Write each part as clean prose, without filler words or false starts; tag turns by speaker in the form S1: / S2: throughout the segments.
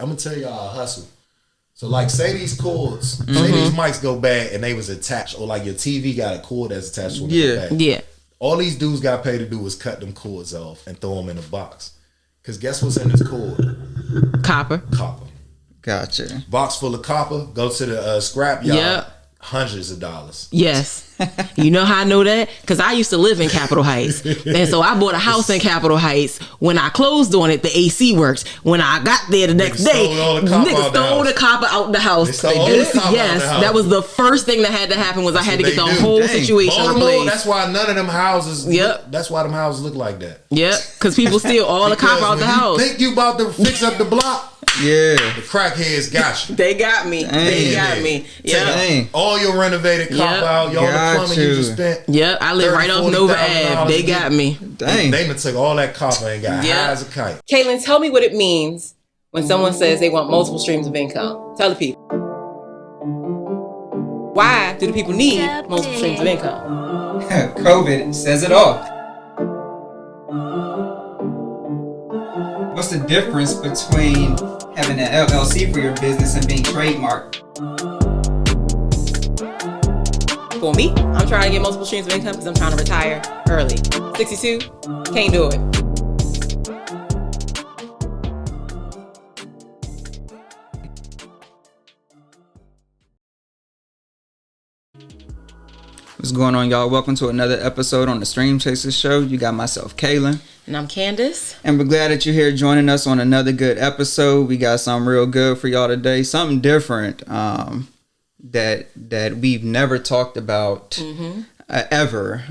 S1: I'm gonna tell y'all a hustle. So like, say these cords, say these mics go bad and they was attached, or like your TV got a cord that's attached to it.
S2: Yeah.
S1: All these dudes got paid to do was cut them cords off and throw them in a box. Cause guess what's in this cord?
S2: Copper.
S3: Gotcha.
S1: Box full of copper. Go to the scrap yard.
S2: Yep.
S1: Hundreds of dollars.
S2: Yes. You know how I know that? Because I used to live in Capitol Heights. And so I bought a house in Capitol Heights. When I closed on it, the AC worked. When I got there the next day, niggas stole the copper out the house. Yes, that was the first thing that had to happen was I had to get the whole situation replaced.
S1: That's why none of them houses, that's why them houses look like that.
S2: Yep, because people steal all the copper out the house.
S1: Think you about to fix up the block?
S3: Yeah.
S1: The crackheads got you.
S2: They got me. They got me. Yeah.
S1: All your renovated copper out, all the plumbing you just spent.
S2: Yep, I live right off Nova Ave. They got me.
S3: Dang.
S1: They took all that copper and got high as a kite.
S2: Caitlin, tell me what it means when someone says they want multiple streams of income. Tell the people. Why do the people need multiple streams of income?
S3: COVID says it all. What's the difference between having an LLC for your business and being trademarked?
S2: For me, I'm trying to get multiple streams of income because I'm trying to retire early. 62, can't do it.
S3: What's going on, y'all? Welcome to another episode on the Stream Chasers Show. You got myself, Kaylin.
S2: And I'm Candace.
S3: And we're glad that you're here joining us on another good episode. We got something real good for y'all today. Something different that we've never talked about ever.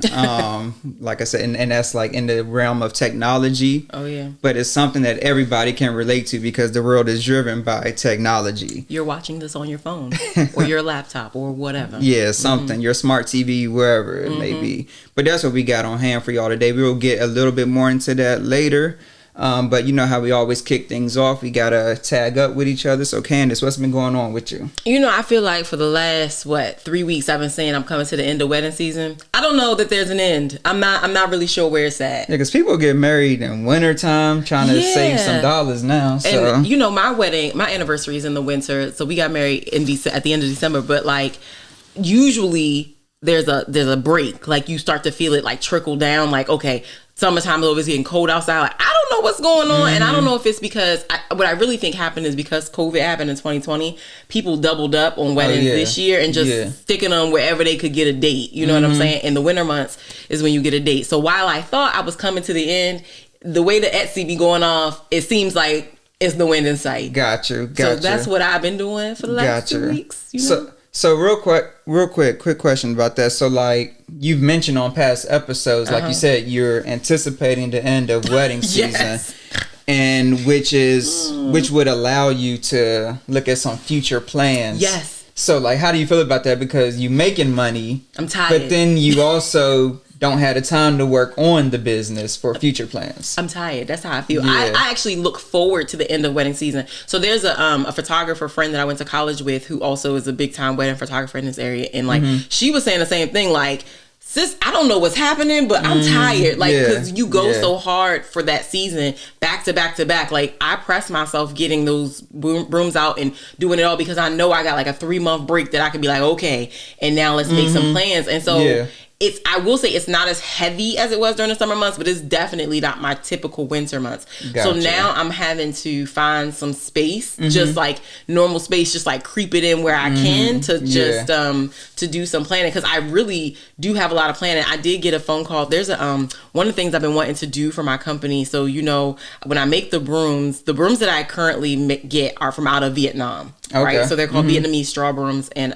S3: Like I said, and that's like in the realm of technology.
S2: Oh, yeah.
S3: But it's something that everybody can relate to because the world is driven by technology.
S2: You're watching this on your phone or your laptop or whatever.
S3: Yeah, something. Your smart TV, wherever it may be. But that's what we got on hand for y'all today. We will get a little bit more into that later. But you know how we always kick things off. We got to tag up with each other. So Candace, what's been going on with you?
S2: You know, I feel like for the last, 3 weeks, I've been saying I'm coming to the end of wedding season. I don't know that there's an end. I'm not really sure where it's at.
S3: Yeah, because people get married in wintertime trying to save some dollars now. So.
S2: And, you know, my anniversary is in the winter. So we got married at the end of December. But, like, usually there's a break. Like, you start to feel it, like, trickle down. Like, okay, summertime is always getting cold outside. Like, I don't know what's going on. And I don't know if it's because what I really think happened is because COVID happened in 2020, people doubled up on weddings this year and just sticking them wherever they could get a date. You know what I'm saying? In the winter months is when you get a date. So while I thought I was coming to the end, the way the Etsy be going off, it seems like it's the wind in sight.
S3: Got you.
S2: So that's what I've been doing for the last 2 weeks. You know?
S3: So real quick question about that. So like you've mentioned on past episodes, like you said, you're anticipating the end of wedding season, and which would allow you to look at some future plans.
S2: Yes.
S3: So like, how do you feel about that? Because you making money.
S2: I'm tired.
S3: But then you also don't have the time to work on the business for future plans. I'm
S2: tired. That's how I feel. Yeah. I actually look forward to the end of wedding season. So there's a photographer friend that I went to college with who also is a big time wedding photographer in this area. And like, she was saying the same thing. Like, sis, I don't know what's happening, but I'm tired. Like, because you go so hard for that season, back to back to back. Like, I press myself getting those brooms out and doing it all because I know I got like a 3-month break that I could be like, okay, and now let's make some plans. And so I will say it's not as heavy as it was during the summer months, but it's definitely not my typical winter months. Gotcha. So now I'm having to find some space, just like normal space, just like creep it in where I can to just to do some planning, because I really do have a lot of planning. I did get a phone call. There's a one of the things I've been wanting to do for my company. So you know, when I make the brooms that I currently get are from out of Vietnam, right? So they're called Vietnamese straw brooms, and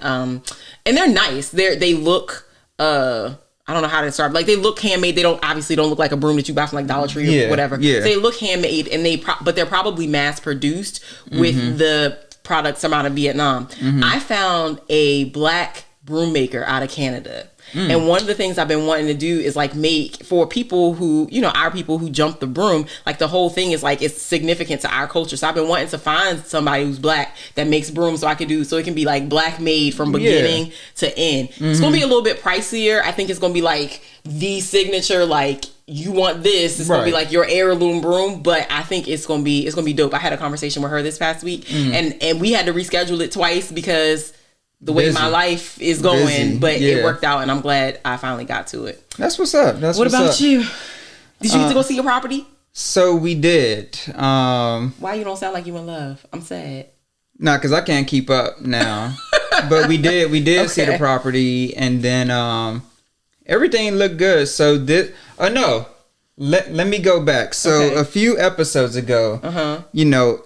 S2: they're nice. They look. I don't know how to describe. Like, they look handmade. They don't look like a broom that you buy from like Dollar Tree or whatever. Yeah. So they look handmade, and but they're probably mass produced with the products from out of Vietnam. I found a black broom maker out of Canada. And one of the things I've been wanting to do is like make for people who, our people who jump the broom, like the whole thing is like, it's significant to our culture. So I've been wanting to find somebody who's black that makes brooms so it can be like black made from beginning to end. It's going to be a little bit pricier. I think it's going to be like the signature, like, you want this, it's gonna be like your heirloom broom, but I think it's gonna be dope. I had a conversation with her this past week, and we had to reschedule it twice because the way my life is going, but it worked out, and I'm glad I finally got to it.
S3: That's what's up.
S2: What about you? Did you get to go see your property?
S3: So we did.
S2: Why you don't sound like you in love? I'm sad.
S3: Nah, because I can't keep up now. But we did see the property, and then everything looked good. So let me go back. So a few episodes ago,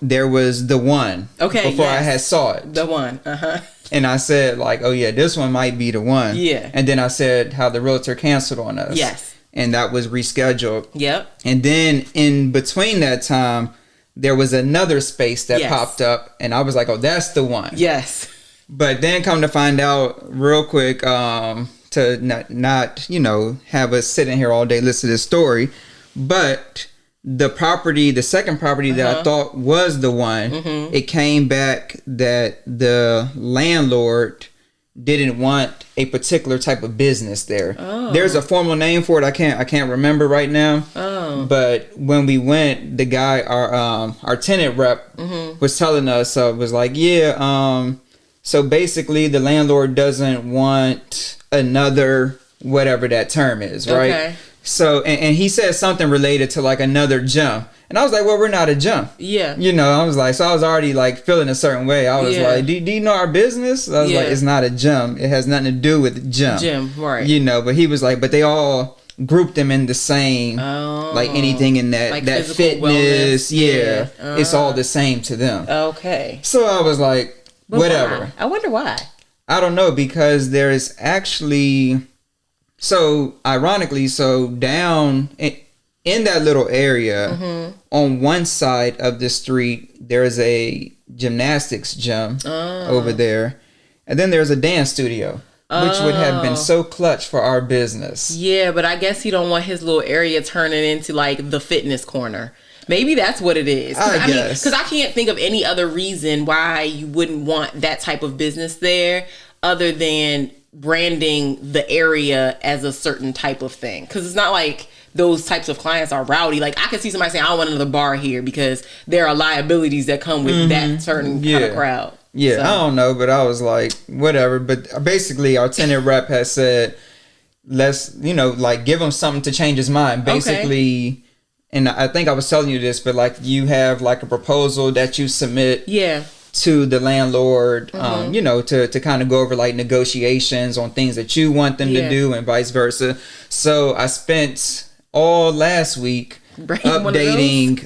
S3: there was the one.
S2: Okay.
S3: Before I had saw it.
S2: The one.
S3: And I said like, oh yeah, this one might be the one.
S2: Yeah.
S3: And then I said how the realtor canceled on us.
S2: Yes.
S3: And that was rescheduled.
S2: Yep.
S3: And then in between that time, there was another space that popped up, and I was like, oh, that's the one.
S2: Yes. But
S3: then come to find out real quick, to not have us sitting here all day listening to this story, but the second property that I thought was the one, it came back that the landlord didn't want a particular type of business there. There's a formal name for it. I can't remember right now. But when we went, the guy, our tenant rep, was telling us, was like, so basically the landlord doesn't want another whatever that term is, right? Okay. So and he said something related to like another gym. And I was like, well, we're not a gym. Yeah. I was like, so I was already like feeling a certain way. I was like, do you know our business? I was like, it's not a gym. It has nothing to do with gym.
S2: Gym, right.
S3: But he was like, but they all grouped them in the same, like anything in that, like that fitness. Yeah. It's all the same to them.
S2: Okay.
S3: So I was like, but whatever.
S2: Why? I wonder why.
S3: I don't know, because there is actually, so ironically, down in that little area, on one side of the street, there's a gymnastics gym over there. And then there's a dance studio, which would have been so clutch for our business. Yeah,
S2: but I guess he don't want his little area turning into like the fitness corner. Maybe that's what it is. I guess. Because I can't think of any other reason why you wouldn't want that type of business there other than branding the area as a certain type of thing. Because it's not like those types of clients are rowdy. Like, I could see somebody saying, I don't want another bar here, because there are liabilities that come with that certain kind of crowd.
S3: Yeah, so. I don't know, but I was like, whatever. But basically, our tenant rep has said, let's, like, give him something to change his mind. Basically, and I think I was telling you this, but like, you have like a proposal that you submit to the landlord, to kind of go over like negotiations on things that you want them to do and vice versa. So I spent all last week updating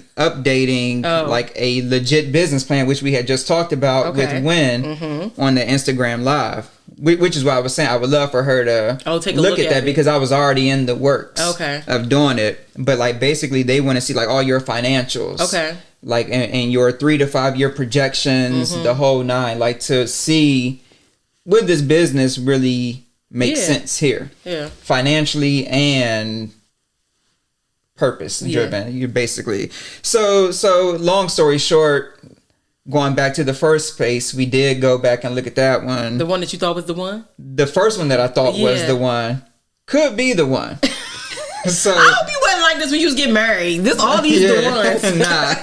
S3: like a legit business plan, which we had just talked about with Win on the Instagram Live, which is why I was saying I would love for her to take a look at that, because I was already in the works of doing it. But like, basically they want to see like all your financials, like and your 3 to 5 year projections, the whole nine, like to see would this business really make sense here, financially and purpose driven. You're basically so long story short, going back to the first space, we did go back and look at that one.
S2: The one that you thought was the one?
S3: The first one that I thought was the one could be the one. So
S2: I hope you wasn't like this when you was getting married. This all these the ones.
S3: Nah.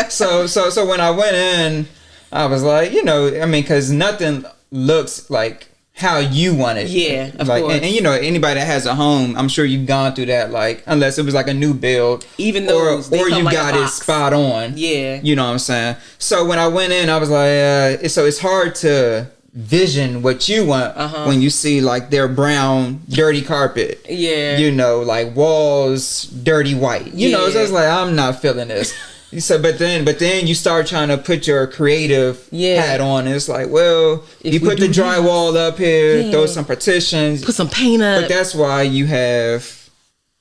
S3: So when I went in, I was like, because nothing looks like how you want it.
S2: Yeah, of
S3: like,
S2: course.
S3: And anybody that has a home, I'm sure you've gone through that, like, unless it was like a new build.
S2: Even though
S3: or you like got it spot on.
S2: Yeah.
S3: You know what I'm saying? So when I went in, I was like, so it's hard to vision what you want when you see like their brown dirty carpet, like walls dirty white, so it's like, I'm not feeling this. So but then you start trying to put your creative hat on, and it's like, well, if you put the drywall up here, throw some partitions,
S2: put some paint up,
S3: but that's why you have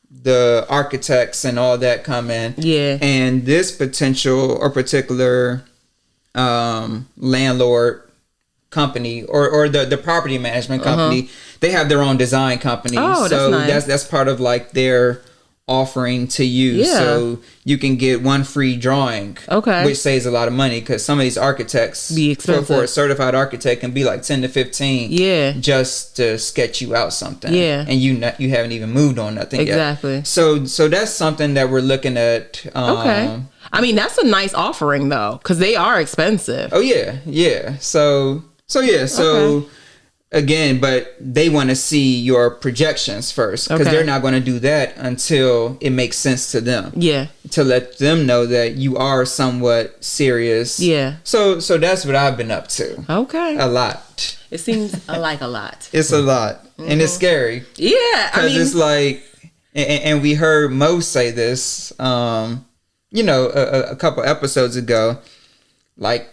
S3: the architects and all that come in. And this particular landlord company or the property management company, they have their own design company.
S2: Oh,
S3: so
S2: that's nice.
S3: that's part of like their offering to you.
S2: Yeah.
S3: So you can get one free drawing.
S2: Okay.
S3: Which saves a lot of money because some of these architects
S2: Be expensive.
S3: for a certified architect can be like 10 to 15.
S2: Yeah.
S3: Just to sketch you out something.
S2: Yeah.
S3: And you haven't even moved on nothing
S2: Exactly.
S3: yet. So that's something that we're looking at.
S2: Okay. I mean, that's a nice offering though, because they are expensive.
S3: Oh yeah. So
S2: Okay.
S3: again, but they want to see your projections first because
S2: Okay.
S3: they're not going to do that until it makes sense to them.
S2: Yeah.
S3: To let them know that you are somewhat serious.
S2: Yeah.
S3: So that's what I've been up to.
S2: Okay.
S3: A lot.
S2: It seems like a lot.
S3: It's a lot, and it's scary
S2: Yeah. I
S3: because
S2: mean,
S3: it's like, and we heard Mo say this, a couple episodes ago, like.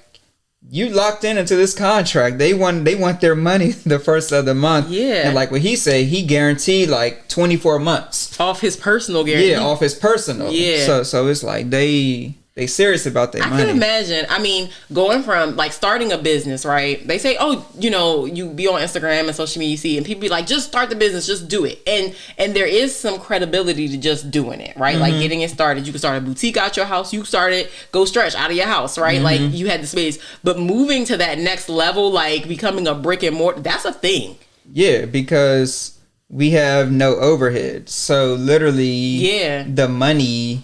S3: You locked into this contract. They want their money the first of the month.
S2: Yeah.
S3: And like what he said, he guaranteed like 24 months.
S2: off his personal guarantee.
S3: Yeah, off his personal.
S2: Yeah.
S3: So it's like they serious about their money.
S2: I can imagine. I mean, going from like starting a business, right? They say, oh, you be on Instagram and social media, you see, and people be like, just start the business, just do it. And there is some credibility to just doing it, right? Like getting it started. You can start a boutique out your house. You started Go Stretch out of your house, right? Like you had the space. But moving to that next level, like becoming a brick and mortar, that's a thing.
S3: Yeah, because we have no overhead. So literally the money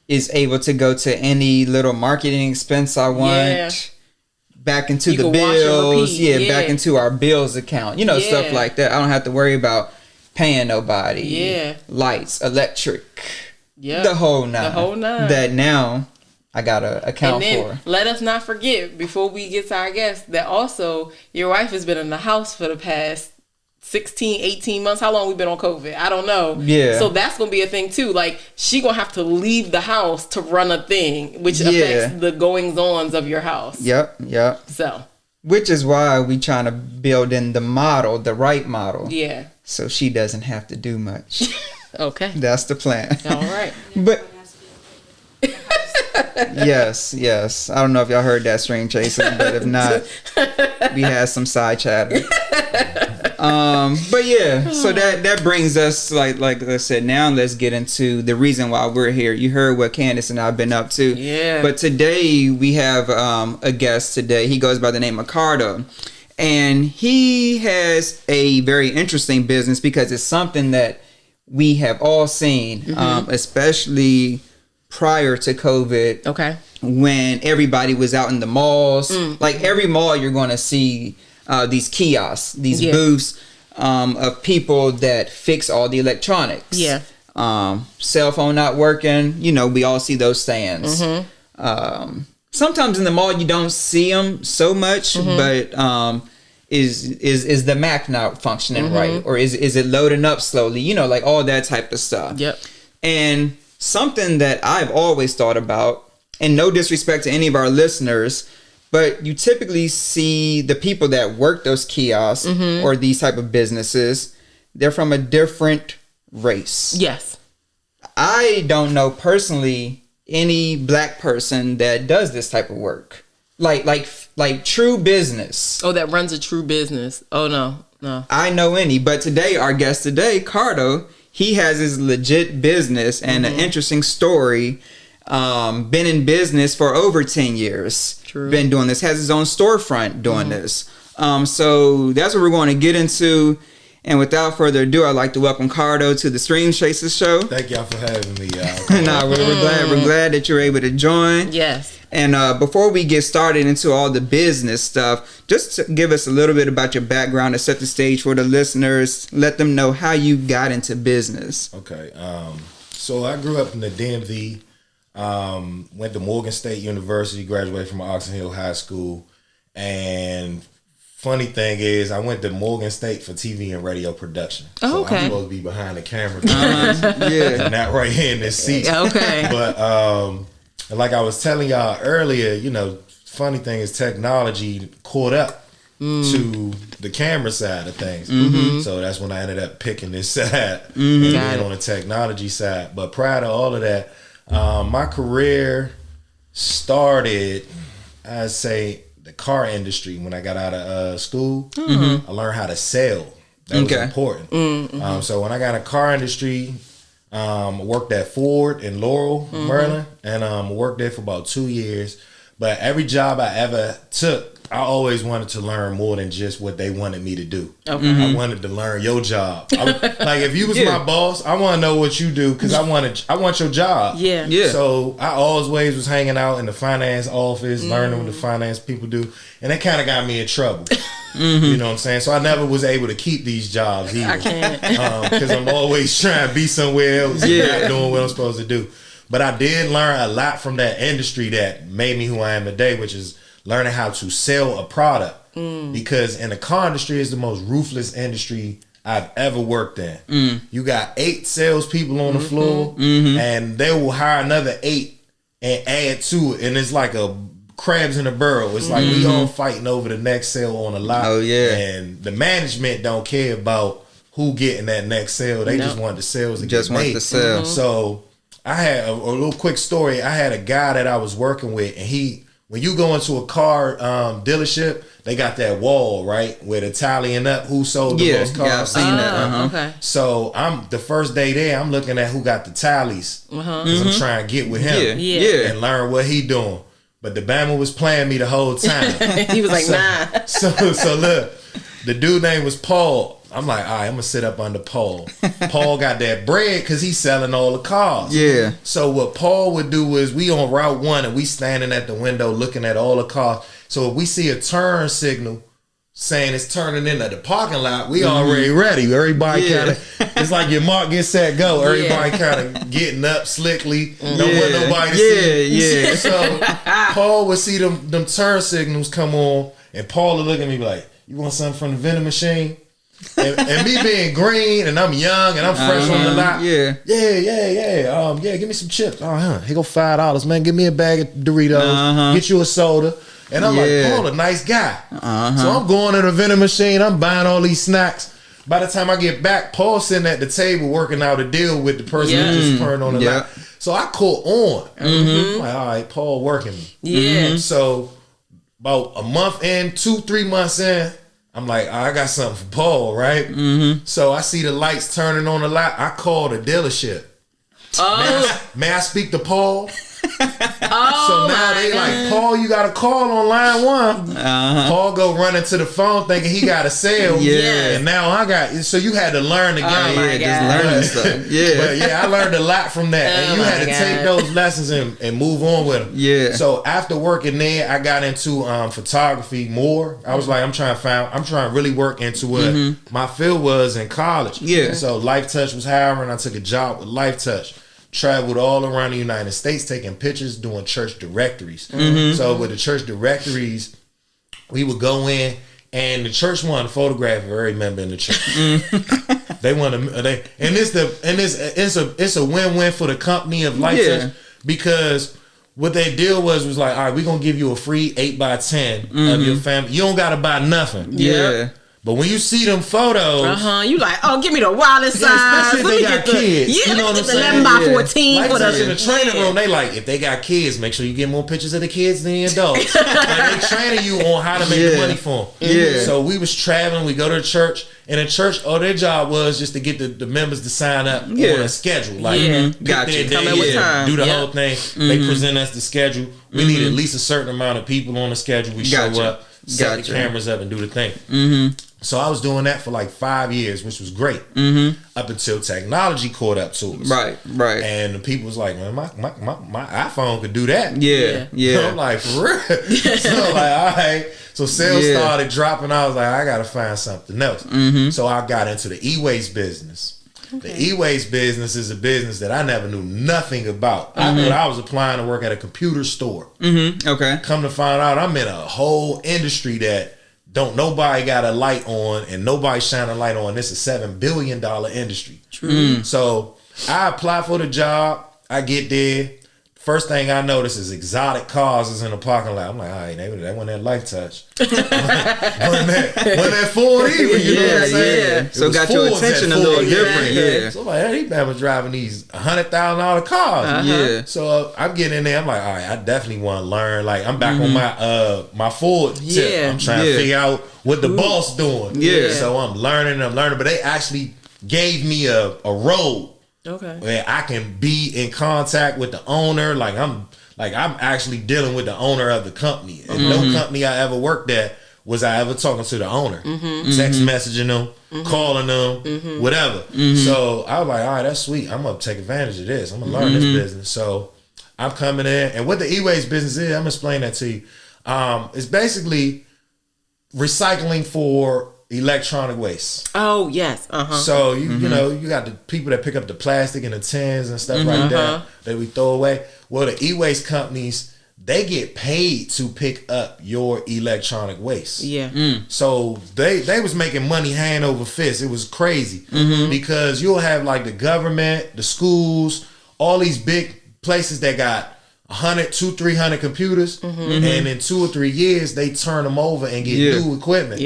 S3: is able to go to any little marketing expense I want.
S2: Yeah.
S3: Back into
S2: You
S3: the
S2: can wash and
S3: bills.
S2: repeat.
S3: Yeah, back into our bills account. Stuff like that. I don't have to worry about paying nobody.
S2: Yeah.
S3: Lights, electric.
S2: Yeah.
S3: The whole nine. That now I gotta account
S2: and then,
S3: for.
S2: let us not forget, before we get to our guest, that also your wife has been in the house for the past 16, 18 months. How long we been on COVID? I don't know.
S3: Yeah.
S2: So that's going to be a thing too. Like, she going to have to leave the house to run a thing, which affects the goings-ons of your house.
S3: Yep.
S2: So.
S3: Which is why we trying to build in the right model.
S2: Yeah.
S3: So she doesn't have to do much.
S2: Okay.
S3: That's the plan.
S2: All right.
S3: But yes. I don't know if y'all heard that, Stream Chaser, but if not, we had some side chatter. But yeah, so that brings us like I said. Now let's get into the reason why we're here. You heard what Candace and I've been up to.
S2: Yeah.
S3: But today we have a guest. Today he goes by the name of Cardo, and he has a very interesting business because it's something that we have all seen, especially prior to COVID.
S2: Okay.
S3: When everybody was out in the malls, like every mall, you're going to see these kiosks, these booths of people that fix all the electronics.
S2: Yeah.
S3: Cell phone not working. We all see those stands. Sometimes in the mall you don't see them so much, but is the Mac not functioning right, or is it loading up slowly? Like all that type of stuff.
S2: Yep.
S3: And something that I've always thought about, and no disrespect to any of our listeners, but you typically see the people that work those kiosks or these type of businesses, they're from a different race.
S2: Yes.
S3: I don't know personally any black person that does this type of work. Like true business.
S2: Oh, that runs a true business. Oh, no.
S3: I know any, but today, our guest today, Cardo, he has his legit business and an interesting story. Been in business for over 10 years.
S2: True.
S3: Been doing this, has his own storefront doing this. So that's what we're going to get into. And without further ado, I'd like to welcome Cardo to the Stream Chasers show.
S1: Thank y'all for having me.
S3: We're glad that you're able to join.
S2: Yes.
S3: And before we get started into all the business stuff, just to give us a little bit about your background to set the stage for the listeners. Let them know how you got into business.
S1: Okay. So I grew up in the DMV. Went to Morgan State University, graduated from Oxon Hill High School. And funny thing is, I went to Morgan State for TV and radio production.
S2: Oh, okay.
S1: So I'm supposed to be behind the camera. And not right here in this seat.
S2: Okay.
S1: But like I was telling y'all earlier, funny thing is technology caught up to the camera side of things. So that's when I ended up picking this side and being on the technology side. But prior to all of that, my career started, I'd say, the car industry when I got out of school. I learned how to sell. That was important. So when I got in the car industry, worked at Ford in Laurel, Maryland, and worked there for about 2 years. But every job I ever took, I always wanted to learn more than just what they wanted me to do. I wanted to learn your job. Like if you was my boss, I want to know what you do because I want your job.
S2: Yeah.
S1: So I always was hanging out in the finance office, learning what the finance people do, and that kind of got me in trouble. You know what I'm saying? So I never was able to keep these jobs either.
S2: I can't
S1: because I'm always trying to be somewhere else, and not doing what I'm supposed to do. But I did learn a lot from that industry that made me who I am today, which is learning how to sell a product. Because in the car industry is the most ruthless industry I've ever worked in. You got 8 salespeople on the floor, and they will hire another 8 and add to it, and it's like a crabs in a barrel. It's like we all fighting over the next sale on the lot. And the management don't care about who getting that next sale. They just want the sales to get made. So I had a little quick story. I had a guy that I was working with, and when you go into a car dealership, they got that wall, right, where the tallying up who sold the most cars.
S3: Yeah, I've seen that.
S2: Okay.
S1: So I'm the first day there, I'm looking at who got the tallies because I'm trying to get with him and learn what he doing. But the Bama was playing me the whole time.
S2: He was like, nah.
S1: So look, the dude name was Paul. I'm like, all right, I'm gonna sit up under Paul. Paul got that bread because he's selling all the cars. Yeah. So what Paul would do is we on Route 1 and we standing at the window looking at all the cars. So if we see a turn signal saying it's turning into the parking lot, we already ready. Everybody kind of, it's like your mark, get set, go. Everybody kind of getting up slickly. Don't want nobody to see. So Paul would see them turn signals come on, and Paul would look at me like, you want something from the vending machine? and me being green and I'm young and I'm fresh on the lot. Give me some chips. Here go $5, man. Give me a bag of Doritos. Get you a soda. And I'm like, Paul, a nice guy. So I'm going to the vending machine. I'm buying all these snacks. By the time I get back, Paul's sitting at the table working out a deal with the person who just turned on the lot. So I caught on. I'm like, all right, Paul working me. So about a month in, 2-3 months in, I'm like, I got something for Paul, right? So I see the lights turning on the lot. I call the dealership. May I speak to Paul? So now they like, Paul, you got a call on line 1. Paul go running to the phone thinking he got a sale. And now I got, so you had to learn the game.
S3: Just learning stuff.
S1: But I learned a lot from that. And you had to take those lessons and move on with them. So after working there, I got into photography more. I was like, I'm trying to really work into what my field was in college. So Life Touch was hiring. I took a job with Life Touch. Traveled all around the United States taking pictures, doing church directories. So with the church directories, we would go in, and the church wanted to photograph every member in the church. They want to, it's a win-win for the company of Life Touch, because what their deal was like, all right, we're gonna give you a free 8x10 of your family. You don't gotta buy nothing. But when you see them photos,
S2: you like, oh, give me the wireless size.
S1: Especially if they got kids.
S2: You know what I'm saying? 11x14
S1: like
S2: for the
S1: in the training room. They like, if they got kids, make sure you get more pictures of the kids than the adults. Like they training you on how to make the money for them. So we was traveling. We go to the church, and the church, their job was just to get the members to sign up on a schedule. Like, get their day, do the whole thing. They present us the schedule. We need at least a certain amount of people on the schedule. We show up, set the cameras up, and do the thing. So I was doing that for like 5 years, which was great. Up until technology caught up to us. Right. And the people was like, man, my iPhone could do that. So I'm like, for real? So like, all right. So sales started dropping. I was like, I gotta find something else. So I got into the e-waste business. The e-waste business is a business that I never knew nothing about. I thought I was applying to work at a computer store. Come to find out, I'm in a whole industry that don't nobody got a light on, and nobody shine a light on. This is a $7 billion industry. So I apply for the job. I get there. First thing I notice is exotic cars is in the parking lot. I'm like, all right, they want that light touch. When that Ford E, you know what I'm saying?
S3: Yeah. So got your attention a little different. Yeah.
S1: So I'm like, hey, these man was driving these $100,000 cars.
S3: Yeah.
S1: So I'm getting in there. I'm like, all right, I definitely want to learn. Like, I'm back on my Ford tip. I'm trying to figure out what the boss doing.
S3: Yeah.
S1: So I'm learning, but they actually gave me a road.
S2: Okay.
S1: Where I can be in contact with the owner, I'm actually dealing with the owner of the company. And no company I ever worked at was I ever talking to the owner, text messaging them, calling them, whatever. So I was like, all right, that's sweet. I'm gonna take advantage of this. I'm gonna learn this business. So I'm coming in, and what the e-waste business is, I'm gonna explain that to you. It's basically recycling for electronic waste.
S2: Oh yes.
S1: So you know, you got the people that pick up the plastic and the tins and stuff like that we throw away. Well, the e-waste companies, they get paid to pick up your electronic waste.
S2: Yeah.
S1: So they was making money hand over fist. It was crazy because you'll have like the government, the schools, all these big places that got 200-300 computers, and in 2 or 3 years they turn them over and get new equipment.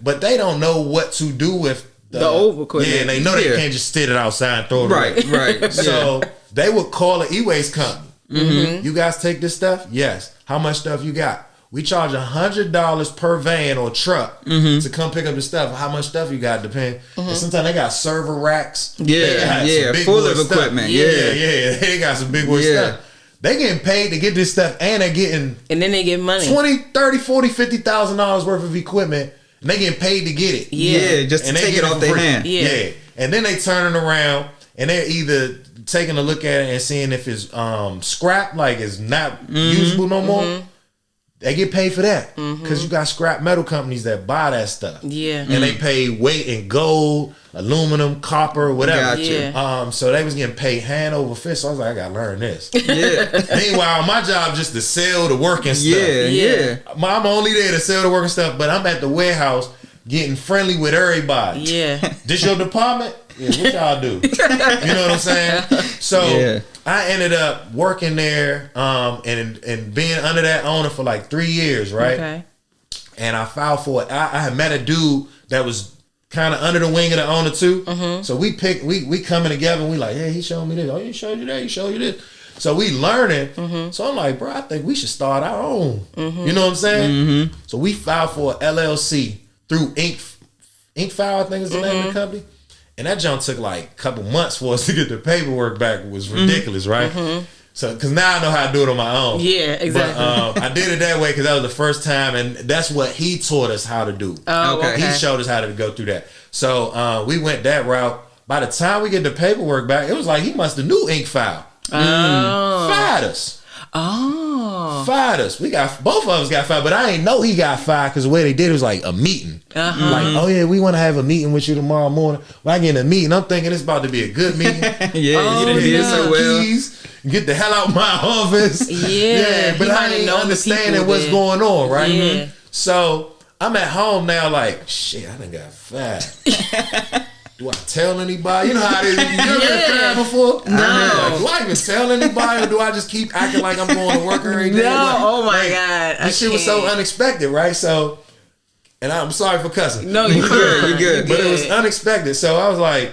S1: But they don't know what to do with the old equipment. Yeah, and they know they can't just sit it outside and throw it away.
S3: Right.
S1: So they would call an e-waste company. You guys take this stuff? Yes. How much stuff you got? We charge $100 per van or truck to come pick up the stuff. How much stuff you got depend. And sometimes they got server racks.
S3: Full of equipment.
S1: They got some big boy stuff. They getting paid to get this stuff, and they're getting,
S2: and then they get money,
S1: $20,000, $30,000, $40,000, $50,000 worth of equipment, and they getting paid to get it.
S3: Just to take it off their hand.
S1: And then they turning around and they're either taking a look at it and seeing if it's scrap, like it's not usable no more. They get paid for that because you got scrap metal companies that buy that stuff. And they pay weight in gold, aluminum, copper, whatever. So they was getting paid hand over fist. So I was like, I gotta learn this. Meanwhile, my job just to sell the working stuff. I'm only there to sell the working stuff, but I'm at the warehouse getting friendly with everybody. This your department? Yeah, what y'all do? You know what I'm saying? So I ended up working there and being under that owner for like 3 years, right?
S2: Okay.
S1: And I filed for it. I had met a dude that was kind of under the wing of the owner too. So we coming together and we like, hey, he showed me this. Oh, he showed you that. He showed you this. So we learning. So I'm like, bro, I think we should start our own. You know what I'm saying? So we filed for an LLC through Inkfile, I think is the name of the company. And that jump took like a couple months for us to get the paperwork back. It was ridiculous, right? So, because now I know how to do it on my own.
S2: Yeah, exactly.
S1: But I did it that way because that was the first time, and that's what he taught us how to do.
S2: Oh, okay.
S1: He showed us how to go through that. So we went that route. By the time we get the paperwork back, it was like he must have knew Inkfile. Fired us. Fired us. We got both of us got fired, but I ain't know he got fired because the way they did it was like a meeting. Like, oh yeah, we want to have a meeting with you tomorrow morning. When I get in a meeting, I'm thinking it's about to be a good meeting.
S3: You did so well.
S1: Keys, get the hell out of my office. But I ain't understanding what's going on, right? So I'm at home now, like, shit, I done got fired. Do I tell anybody? You know how it is. You ever been fired before?
S2: No.
S1: Like, do I even tell anybody, or do I just keep acting like I'm going to work every day?
S2: Oh my God.
S1: This shit was so unexpected, right? So, and I'm sorry for cussing.
S2: No, you're good.
S3: You're good.
S1: But it was unexpected. So I was like,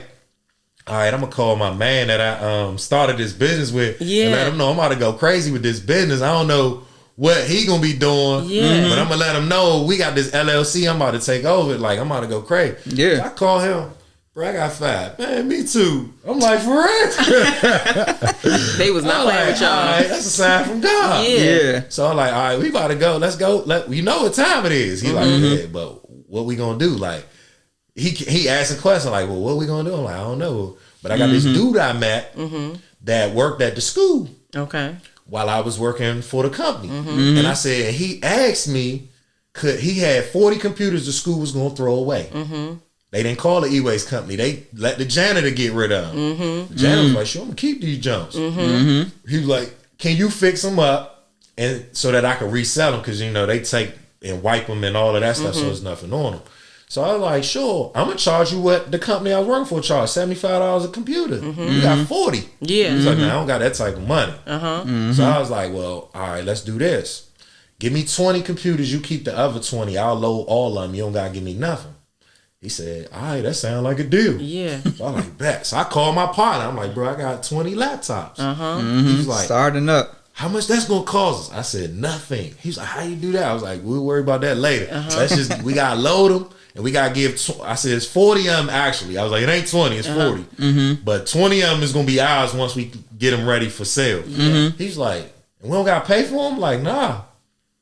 S1: all right, I'm going to call my man that I started this business with and let him know I'm about to go crazy with this business. I don't know what he gonna be doing, but I'm gonna let him know we got this LLC. I'm about to take over. Like, I'm about to go crazy. So I call him. Bro, I got fired. Man, me too. I'm like, for real?
S2: They was not playing with y'all.
S1: All right, that's a sign from God. So I'm like, all right, we about to go. Let's go. You know what time it is. He like, yeah, but what we gonna do? Like, he asked a question like, well, what we gonna do? I'm like, I don't know. But I got this dude I met that worked at the school.
S2: Okay.
S1: While I was working for the company. And I said, he asked me, he had 40 computers the school was gonna throw away. They didn't call the e-waste company. They let the janitor get rid of them. The janitor was like, sure, I'm going to keep these jumps. He was like, can you fix them up and so that I can resell them? Because, you know, they take and wipe them and all of that stuff, so there's nothing on them. So I was like, sure, I'm gonna charge you what the company I was working for charged, $75 a computer. You got 40.
S2: Yeah.
S1: He's like, man, I don't got that type of money. So I was like, well, all right, let's do this. Give me 20 computers, you keep the other 20. I'll load all of them. You don't gotta give me nothing. He said, all right, that sounds like a deal.
S2: Yeah.
S1: So I was like, bet. So I called my partner. I'm like, bro, I got 20 laptops. He was like,
S3: starting up.
S1: how much that's gonna cost us? I said, nothing. He's like, how you do that? I was like, we'll worry about that later. That's just, we gotta load them and we gotta give, I said, it's 40 of them actually. I was like, it ain't 20, it's 40. But 20 of them is gonna be ours once we get them ready for sale. He's like, and we don't gotta pay for them? Like, nah.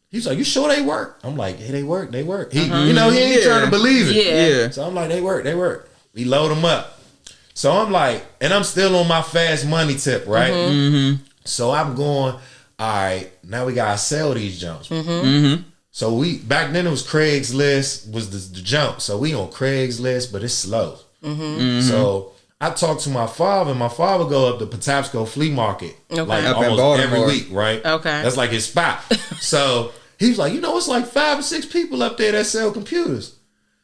S1: He's like, you sure they work? I'm like, hey, they work. He, you know, he ain't trying to believe it.
S2: Yeah.
S1: So I'm like, they work. We load them up. So I'm like, and I'm still on my fast money tip, right? So I'm going, all right, now we gotta sell these jumps. So we, back then it was Craigslist was the jump. So we on Craigslist, but it's slow. So I talked to my father, and my father go up to Patapsco Flea Market like
S3: Up in
S1: almost every
S3: Baltimore.
S1: week, right?
S2: Okay.
S1: That's like his spot. So he was like, you know, it's like 5 or 6 people up there that sell computers.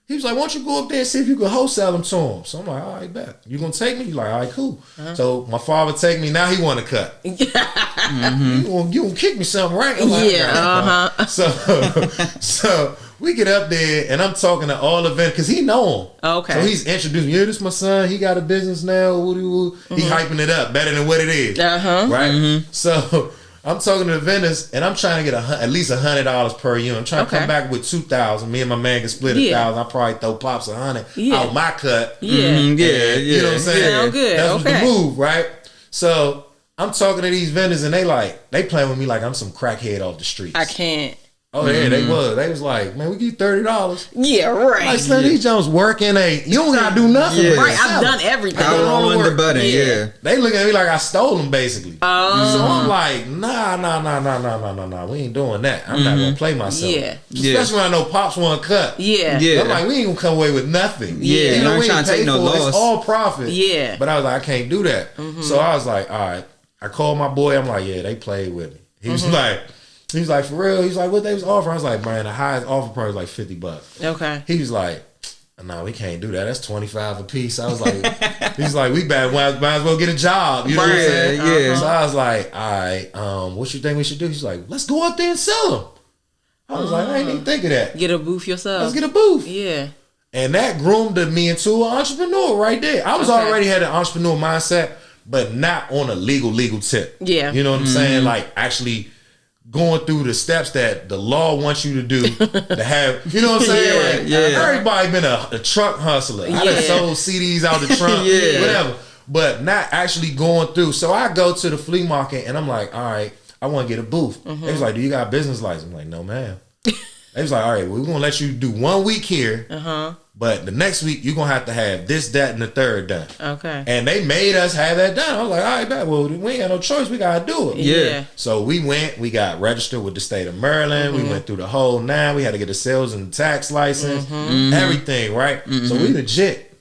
S1: He was like, why don't you go up there and see if you can wholesale them to him? So I'm like, all right, bet. You gonna take me? He's like, all right, cool. So my father take me. Now he want to cut. You gonna kick me something, right? I'm like,
S2: Yeah.
S1: right. So we get up there and I'm talking to all the vendors because he know him.
S2: Okay.
S1: So he's introducing, yeah, this is my son. He got a business now. He hyping it up better than what it is. Right? So I'm talking to the vendors and I'm trying to get at least $100 per unit. I'm trying to come back with 2,000. Me and my man can split 1,000. I probably throw Pops 100 out my cut.
S2: Yeah.
S1: You know what I'm saying?
S2: Sound good.
S1: That's the move, right? So I'm talking to these vendors and they playing with me like I'm some crackhead off the streets.
S2: I can't.
S1: Oh yeah, they was. They was like, man, we give you $30.
S2: Yeah, right.
S1: Like, Slim, these Jones working you don't gotta do nothing.
S3: Yeah.
S2: Right, I've done everything.
S3: I on the button, yeah.
S1: They look at me like I stole them, basically. So I'm like, nah. We ain't doing that. I'm not gonna play myself.
S2: Yeah.
S1: Especially when I know Pops want to cut.
S2: Yeah.
S1: I'm like, we ain't gonna come away with nothing.
S3: Yeah,
S1: You know,
S3: you
S1: we
S3: ain't
S1: ain't
S3: trying to take
S1: paid
S3: no
S1: for it.
S3: loss.
S1: It's all profit.
S2: Yeah.
S1: But I was like, I can't do that. So I was like, all right. I called my boy. I'm like, yeah, they played with me. He was like, for real? He's like, what they was offering? I was like, man, the highest offer price was like $50.
S2: Okay.
S1: He was like, no, we can't do that. That's $25 a piece. I was like, he's like, we might as well get a job. You know what I'm saying?
S3: Yeah.
S1: So I was like, all right, what you think we should do? He's like, let's go up there and sell them. I was like, I ain't even think of that.
S2: Get a booth yourself.
S1: Let's get a booth.
S2: Yeah.
S1: And that groomed me into an entrepreneur right there. I was already had an entrepreneur mindset, but not on a legal tip.
S2: Yeah.
S1: You know what I'm saying? Like actually going through the steps that the law wants you to do to have, you know what I'm saying? Everybody been a truck hustler. I done sold CDs out the trunk, whatever. But not actually going through. So I go to the flea market and I'm like, all right, I want to get a booth. They was like, do you got a business license? I'm like, no, ma'am. They was like, all right, well, we're going to let you do 1 week here. But the next week, you're going to have this, that, and the third done.
S2: Okay.
S1: And they made us have that done. I was like, all right, bet. Well, we ain't got no choice. We got to do it.
S2: Yeah.
S1: So we got registered with the state of Maryland. We went through the whole 9. We had to get a sales and tax license. Everything, right? So we legit.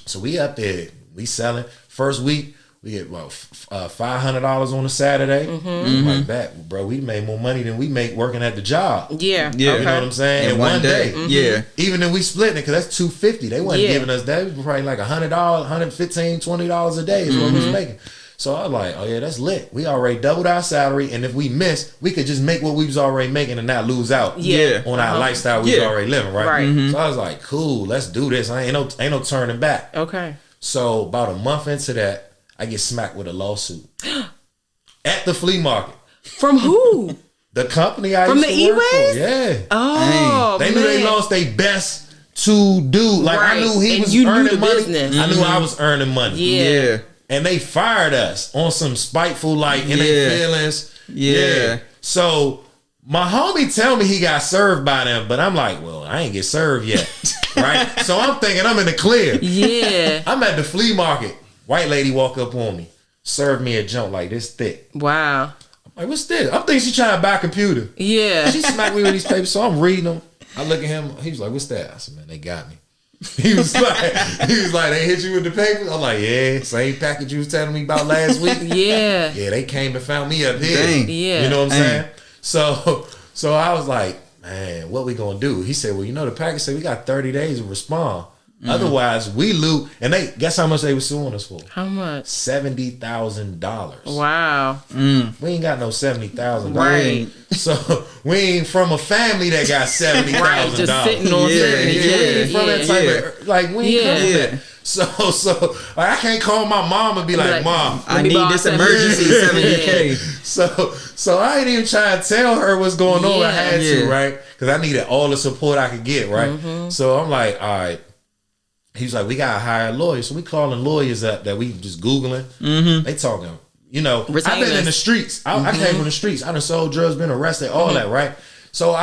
S1: So we up there. We selling. First week, we get about $500 on a Saturday. I'm like, that, bro, we made more money than we make working at the job.
S2: Yeah.
S1: You know what I'm saying? In one day.
S3: Yeah.
S1: Even if we splitting it, because that's $250. They wasn't giving us that. It was probably like $100, $115, $20 a day is what we was making. So I was like, oh yeah, that's lit. We already doubled our salary, and if we miss, we could just make what we was already making and not lose out on our lifestyle we was already living, right? So I was like, cool, let's do this. Ain't no turning back.
S2: Okay.
S1: So about a month into that, I get smacked with a lawsuit at the flea market.
S2: From who?
S1: The company I
S2: From
S1: used
S2: the
S1: to work
S2: E-Ways?
S1: for. Yeah.
S2: Oh,
S1: They knew they lost their best to do. Like I knew he was earning money.
S2: Business.
S1: I knew I was earning money.
S2: Yeah.
S1: And they fired us on some spiteful, like in their feelings.
S3: Yeah.
S1: So my homie tell me he got served by them, but I'm like, well, I ain't get served yet. Right? So I'm thinking I'm in the clear.
S2: Yeah.
S1: I'm at the flea market. White lady walk up on me, serve me a junk like this thick.
S2: Wow.
S1: I'm like, what's this? I'm thinking she trying to buy a computer.
S2: Yeah.
S1: She smacked me with these papers, so I'm reading them. I look at him. He was like, what's that? I said, man, they got me. He was like, they hit you with the papers? I'm like, yeah, same package you was telling me about last week.
S2: Yeah.
S1: Yeah, they came and found me up here.
S3: Dang.
S2: Yeah.
S1: You know what I'm saying? So I was like, man, what we gonna do? He said, well, the package said we got 30 days to respond. Otherwise, we lose. And they guess how much they were suing us for?
S2: How much?
S1: $70,000.
S2: Wow.
S1: We ain't got no $70,000.
S2: Right.
S1: So we ain't from a family that got $70,000.
S2: Right. Just sitting on
S1: we ain't from that type of, like, we ain't come from that. So like, I can't call my mom and be like, Mom,
S3: I need this emergency 70K.
S1: So I ain't even trying to tell her what's going on. I had to, right? Because I needed all the support I could get, right? So I'm like, all right. He's like, we gotta hire a lawyer. So we calling lawyers up that we just Googling. They talking, I've been in the streets. I came from the streets. I done sold drugs, been arrested, all that, right? So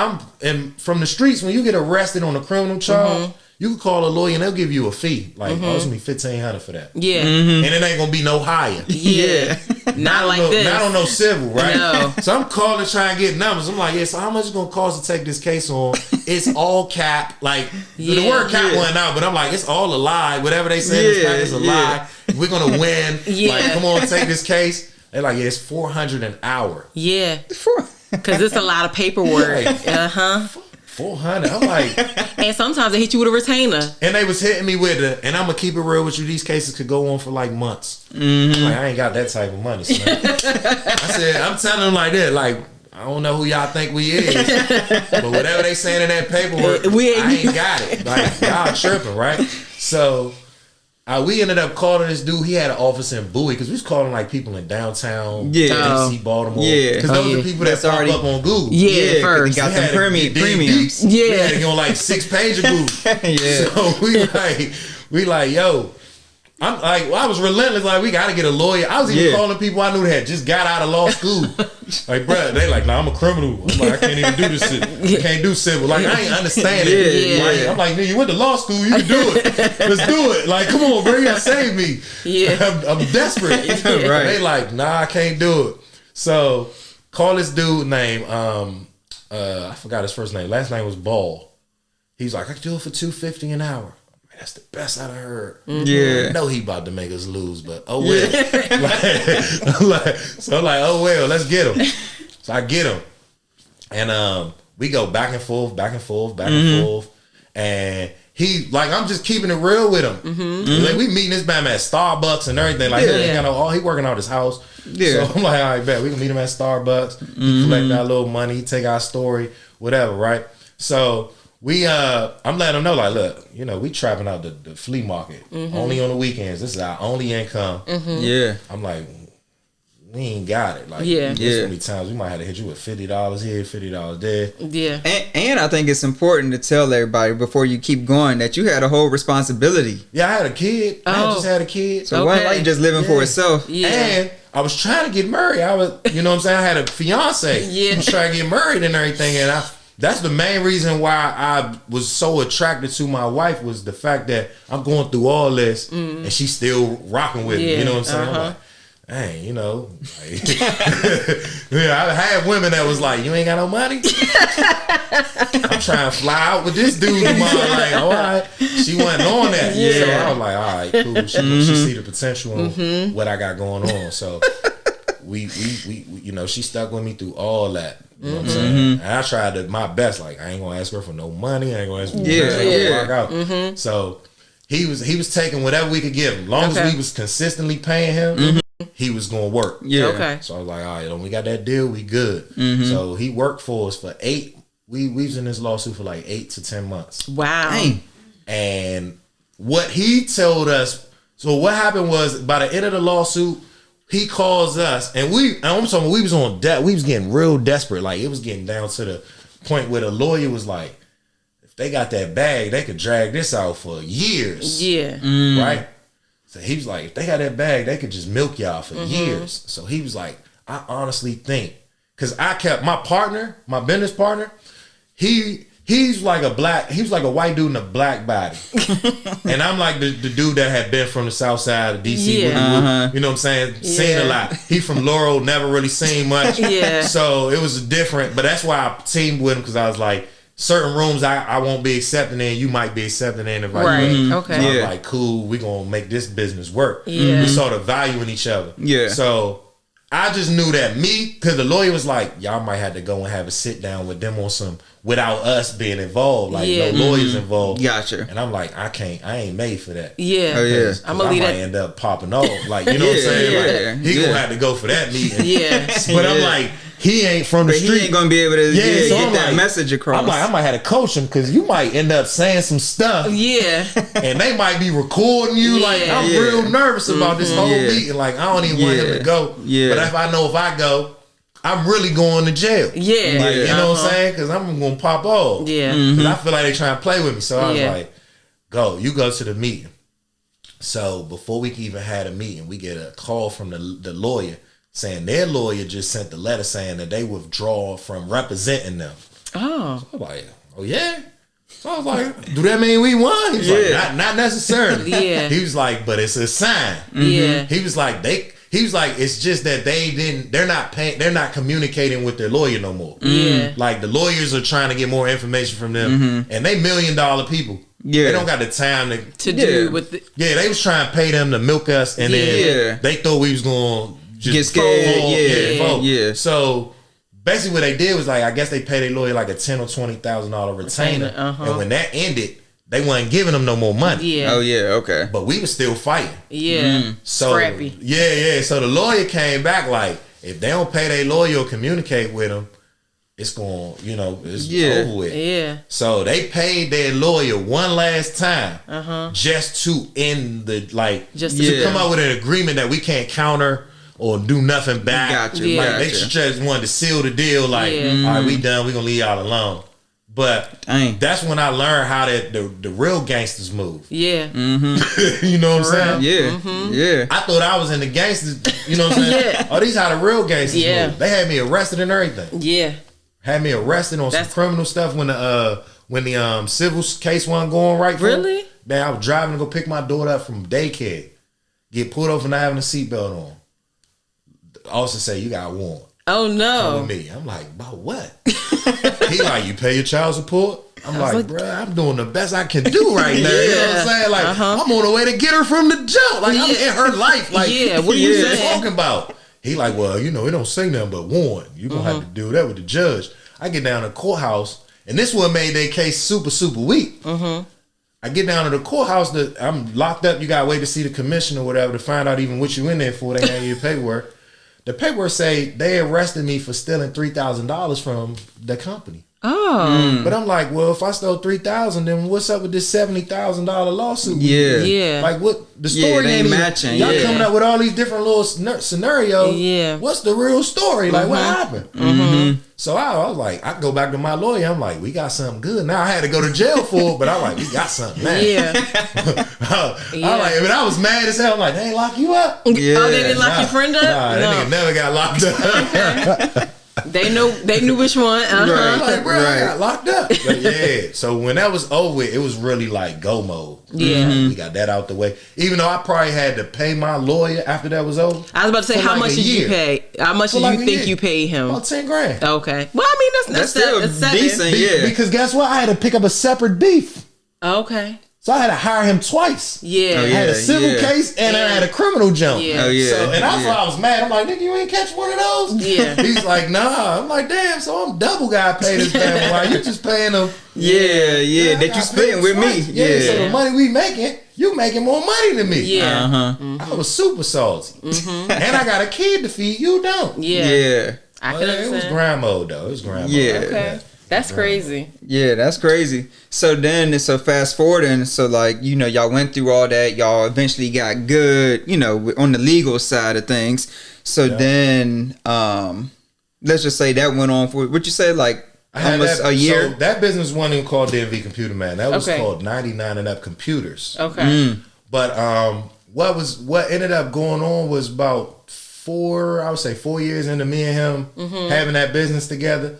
S1: from the streets, when you get arrested on a criminal charge, you can call a lawyer and they'll give you a fee. Like, oh, it's gonna be $1,500 for that. Yeah. And it ain't gonna be no higher.
S2: Yeah. Not like this.
S1: Not on no civil, right?
S2: No.
S1: So I'm calling trying to get numbers. I'm like, so how much is it gonna cost to take this case on? It's all cap. Like, the word cap went out, but I'm like, it's all a lie. Whatever they say is a lie. We're gonna win. Like, come on, take this case. They're like, it's $400 an hour.
S2: Yeah. Because it's a lot of paperwork.
S1: Like, 400. I'm like,
S2: and sometimes they hit you with a retainer.
S1: And they was hitting me with and I'm gonna keep it real with you. These cases could go on for like months. I'm like, I ain't got that type of money. Son. I said, I'm telling them like that. Like, I don't know who y'all think we is, but whatever they saying in that paperwork, I ain't got it. Like, y'all tripping, right? So we ended up calling this dude. He had an office in Bowie because we was calling like people in downtown DC, Baltimore. Because those are people that pop up on Google.
S2: First.
S3: They got the premiums.
S1: We had to go on like 6-page of Google. So we like, yo. I'm like, I was relentless. Like, we gotta get a lawyer. I was even calling people I knew that had just got out of law school. Like, bro, they like, I'm a criminal. I'm like, I can't even do this shit. I can't do civil. Like, I ain't understand it. Like, I'm like, nigga, you went to law school. You can do it. Let's do it. Like, come on, bro, you gotta save me. I'm desperate. Right. They like, nah, I can't do it. So call this dude named I forgot his first name. Last name was Ball. He's like, I can do it for $250 an hour. That's the best I've heard. I know he about to make us lose, but oh well. So I'm like, oh well, let's get him. So I get him, and we go back and forth, and he like, I'm just keeping it real with him. Like, we meeting this man at Starbucks and everything. Like, he working out his house. So I'm like, all right, bet we can meet him at Starbucks. He collect our little money, he take our story, whatever, right? So. I'm letting them know, like, look, we trapping out the flea market only on the weekends. This is our only income. I'm like, we ain't got it. Like, so many times we might have to hit you with $50 here, $50 there.
S2: Yeah.
S3: And I think it's important to tell everybody before you keep going that you had a whole responsibility.
S1: Yeah, I had a kid. I just had a kid.
S3: So it wasn't like just living for itself.
S1: And I was trying to get married. I was, what I'm saying? I had a fiance. I was trying to get married and everything, and that's the main reason why I was so attracted to my wife, was the fact that I'm going through all this and she's still rocking with me. You know what I'm saying? I'm like, dang, like, I had women that was like, you ain't got no money? I'm trying to fly out with this dude tomorrow. Like, all right. She wasn't on that. So I was like, all right, cool. She see the potential in what I got going on. So we she stuck with me through all that. You know what I'm saying? And I tried my best. Like, I ain't gonna ask her for no money. I ain't gonna ask her for work out. So he was taking whatever we could give him. As long as we was consistently paying him, he was gonna work. So I was like, all right, when we got that deal, we good. So he worked for us for 8. We was in this lawsuit for like 8 to 10 months.
S2: Wow.
S3: Dang.
S1: And what he told us. So what happened was, by the end of the lawsuit, he calls us, and I'm talking, we was on debt. We was getting real desperate. Like, it was getting down to the point where the lawyer was like, if they got that bag, they could drag this out for years. Right? So he was like, if they got that bag, they could just milk y'all for years. So he was like, I honestly think, because I kept my partner, my business partner, He's like a white dude in a black body. And I'm like the dude that had been from the south side of DC. You know what I'm saying? Seen a lot. He from Laurel, never really seen much. So it was different. But that's why I teamed with him, because I was like, certain rooms I won't be accepting in, you might be accepting in. And
S2: Okay.
S1: So I was like, cool, we gonna make this business work. We saw the value in each other. So I just knew that because the lawyer was like, y'all might have to go and have a sit down with them on some without us being involved, like no lawyers involved.
S3: Gotcha.
S1: And I'm like, I ain't made for that.
S2: Yeah.
S3: Oh, yeah.
S2: I'm gonna leave
S1: might
S2: that.
S1: end up popping off. Like, you know what I'm saying? Like, he gonna have to go for that meeting.
S2: Yeah.
S1: But I'm like, he ain't from the street.
S3: He ain't gonna be able to
S1: so
S3: get
S1: I'm
S3: that
S1: like,
S3: message across.
S1: I'm like, I might have to coach him because you might end up saying some stuff.
S2: Yeah.
S1: And they might be recording you. Like, I'm real nervous about this whole meeting. Like, I don't even want him to go.
S3: Yeah.
S1: But if I go, I'm really going to jail.
S2: Yeah.
S1: Like, you know what I'm saying? Because I'm going to pop off.
S2: Yeah.
S1: Because I feel like they trying to play with me. So I was like, you go to the meeting. So before we can even have a meeting, we get a call from the lawyer saying their lawyer just sent the letter saying that they withdraw from representing them.
S2: Oh.
S1: So I'm like, oh yeah? So I was like, do that mean we won? He was like, not necessarily.
S2: Yeah.
S1: He was like, but it's a sign.
S2: Yeah.
S1: He was like, it's just that they're not communicating with their lawyer no more.
S2: Yeah.
S1: Like the lawyers are trying to get more information from them, and they $1 million people. Yeah. They don't got the time to
S2: do with the...
S1: Yeah, they was trying to pay them to milk us, and then they thought we was going to just
S3: get scared.
S1: Yeah. So basically what they did was like, I guess they paid their lawyer like a $10,000 or $20,000 retainer. And when that ended, they wasn't giving them no more money.
S2: Yeah.
S3: Oh yeah, okay.
S1: But we was still fighting.
S2: Yeah.
S1: So
S2: scrappy.
S1: Yeah. So the lawyer came back like, if they don't pay their lawyer or communicate with them, it's going, it's over with.
S2: Yeah.
S1: So they paid their lawyer one last time just to end the, to come up with an agreement that we can't counter or do nothing back.
S3: Gotcha. Yeah.
S1: They just wanted to seal the deal. Like, all right, we done. We gonna leave y'all alone. But that's when I learned how the real gangsters move.
S2: Yeah.
S3: Mm-hmm.
S1: You know what I'm saying?
S3: Yeah. Mm-hmm. Yeah.
S1: I thought I was in the gangsters. You know what I'm saying? Oh, these how the real gangsters move. They had me arrested and everything.
S2: Yeah.
S1: Had me arrested on some criminal stuff when the civil case wasn't going right for
S2: Really?
S1: Man, I was driving to go pick my daughter up from daycare. Get pulled over for not having a seatbelt on. The officer say, you got a warrant.
S2: Oh no.
S1: Come with me. I'm like, about what? He like, you pay your child support? I'm like, bro, I'm doing the best I can do right now. You know what I'm saying? Like, I'm on the way to get her from the jump. Like, I'm in her life. Like,
S2: what are you
S1: talking about? He like, well, it don't say nothing but warrant. You gonna have to do that with the judge. I get down to the courthouse, and this one made their case super, super weak. I get down to the courthouse, I'm locked up. You gotta wait to see the commissioner or whatever to find out even what you in there for. They hand you your paperwork. The paperwork say they arrested me for stealing $3,000 from the company.
S2: Oh.
S1: But I'm like, well, if I stole $3,000, then what's up with this $70,000 lawsuit?
S2: Yeah.
S1: Like, what the story ain't
S3: matching.
S1: Y'all coming up with all these different little scenarios.
S2: Yeah.
S1: What's the real story? Like, what happened? So I was like, I go back to my lawyer. I'm like, we got something good. Now I had to go to jail for it, but I'm like, we got something now. I was mad as hell. I'm like, they ain't lock you up.
S3: Yeah.
S2: Oh, they didn't lock your friend up?
S1: Nah, that nigga never got locked up.
S2: Okay. They knew which one.
S1: Right. Like, bro, I got locked up. But so when that was over, it was really like go mode.
S2: Yeah.
S1: We got that out the way. Even though I probably had to pay my lawyer after that was over.
S2: I was about to say, how much did you pay? How much did you think you paid him?
S1: About $10,000.
S2: Okay. Well, I mean, that's
S3: still decent. Yeah.
S1: Because guess what? I had to pick up a separate beef.
S2: Okay.
S1: So I had to hire him twice.
S2: Yeah.
S1: I had a civil case and I had a criminal jump.
S2: Yeah.
S3: Oh, yeah.
S1: So, and that's why I was mad. I'm like, nigga, you ain't catch one of those?
S2: Yeah.
S1: He's like, nah. I'm like, damn, so I'm double got paid this damn while you just paying them.
S3: Yeah. That you splitting with me.
S1: Yeah. So the money we making, you making more money than me.
S2: Yeah.
S1: I was super salty. And I got a kid to feed. You don't.
S2: Yeah. I can
S1: understand. It was grind mode though. It was grind mode.
S3: Yeah.
S2: Okay. That's crazy.
S3: Yeah, that's crazy. So fast forwarding, so like, y'all went through all that. Y'all eventually got good, on the legal side of things. So then, let's just say that went on for, what you say, like almost a year?
S1: So that business wasn't called DMV Computerman. That was called 99 and Up Computers.
S2: Okay.
S1: But what ended up going on was about 4 years into me and him having that business together.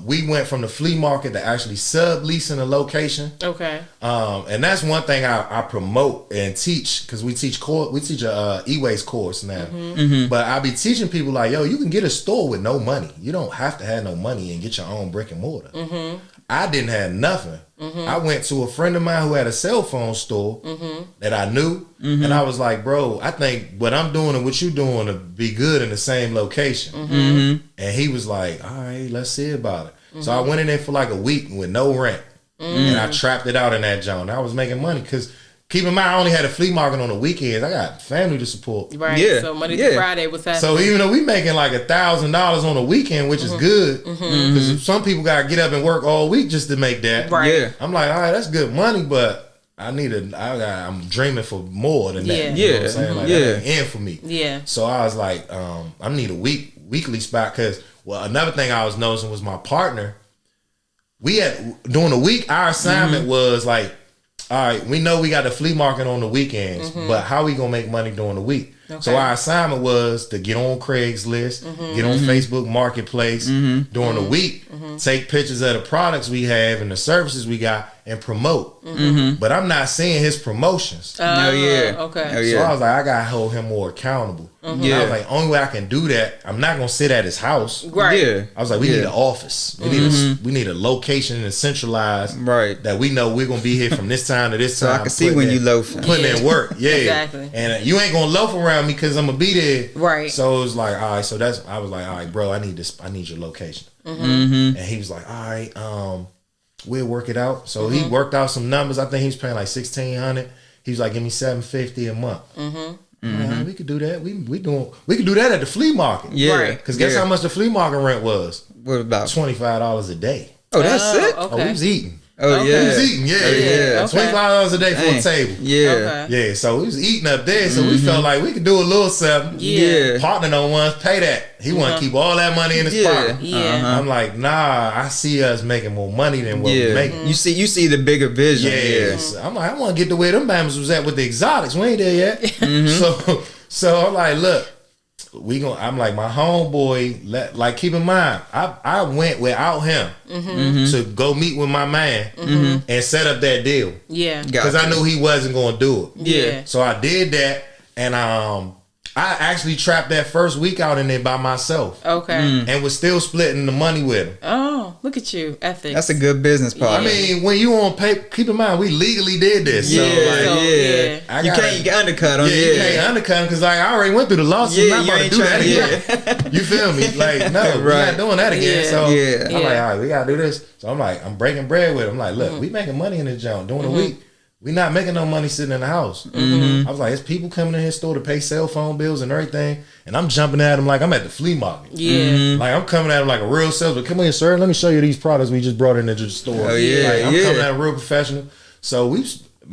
S1: We went from the flea market to actually subleasing a location.
S2: Okay.
S1: And that's one thing I promote and teach, because we teach a e-waste course now. But I be teaching people like, yo, you can get a store with no money. You don't have to have no money and get your own brick and mortar. I didn't have nothing. I went to a friend of mine who had a cell phone store that I knew, and I was like, bro, I think what I'm doing and what you doing to be good in the same location. And he was like, all right, let's see about it. So I went in there for like a week with no rent. And I trapped it out in that joint. I was making money because keep in mind I only had a flea market on the weekends. I got family to support.
S2: Right.
S3: Yeah.
S2: So Monday to Friday was happening.
S1: So even though we making like $1,000 on a weekend, which is good, because some people gotta get up and work all week just to make that.
S2: Right.
S3: Yeah.
S1: I'm like, all right, that's good money, but I'm dreaming for more than that.
S2: Yeah.
S1: You know what I'm saying? Like, that ain't in for me.
S2: Yeah.
S1: So I was like, I need a weekly spot because, well, another thing I was noticing was my partner. We had, during the week, our assignment was like, all right, we know we got the flea market on the weekends, but how we gonna make money during the week? Okay. So our assignment was to get on Craigslist, get on Facebook Marketplace during the week, take pictures of the products we have and the services we got, and promote. But I'm not seeing his promotions.
S2: Okay.
S1: So I was like, I gotta hold him more accountable. I was like, only way I can do that, I'm not gonna sit at his house.
S2: Right.
S3: Yeah.
S1: I was like, we need an office. We need a location and centralized.
S3: Right.
S1: That we know we're gonna be here from this time to this time.
S3: So I can see when you loafing.
S1: Putting in work. Yeah.
S2: Exactly.
S1: And you ain't gonna loaf around me because I'm gonna be there.
S2: Right.
S1: So it was like, all right. So I was like, all right, bro, I need this. I need your location. And he was like, all right, we'll work it out. So he worked out some numbers. I think he was paying like $1,600. He was like, give me $750 a month. We could do that. We could do that at the flea market.
S3: Yeah.
S1: Because guess how much the flea market rent was?
S3: What about
S1: $25 a day.
S3: Oh, that's it.
S2: Okay.
S1: Oh, we was eating.
S3: Oh
S2: Okay.
S3: yeah.
S1: We was eating. Yeah.
S2: Okay.
S1: $25 a day for a table.
S3: Yeah.
S2: Okay.
S1: Yeah, so we was eating up there, so we felt like we could do a little something.
S3: Yeah.
S1: Partner on once, pay that. He want to keep all that money in his pocket.
S2: Yeah.
S1: I'm like, nah, I see us making more money than what we making.
S3: You see the bigger vision.
S1: Yes. I'm like, I want to get to where them bammers was at with the exotics. We ain't there yet. So I'm like, look, I'm like, my homeboy, like, keep in mind, I went without him to go meet with my man and set up that deal.
S2: Yeah.
S1: Because I knew he wasn't going to do it.
S2: Yeah.
S1: So I did that, and I actually trapped that first week out in there by myself.
S2: Okay.
S1: And was still splitting the money with him.
S2: Oh, look at you. Ethics.
S3: That's a good business partner.
S1: I mean, when you on paper, keep in mind, we legally did this. So, like,
S3: You can't undercut him.
S1: you can't undercut him because like, I already went through the lawsuit. I'm not about to do that again. You feel me? Like, no, we're not doing that again. So I'm like, all right, we got to do this. So I'm like, I'm breaking bread with him. I'm like, look, we making money in this junk during the week. We not making no money sitting in the house. I was like, it's people coming in his store to pay cell phone bills and everything, and I'm jumping at him like I'm at the flea market. Like I'm coming at him like a real salesman. Come here, sir. Let me show you these products we just brought into the store.
S3: Oh,
S1: Like, I'm coming at him real professional. So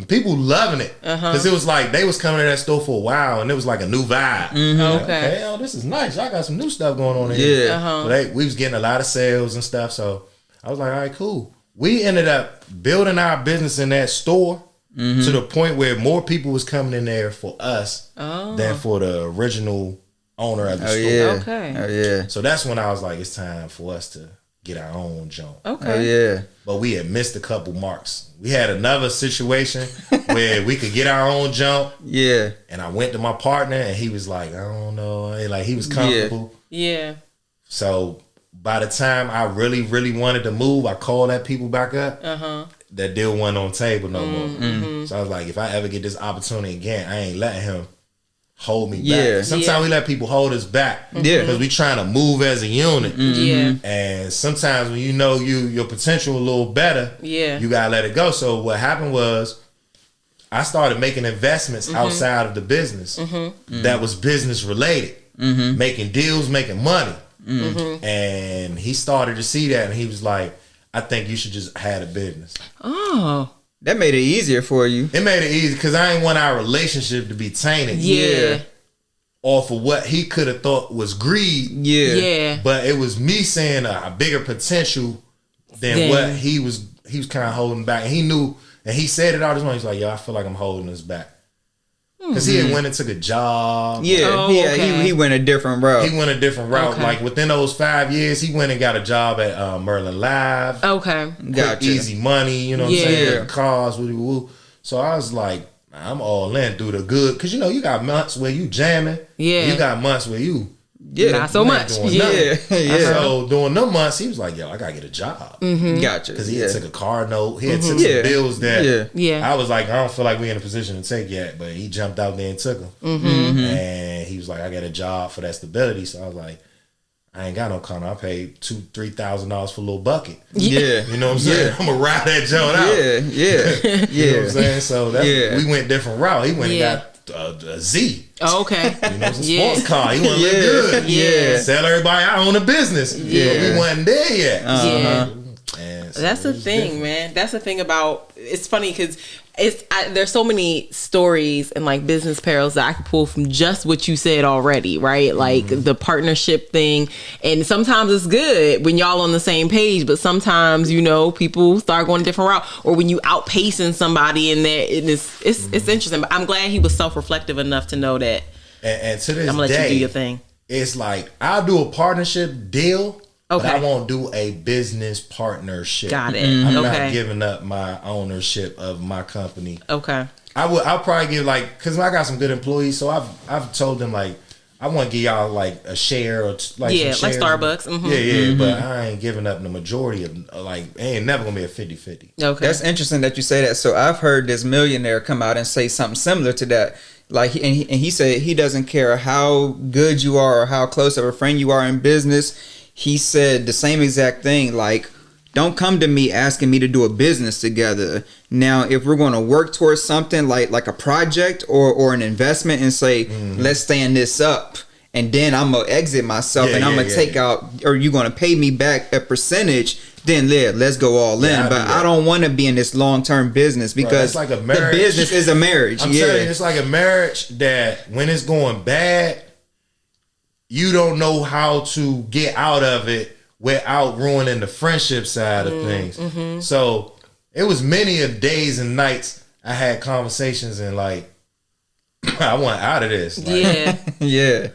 S1: people loving it because it was like they was coming to that store for a while, and it was like a new vibe. Like, okay, oh, this is nice. Y'all got some new stuff going on here. So we was getting a lot of sales and stuff. So I was like, all right, cool. We ended up building our business in that store. To the point where more people was coming in there for us than for the original owner of the store.
S3: Yeah.
S2: Okay.
S3: Oh yeah.
S1: So that's when I was like, it's time for us to get our own joint.
S2: Okay.
S3: Oh yeah.
S1: But we had missed a couple marks. We had another situation where we could get our own jump.
S3: Yeah.
S1: And I went to my partner and he was like, I don't know. And like he was comfortable.
S2: Yeah.
S1: So by the time I really, really wanted to move, I called that people back up. That deal wasn't on the table no more. So I was like, if I ever get this opportunity again, I ain't letting him hold me back. Sometimes we let people hold us back. Because we trying to move as a unit. And sometimes when you know your potential a little better, you gotta let it go. So what happened was I started making investments outside of the business that was business related. Making deals, making money. And he started to see that and he was like, I think you should just have a business.
S2: Oh.
S3: That made it easier for you.
S1: It made it easy because I ain't want our relationship to be tainted.
S2: Yeah.
S1: Off of what he could have thought was greed.
S2: Yeah.
S1: But it was me saying a bigger potential than what he was kind of holding back. And he knew, and he said it all this morning. He's like, yo, I feel like I'm holding us back. Because he had went and took a job.
S3: He went a different route.
S1: He went a different route. Like within those 5 years, he went and got a job at Merlin Live.
S2: Okay.
S1: Got easy money, you know what I'm saying? Cars, woo. So I was like, I'm all in through the good. Because, you know, you got months where you jamming. Yeah. You got months where you
S2: not so much.
S1: So during them months, he was like, yo, I got to get a job.
S3: Gotcha.
S1: Because he had took a car note. He had took some bills that I was like, I don't feel like we're in a position to take yet. But he jumped out there and took them. And he was like, I got a job for that stability. So I was like, I ain't got no condo. I paid $2,000-$3,000 for a little bucket.
S3: Yeah.
S1: You know what I'm saying? I'm gonna ride that joint out.
S3: Yeah.
S1: You know what I'm saying? So we went different route. He went and got a Z.
S2: Oh, okay.
S1: You know, some sports car. He wasn't look good.
S2: Yeah.
S1: Sell everybody I own a business.
S2: Yeah.
S1: But we wasn't there yet.
S2: Yeah.
S1: And so
S2: that's the thing, different. Man. That's the thing about. It's funny because there's so many stories and like business perils that I could pull from just what you said already, right? Like the partnership thing, and sometimes it's good when y'all on the same page, but sometimes people start going a different route, or when you outpacing somebody in there, it's interesting. But I'm glad he was self-reflective enough to know that.
S1: And to this
S2: I'm gonna let
S1: day,
S2: you do your thing.
S1: It's like I'll do a partnership deal.
S2: Okay.
S1: But I won't do a business partnership.
S2: Got it.
S1: I'm not giving up my ownership of my company.
S2: Okay.
S1: I'll probably give because I got some good employees, so I've told them like I want to give y'all like a share or like
S2: like Starbucks. Mm-hmm.
S1: Yeah, but I ain't giving up the majority of it ain't never gonna be a 50-50.
S2: Okay.
S3: That's interesting that you say that. So I've heard this millionaire come out and say something similar to that. Like he said he doesn't care how good you are or how close of a friend you are in business. He said the same exact thing, like, don't come to me asking me to do a business together. Now, if we're going to work towards something like a project or an investment and say, let's stand this up, and then I'm going to exit myself and I'm going to take out, or you're going to pay me back a percentage, then let's go all in. But I don't want to be in this long-term business because
S1: it's like a marriage.
S3: The business is a marriage.
S1: I'm telling you, it's like a marriage that when it's going bad, you don't know how to get out of it without ruining the friendship side of things. Mm-hmm. So it was many of days and nights I had conversations and like, I want out of this. Like,
S3: yeah.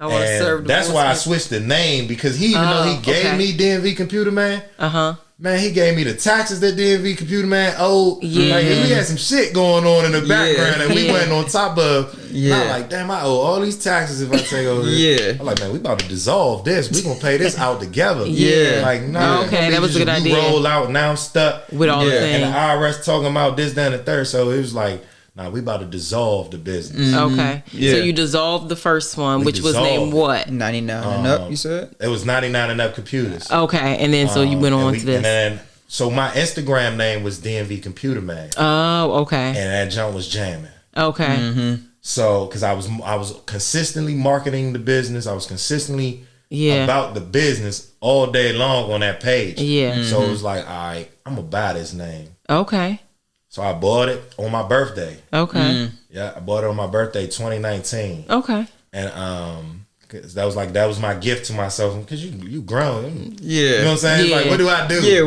S2: I want to serve.
S1: That's why I switched the name because even though he gave me DMV Computerman, man, he gave me the taxes that DMV Computerman owed.
S2: Yeah.
S1: Like, we had some shit going on in the background and we went on top of. Not like, damn, I owe all these taxes if I take over this. I'm like, man, we about to dissolve this. We gonna pay this out together.
S2: Like,
S1: no.
S2: Okay, that was a good idea.
S1: Roll out, now I'm stuck
S2: with all the things.
S1: And the IRS talking about this, that, and the third. So it was like, nah, we about to dissolve the business.
S2: Okay. Yeah. So you dissolved the first one, which was named what?
S3: 99 and up, you said?
S1: It was 99 and up computers.
S2: Okay. And then so you went on to this.
S1: And then, so my Instagram name was DMV Computerman.
S2: Oh, okay.
S1: And that junk was jamming.
S2: Okay.
S1: So, because I was consistently marketing the business. I was consistently about the business all day long on that page.
S2: Yeah.
S1: So it was like, all right, I'm going to buy this name.
S2: Okay.
S1: So I bought it on my birthday.
S2: Okay.
S1: Yeah, I bought it on my birthday, 2019.
S2: Okay.
S1: And cause that was my gift to myself because you grown.
S3: Yeah.
S1: You know what I'm saying?
S2: Yeah.
S1: Like, what do I do?
S3: Yeah,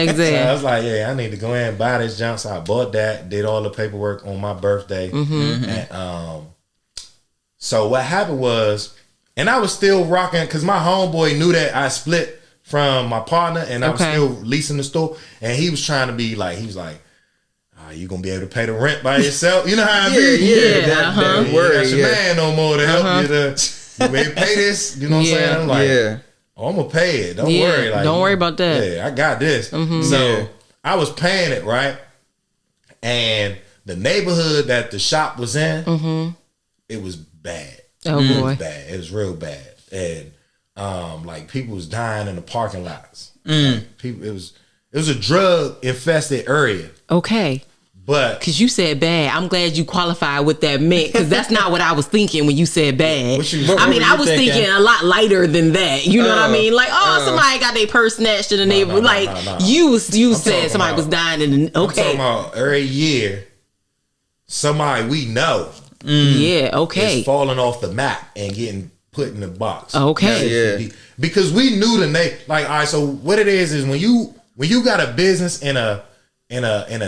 S2: Exactly.
S1: So I was like, I need to go ahead and buy this junk. So I bought that, did all the paperwork on my birthday. And so what happened was, and I was still rocking because my homeboy knew that I split from my partner and I was still leasing the store. And he was trying to be like, he was like, you gonna be able to pay the rent by yourself? You know how it be?
S3: Yeah. That
S1: You got your man no more to help you to maybe pay this. You know what I'm saying? I'm like, I'm gonna pay it. Don't worry. Like,
S2: don't worry about that.
S1: Yeah, I got this. So I was paying it, right? And the neighborhood that the shop was in, it was bad.
S2: Oh
S1: It
S2: boy.
S1: was bad. It was real bad. And like people was dying in the parking lots. Like, people, it was a drug infested area.
S2: Okay.
S1: But
S2: because you said bad, I'm glad you qualified what that meant because that's not what I was thinking when you said bad. I was thinking a lot lighter than that. You know what I mean? Like, somebody got their purse snatched in the neighborhood. You said somebody was dying in the. Okay.
S1: I'm talking about every year, somebody we know.
S2: Is
S1: falling off the map and getting put in the box.
S2: Okay.
S1: Because we knew the name. Like, all right. So what it is when you got a business in a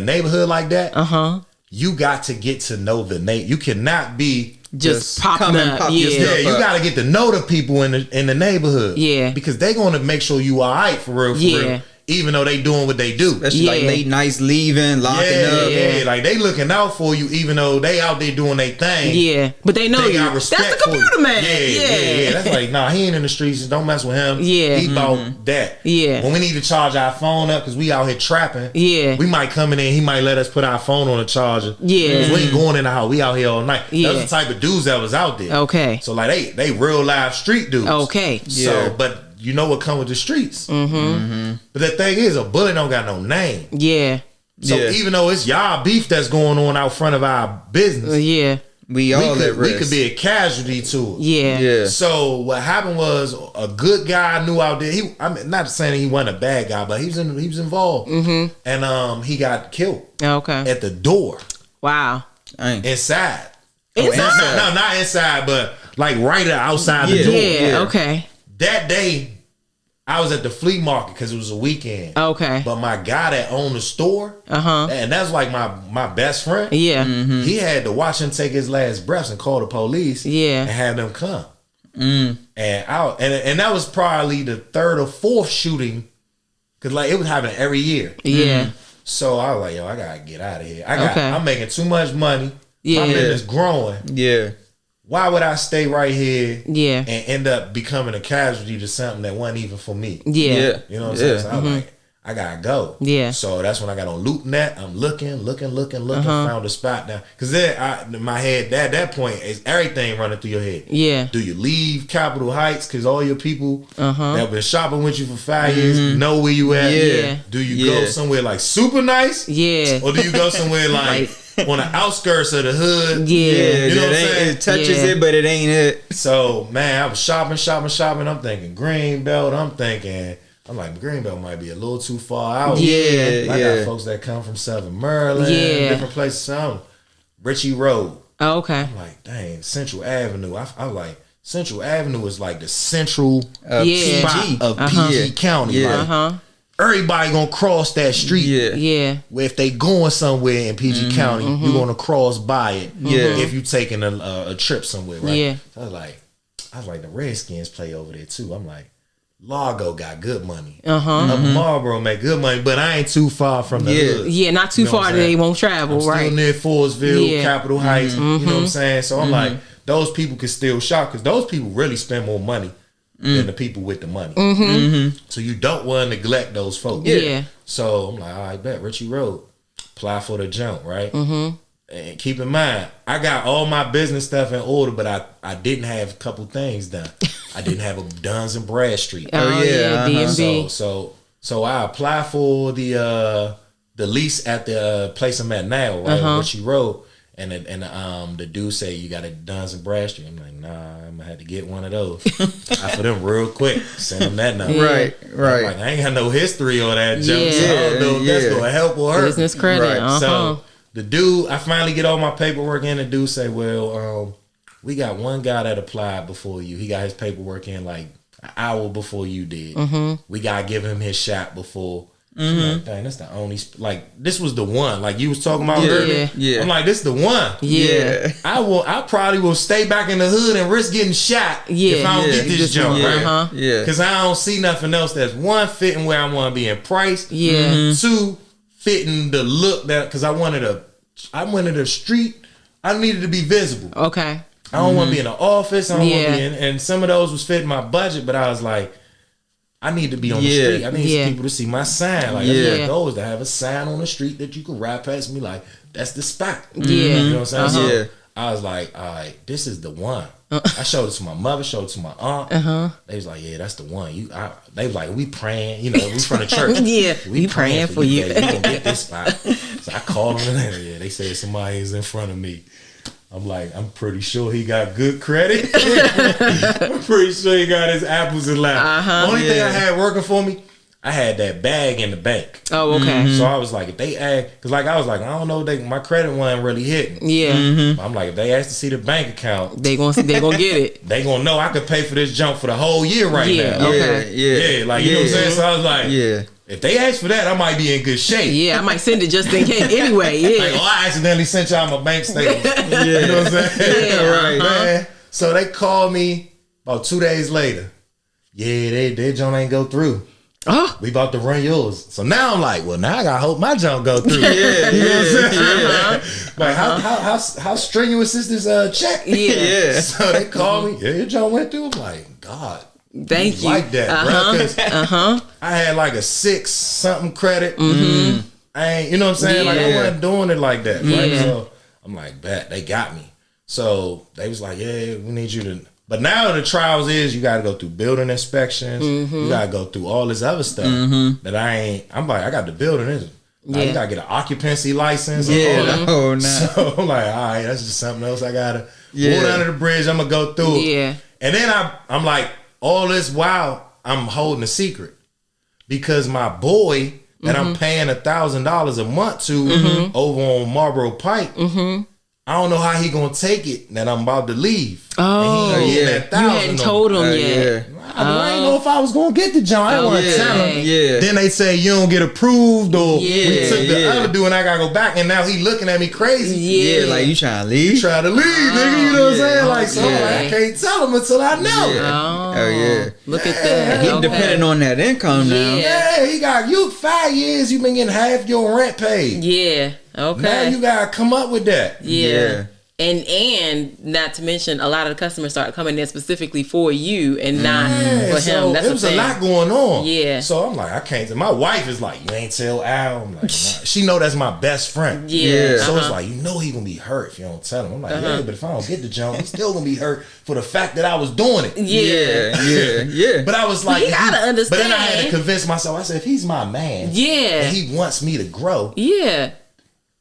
S1: neighborhood like that, you got to get to know the name. You cannot be
S2: just popping up.
S1: You got to get to know the people in the neighborhood.
S2: Yeah,
S1: because they gonna make sure you all right for real. even though they doing what they do.
S3: Especially like late nights leaving, locking up.
S1: Yeah, like they looking out for you even though they out there doing their thing.
S2: Yeah, but they know
S1: they
S2: you.
S1: got respect
S2: That's the computer man.
S1: Yeah. That's like, nah, he ain't in the streets. Don't mess with him.
S2: Yeah.
S1: He about that.
S2: Yeah.
S1: When we need to charge our phone up because we out here trapping.
S2: Yeah.
S1: We might come in there, he might let us put our phone on the charger.
S2: Yeah.
S1: Because we ain't going in the house. We out here all night.
S2: Yeah.
S1: That's the type of dudes that was out there.
S2: Okay.
S1: So like they real live street dudes.
S2: Okay.
S1: So, but you know what come with the streets. But the thing is, a bullet don't got no name.
S2: Yeah.
S1: So even though it's y'all beef that's going on out front of our business,
S3: we
S1: could be a casualty to it.
S2: Yeah.
S1: So what happened was a good guy knew out there. I mean, not saying he wasn't a bad guy, but he was involved, and he got killed.
S2: Okay.
S1: At the door.
S2: Wow.
S1: Inside.
S2: Inside?
S1: No, not inside, but like right outside the door.
S2: Yeah. Okay.
S1: That day, I was at the flea market because it was a weekend.
S2: Okay.
S1: But my guy that owned the store, and that's like my best friend.
S2: Yeah.
S1: He had to watch him take his last breaths and call the police.
S2: Yeah.
S1: And have them come. And that was probably the third or fourth shooting, because like it was happening every year.
S2: Yeah.
S1: So I was like, yo, I gotta get out of here. I'm making too much money.
S2: Yeah.
S1: My business growing.
S3: Yeah.
S1: Why would I stay right here
S2: Yeah.
S1: and end up becoming a casualty to something that wasn't even for me?
S2: Yeah.
S1: You know what I'm saying? So I was like, I gotta go.
S2: Yeah.
S1: So that's when I got on LoopNet. I'm looking, found a spot now. Because then my head, at that point, is everything running through your head.
S2: Yeah.
S1: Do you leave Capitol Heights because all your people that have been shopping with you for 5 years know where you at?
S2: Yeah.
S1: Do you go somewhere like super nice?
S2: Yeah.
S1: Or do you go somewhere like on the outskirts of the hood?
S2: Yeah.
S1: You know what I'm saying?
S3: It touches it, but it ain't it.
S1: So, man, I was shopping. I'm thinking Greenbelt. I'm like, Greenbelt might be a little too far out.
S2: Yeah.
S1: I got folks that come from Southern Maryland, different places. So Ritchie Road.
S2: Oh, okay.
S1: I'm like, dang, Central Avenue. I was like, Central Avenue is like the central spot of PG County. Like, everybody gonna cross that street.
S2: Yeah.
S1: Where if they going somewhere in PG County, you're gonna cross by it. If you taking a trip somewhere, right?
S2: Yeah.
S1: So I was like, the Redskins play over there too. I'm like, Largo got good money. Marlboro make good money, but I ain't too far from the hood.
S2: Yeah, not too far that they won't travel,
S1: I'm
S2: right?
S1: still near Forestville, Capitol Heights. You know what I'm saying? So I'm like, those people can still shop because those people really spend more money than the people with the money. So you don't want to neglect those folks.
S2: Yeah.
S1: So I'm like, all right, bet Ritchie Road, apply for the jump, right? And keep in mind, I got all my business stuff in order, but I didn't have a couple things done. I didn't have a Duns and Bradstreet.
S2: DMV.
S1: So I applied for the lease at the place I'm at now, right? Ritchie Road. And the dude said, you got a Duns and Bradstreet. I'm like, nah, I'm gonna have to get one of those. I for them real quick. Send them that number.
S3: Right.
S1: I'm like, I ain't got no history on that junk. So I don't know if that's gonna help or hurt.
S2: Business credit.
S1: Right. So the dude, I finally get all my paperwork in. The dude say, well, we got one guy that applied before you. He got his paperwork in like an hour before you did. We gotta give him his shot before. Like, dang, that's the only this was the one. Like you was talking about earlier.
S3: Yeah.
S1: I'm like, this the one.
S2: Yeah.
S1: I probably will stay back in the hood and risk getting shot if I don't get this jump, right? Because I don't see nothing else that's one fitting where I want to be in price. Two, fitting the look that because I wanted a street. I needed to be visible.
S2: Okay.
S1: I don't want to be in the office. I don't want to be in, and some of those was fitting my budget, but I was like, I need to be on the street. I need people to see my sign. Like that's my goal is to have a sign on the street that you can ride past me. Like that's the spot. You know what I'm saying? So I was like, all right, this is the one. I showed it to my mother, showed it to my aunt. They was like, yeah, that's the one. They was like, we praying. You know, we from the church.
S2: We praying for you.
S1: You gonna get this spot. So I called them and they said somebody is in front of me. I'm like, I'm pretty sure he got good credit. I'm pretty sure he got his apples and lamps. Only thing I had working for me, I had that bag in the bank.
S2: Oh, okay.
S1: So I was like, if they ask, because like I was like, I don't know, my credit wasn't really hitting. I'm like, if they ask to see the bank account,
S2: they gonna get it.
S1: They gonna know I could pay for this junk for the whole year now.
S2: Okay.
S1: Like you know what I'm saying. So I was like, if they ask for that, I might be in good shape.
S2: Yeah, I might send it just in case. Anyway,
S1: like, I accidentally sent y'all my bank statement. You know what I'm saying? Right, man. So they called me about 2 days later. Yeah, they John ain't go through. We about to run yours. So now I'm like, well, now I gotta hope my junk go through.
S3: Yeah,
S1: you know what I'm saying? Like,
S2: Uh-huh.
S1: how strenuous is this check?
S3: Yeah.
S1: So they call me. Yeah, your junk went through. I'm like, God,
S2: Thank you.
S1: like that, bro. 'Cause I had like a 6 something credit. I ain't, you know what I'm saying? Like I wasn't doing it like that, right? So I'm like, bet they got me. So they was like, yeah, we need you to. But now the trials is you got to go through building inspections. You got to go through all this other stuff that I ain't. I'm like, I got the building. You got to get an occupancy license. And all that.
S3: Oh no.
S1: So I'm like, all right, that's just something else I got to pull under the bridge. I'm going to go through it.
S2: Yeah.
S1: And then I'm like, all this while I'm holding a secret because my boy that I'm paying $1,000 a month to over on Marlboro Pike, I don't know how he gonna take it that I'm about to leave.
S2: Oh,
S1: and he
S2: you hadn't told him yet.
S1: I didn't know if I was gonna get the job. I didn't want to tell him.
S3: Yeah.
S1: Then they say you don't get approved, or we took the other dude and I gotta go back, and now he looking at me crazy.
S3: Yeah, like you trying to leave?
S1: You try to leave, nigga. You know what I'm saying? Like, so like, I can't tell him until I know.
S3: Oh yeah.
S2: Look at that.
S3: He depending on that income now.
S1: Yeah, he got you 5 years. You been getting half your rent paid.
S2: Yeah. Okay.
S1: Now you gotta come up with that.
S2: Yeah. And not to mention, a lot of the customers start coming in specifically for you and not for him. That's
S1: it was a lot going on.
S2: Yeah.
S1: So I'm like, I can't. My wife is like, you ain't tell Al. I'm like, nah. She know that's my best friend.
S2: Yeah.
S1: So it's like, you know he gonna be hurt if you don't tell him. I'm like, yeah, but if I don't get the jump, he's still gonna be hurt for the fact that I was doing it.
S3: Yeah.
S1: But I was like,
S2: you gotta understand.
S1: But then I had to convince myself. I said, if he's my man, and he wants me to grow,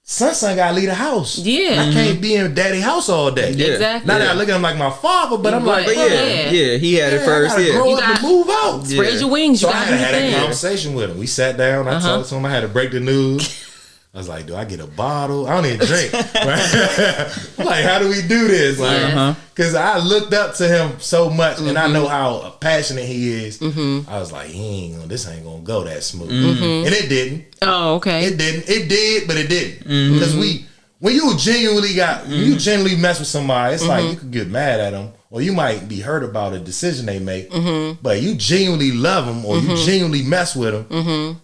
S1: son gotta leave the house.
S2: Yeah.
S1: I can't be in daddy house all day.
S3: Yeah.
S2: Exactly.
S1: Not that I look at him like my father, but I'm like,
S3: But he had it first.
S1: I gotta grow up and move out.
S2: Spread your wings.
S1: So
S2: You
S1: I
S2: gotta
S1: had a
S2: do
S1: conversation with him. We sat down. I talked to him. I had to break the news. I was like, do I get a bottle? I don't even drink. I'm like, how do we do this? Like, because I looked up to him so much, and I know how passionate he is. I was like, this ain't gonna go that smooth, and it didn't.
S2: Oh, okay.
S1: It didn't. It did, but it didn't. Because when you genuinely mess with somebody, it's like you could get mad at them, or you might be hurt about a decision they make. But you genuinely love them, or you genuinely mess with them.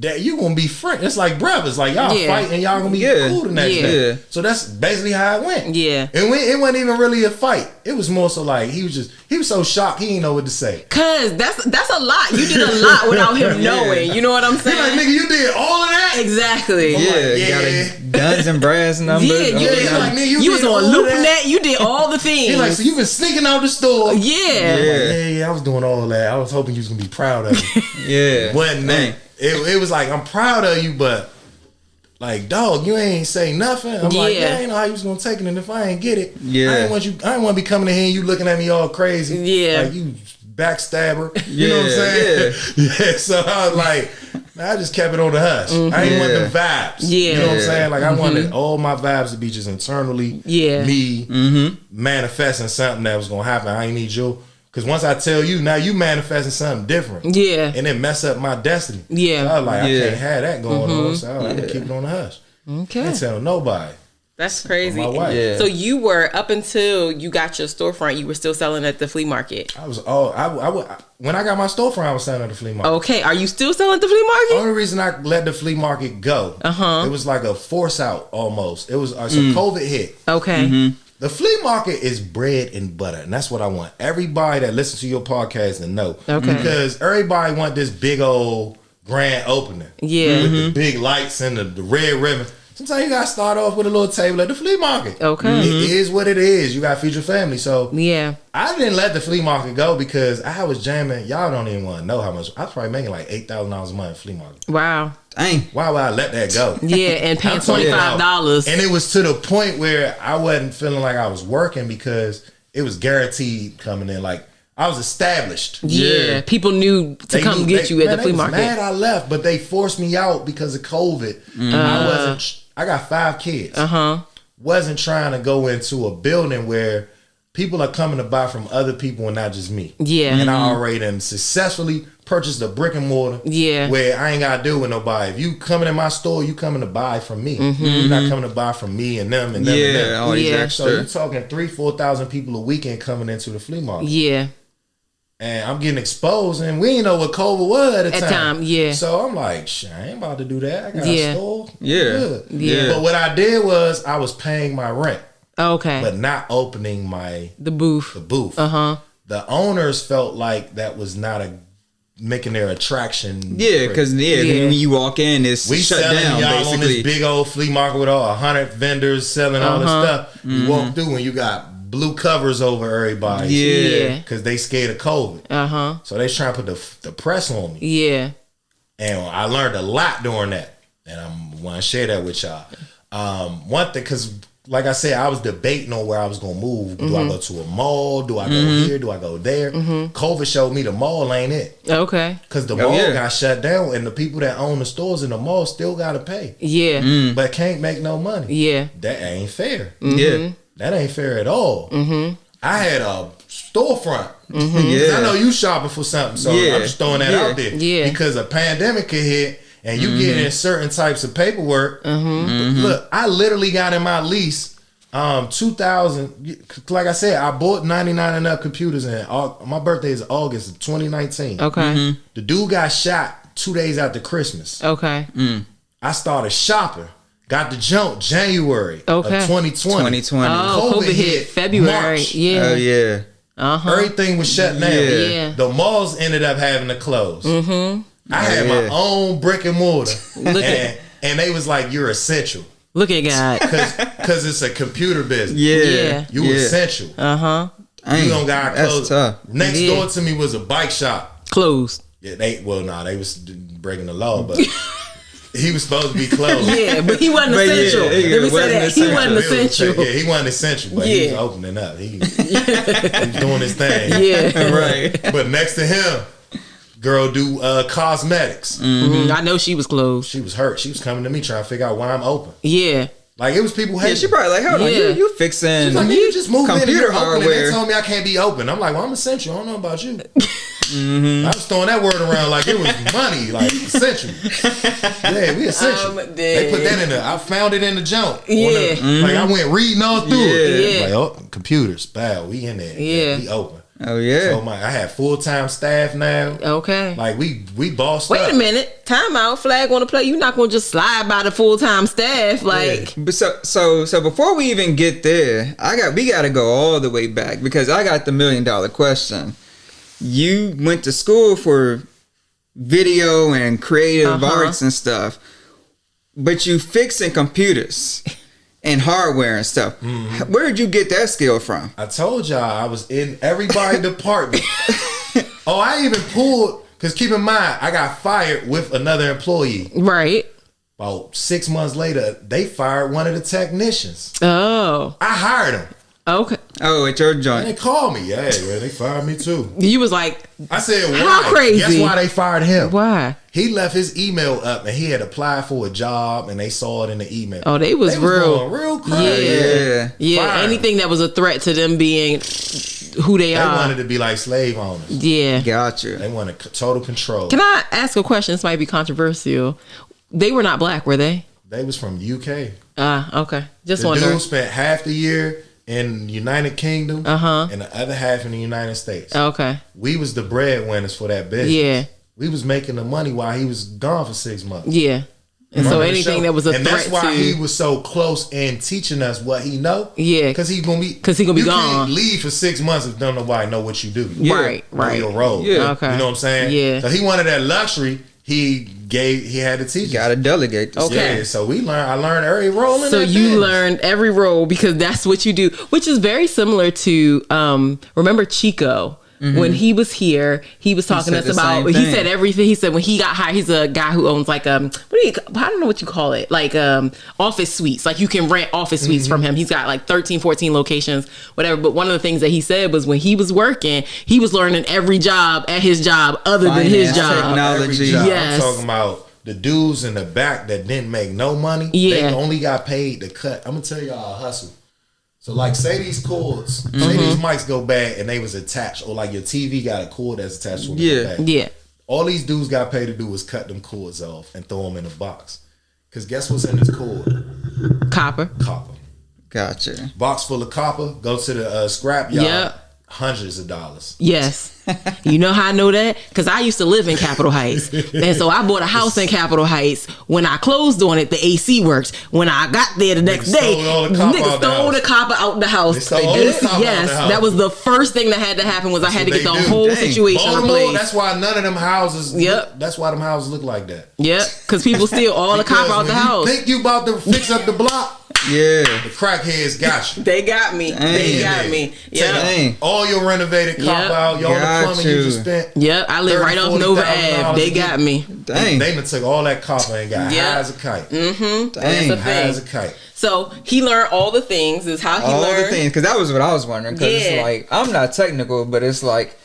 S1: That you gonna be friends. It's like brothers. Like y'all fight and y'all gonna be cool the next day. So that's basically how it went.
S2: Yeah.
S1: And it wasn't even really a fight. It was more so like he was so shocked he didn't know what to say.
S2: Cause that's a lot. You did a lot without him knowing. You know what I'm saying?
S1: He's like, nigga, you did all of that?
S2: Exactly.
S1: Yeah.
S3: Got guns and brass numbers.
S2: You was on LoopNet. You did all the things.
S1: He's like, so you been sneaking out the store.
S2: Yeah.
S1: I was doing all that. I was hoping you was gonna be proud of me. Wasn't that. It was like, I'm proud of you, but like, dog, you ain't say nothing. I'm like, I ain't know how you was gonna take it, and if I ain't get it, I ain't want to be coming in here and you looking at me all crazy. Like you backstabber. You know what I'm saying? So I was like, I just kept it on the hush. I ain't want them vibes. You know what I'm saying? Like I wanted all my vibes to be just internally me manifesting something that was gonna happen. I ain't need you. Because once I tell you, now you manifesting something different. And then mess up my destiny. So I was like, I can't have that going on. So I was like, I'm going to keep it on the hush. Okay. I ain't tell nobody.
S2: That's crazy.
S1: My wife.
S2: So you were, up until you got your storefront, you were still selling at the flea market.
S1: When I got my storefront, I was selling at the flea market.
S2: Okay. Are you still selling at the flea market?
S1: The only reason I let the flea market go, it was like a force out almost. It was so COVID hit.
S2: Okay.
S1: The flea market is bread and butter, and that's what I want everybody that listens to your podcast to know. Okay. Because everybody want this big old grand opening. Yeah. With the big lights and the red ribbon. Sometimes you gotta start off with a little table at the flea market. Okay. It is what it is. You gotta feed your family. So I didn't let the flea market go because I was jamming. Y'all don't even want to know how much. I was probably making like $8,000 a month at flea market.
S2: Wow.
S3: Dang.
S1: Why would I let that go?
S2: And paying $25.
S1: And it was to the point where I wasn't feeling like I was working because it was guaranteed coming in. Like I was established.
S2: Yeah. People knew to come get you at the flea market.
S1: Mad I left, but they forced me out because of COVID. I got 5 kids. Wasn't trying to go into a building where people are coming to buy from other people and not just me. And I already done successfully purchased a brick and mortar where I ain't got to deal with nobody. If you coming in my store, you coming to buy from me. You're not coming to buy from me and them and them and them. So you're talking 3,000-4,000 people a weekend coming into the flea market. And I'm getting exposed, and we didn't know what COVID was at the time.
S2: Yeah.
S1: So I'm like, I ain't about to do that. I got a store.
S3: Yeah.
S1: But what I did was I was paying my rent.
S2: Okay.
S1: But not opening the booth. The owners felt like that was not making their attraction.
S3: Yeah, because when you walk in, it's shut down.
S1: Y'all
S3: basically
S1: on this big old flea market with all 100 vendors selling all this stuff. You walk through and you got blue covers over everybody.
S2: Yeah.
S1: Because they scared of COVID. So they trying to put the press on me.
S2: Yeah.
S1: And I learned a lot during that. And I want to share that with y'all. One thing, because like I said, I was debating on where I was going to move. Do I go to a mall? Do I go here? Do I go there? COVID showed me the mall ain't it.
S2: Okay.
S1: Because the mall got shut down and the people that own the stores in the mall still got to pay.
S2: Yeah.
S1: But can't make no money.
S2: Yeah.
S1: That ain't fair.
S3: Yeah.
S1: That ain't fair at all. I had a storefront. I know you shopping for something, so I'm just throwing that out there.
S2: Yeah.
S1: Because a pandemic could hit and you get in certain types of paperwork. Look, I literally got in my lease 2000. Like I said, I bought 99 and up computers, and my birthday is August of 2019.
S2: Okay.
S1: The dude got shot 2 days after Christmas.
S2: Okay.
S1: I started shopping. Got the jump January of 2020.
S3: 2020.
S2: Oh, COVID hit February.
S1: March.
S2: Yeah.
S3: Oh yeah.
S1: Everything was shut down.
S2: Yeah.
S1: The malls ended up having to close. I had my own brick and mortar. And they was like, you're essential.
S2: Look at God.
S1: Because it's a computer business.
S2: Yeah.
S1: You essential. You don't got clothes. Next door to me was a bike shop.
S2: Closed.
S1: Yeah, they was breaking the law, but he was supposed to be closed.
S2: Yeah, but he wasn't essential. Let me say that. He wasn't essential.
S1: Yeah, he wasn't essential, but he was opening up. He was doing his thing.
S2: Yeah.
S3: Right.
S1: But next to him, girl do cosmetics.
S2: I know she was closed.
S1: She was hurt. She was coming to me trying to figure out why I'm open.
S2: Yeah.
S1: Like, it was people hating.
S3: Yeah, she probably like, hold on, you fixing
S1: She's like, you just moved
S3: computer
S1: in and
S3: hardware.
S1: and they told me I can't be open. I'm like, well, I'm essential. I don't know about you. I was throwing that word around like it was money, like essential. Yeah, we essential. They put that in there. I found it in the junk.
S2: Yeah.
S1: Like, I went reading all through it.
S2: Yeah.
S1: Like, oh, computers, bad. We in there.
S2: Yeah.
S1: We open.
S3: Oh yeah.
S1: So I have full-time staff now.
S2: Okay.
S1: Like, we bossed
S2: Wait
S1: up.
S2: a minute. Time out. Flag on the play. You're not gonna just slide by the full-time staff. Like,
S3: But so before we even get there, we gotta go all the way back because I got the $1 million question. You went to school for video and creative arts and stuff, but you fixing computers and hardware and stuff. Where did you get that skill from?
S1: I told y'all I was in everybody's department. Oh, I even pulled, because keep in mind, I got fired with another employee.
S2: right.
S1: About 6 months later, they fired one of the technicians.
S2: Oh.
S1: I hired him.
S2: Okay.
S3: Oh, at your joint.
S1: They called me. Yeah, they fired me too.
S2: You was like,
S1: I said, why?
S2: How crazy?
S1: Guess why they fired him?
S2: why?
S1: He left his email up and he had applied for a job and they saw it in the email.
S2: Oh, they was real.
S1: Going real crazy.
S2: Yeah.
S1: Fire.
S2: Anything that was a threat to them being who they
S1: They
S2: are.
S1: wanted to be like slave owners.
S2: Yeah.
S3: Gotcha.
S1: They wanted total control.
S2: Can I ask a question? This might be controversial. They were not black, were they?
S1: They was from UK.
S2: Okay. Just
S1: The
S2: wondering.
S1: dude spent half the year in the United Kingdom and the other half in the United States.
S2: Okay.
S1: We was the breadwinners for that business.
S2: Yeah.
S1: We was making the money while he was gone for 6 months.
S2: Yeah. And so anything that was a
S1: and
S2: threat
S1: that's why
S2: to,
S1: he was so close in teaching us what he know.
S2: Yeah.
S1: Because he gonna be
S2: you
S1: can't
S2: gone.
S1: leave for 6 months if don't nobody know what you do.
S2: Right.
S1: Know your role.
S3: Yeah.
S2: Okay.
S1: You know what I'm saying?
S2: Yeah.
S1: So he wanted that luxury. He had to teach.
S3: You gotta delegate this.
S2: Okay.
S1: Yeah, so I learned every role in
S2: so
S1: that
S2: you
S1: business.
S2: learned every role because that's what you do, which is very similar to remember Chico. When he was here, he was talking to us about. He said everything. He said when he got hired, he's a guy who owns like I don't know what you call it, like office suites. Like you can rent office suites from him. He's got like 13, 14 locations, whatever. But one of the things that he said was when he was working, he was learning every job at his job other than his job.
S3: Technology.
S2: Yes.
S1: I'm talking about the dudes in the back that didn't make no money.
S2: Yeah.
S1: They only got paid to cut. I'm gonna tell y'all a hustle. So like say these cords, say these mics go bad and they was attached, or like your TV got a cord that's attached to it.
S3: Yeah.
S2: Yeah.
S1: All these dudes got paid to do was cut them cords off and throw them in a box. Cause guess what's in this cord?
S2: Copper.
S1: Copper.
S3: Gotcha.
S1: Box full of copper. Go to the scrap yard.
S2: Yep.
S1: hundreds of dollars.
S2: Yes. You know how I know that? Because I used to live in Capitol Heights. And so I bought a house in Capitol Heights. When I closed on it, the AC worked. When I got there the next day, niggas stole the copper out the house. Yes, that was the first thing that had to happen was I had to get the whole situation replaced.
S1: That's why none of them houses, that's why them houses look like that.
S2: Yep, because people steal all the copper out the house.
S1: You think you about to fix up the block?
S3: Yeah,
S1: the crackheads got you.
S2: They got me. They got me. Yeah,
S1: all your renovated copper out, all the plumbing you just spent.
S2: Yep, I live right off Nova Ave. They got me.
S3: Dang,
S1: they took all that copper and got high as a kite.
S2: Mm-hmm.
S3: Dang,
S2: high
S1: as a kite.
S2: So he learned all the things. Is how he learned
S3: all the things. Because that was what I was wondering. Because it's like I'm not technical, but it's like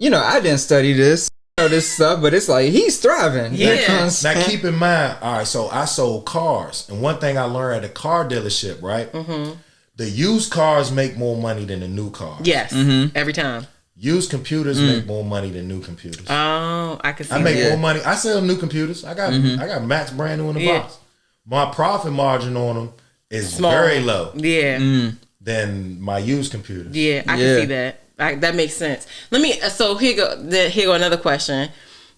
S3: I didn't study this. This stuff, but it's like he's thriving.
S2: Yeah.
S1: Now keep in mind, all right, so I sold cars, and one thing I learned at a car dealership, right? Mm-hmm. The used cars make more money than the new cars.
S2: Yes, every time.
S1: Used computers make more money than new computers.
S2: Oh, I can see.
S1: I make more money. I sell new computers. I got Max brand new in the box. My profit margin on them is very low.
S2: Yeah.
S1: Than my used computers.
S2: Yeah, I can see that. That makes sense. Let me. So here go another question.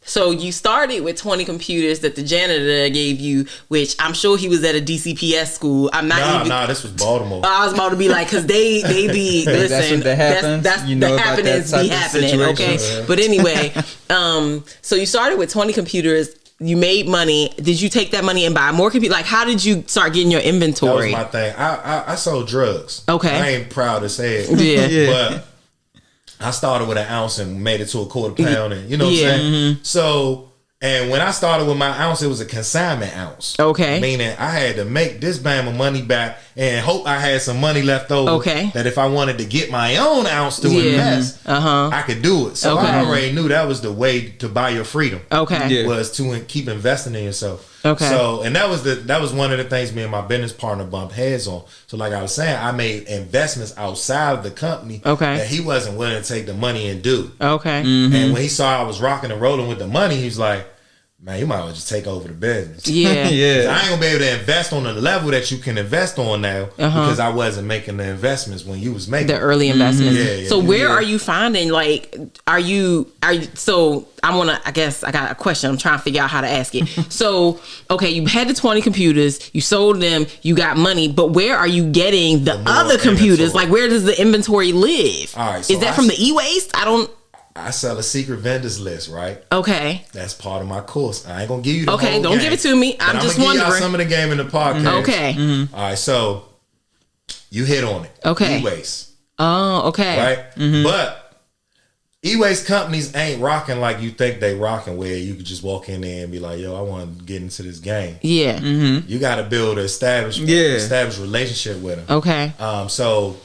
S2: So you started with 20 computers that the janitor gave you, which I'm sure he was at a DCPS school. I'm not. Nah,
S1: this was Baltimore.
S2: I was about to be like, because they be listen.
S3: That's what that happens.
S2: That's the happenings be happening. Okay, but anyway, so you started with 20 computers. You made money. Did you take that money and buy more computers? Like, how did you start getting your inventory?
S1: That was my thing. I sold drugs.
S2: Okay,
S1: I ain't proud to say it. But I started with an ounce and made it to a quarter pound, and you know what I'm saying? Mm-hmm. So, and when I started with my ounce, it was a consignment ounce. Okay. Meaning I had to make this bama money back and hope I had some money left over. Okay. That if I wanted to get my own ounce to invest, I could do it. So I already knew that was the way to buy your freedom. Okay. Was to keep investing in yourself. Okay. So, and that was one of the things me and my business partner bumped heads on. So like I was saying, I made investments outside of the company that he wasn't willing to take the money and do. Okay. Mm-hmm. And when he saw I was rocking and rolling with the money, he was like, man, you might as well just take over the business. Yeah. Yeah. I ain't gonna be able to invest on the level that you can invest on now because I wasn't making the investments when you was making
S2: the early investments. Yeah, so where are you finding, like, are you so I guess I got a question. I'm trying to figure out how to ask it. So, okay, you had the 20 computers, you sold them, you got money, but where are you getting the other computers? Inventory. Like, where does the inventory live? All right. So is that from the e-waste?
S1: I sell a secret vendors list, right?
S2: Okay.
S1: That's part of my course. I ain't gonna give you the whole
S2: game. Don't give it to me. I'm just wondering.
S1: Y'all some of the game in the podcast.
S2: Okay.
S1: Mm-hmm. All right, so you hit on it.
S2: Okay.
S1: E-waste.
S2: Oh, okay.
S1: Right? Mm-hmm. But e-waste companies ain't rocking like you think they rocking, where you could just walk in there and be like, yo, I want to get into this game. Yeah. Mm-hmm. You got to build an established relationship with them. Okay. So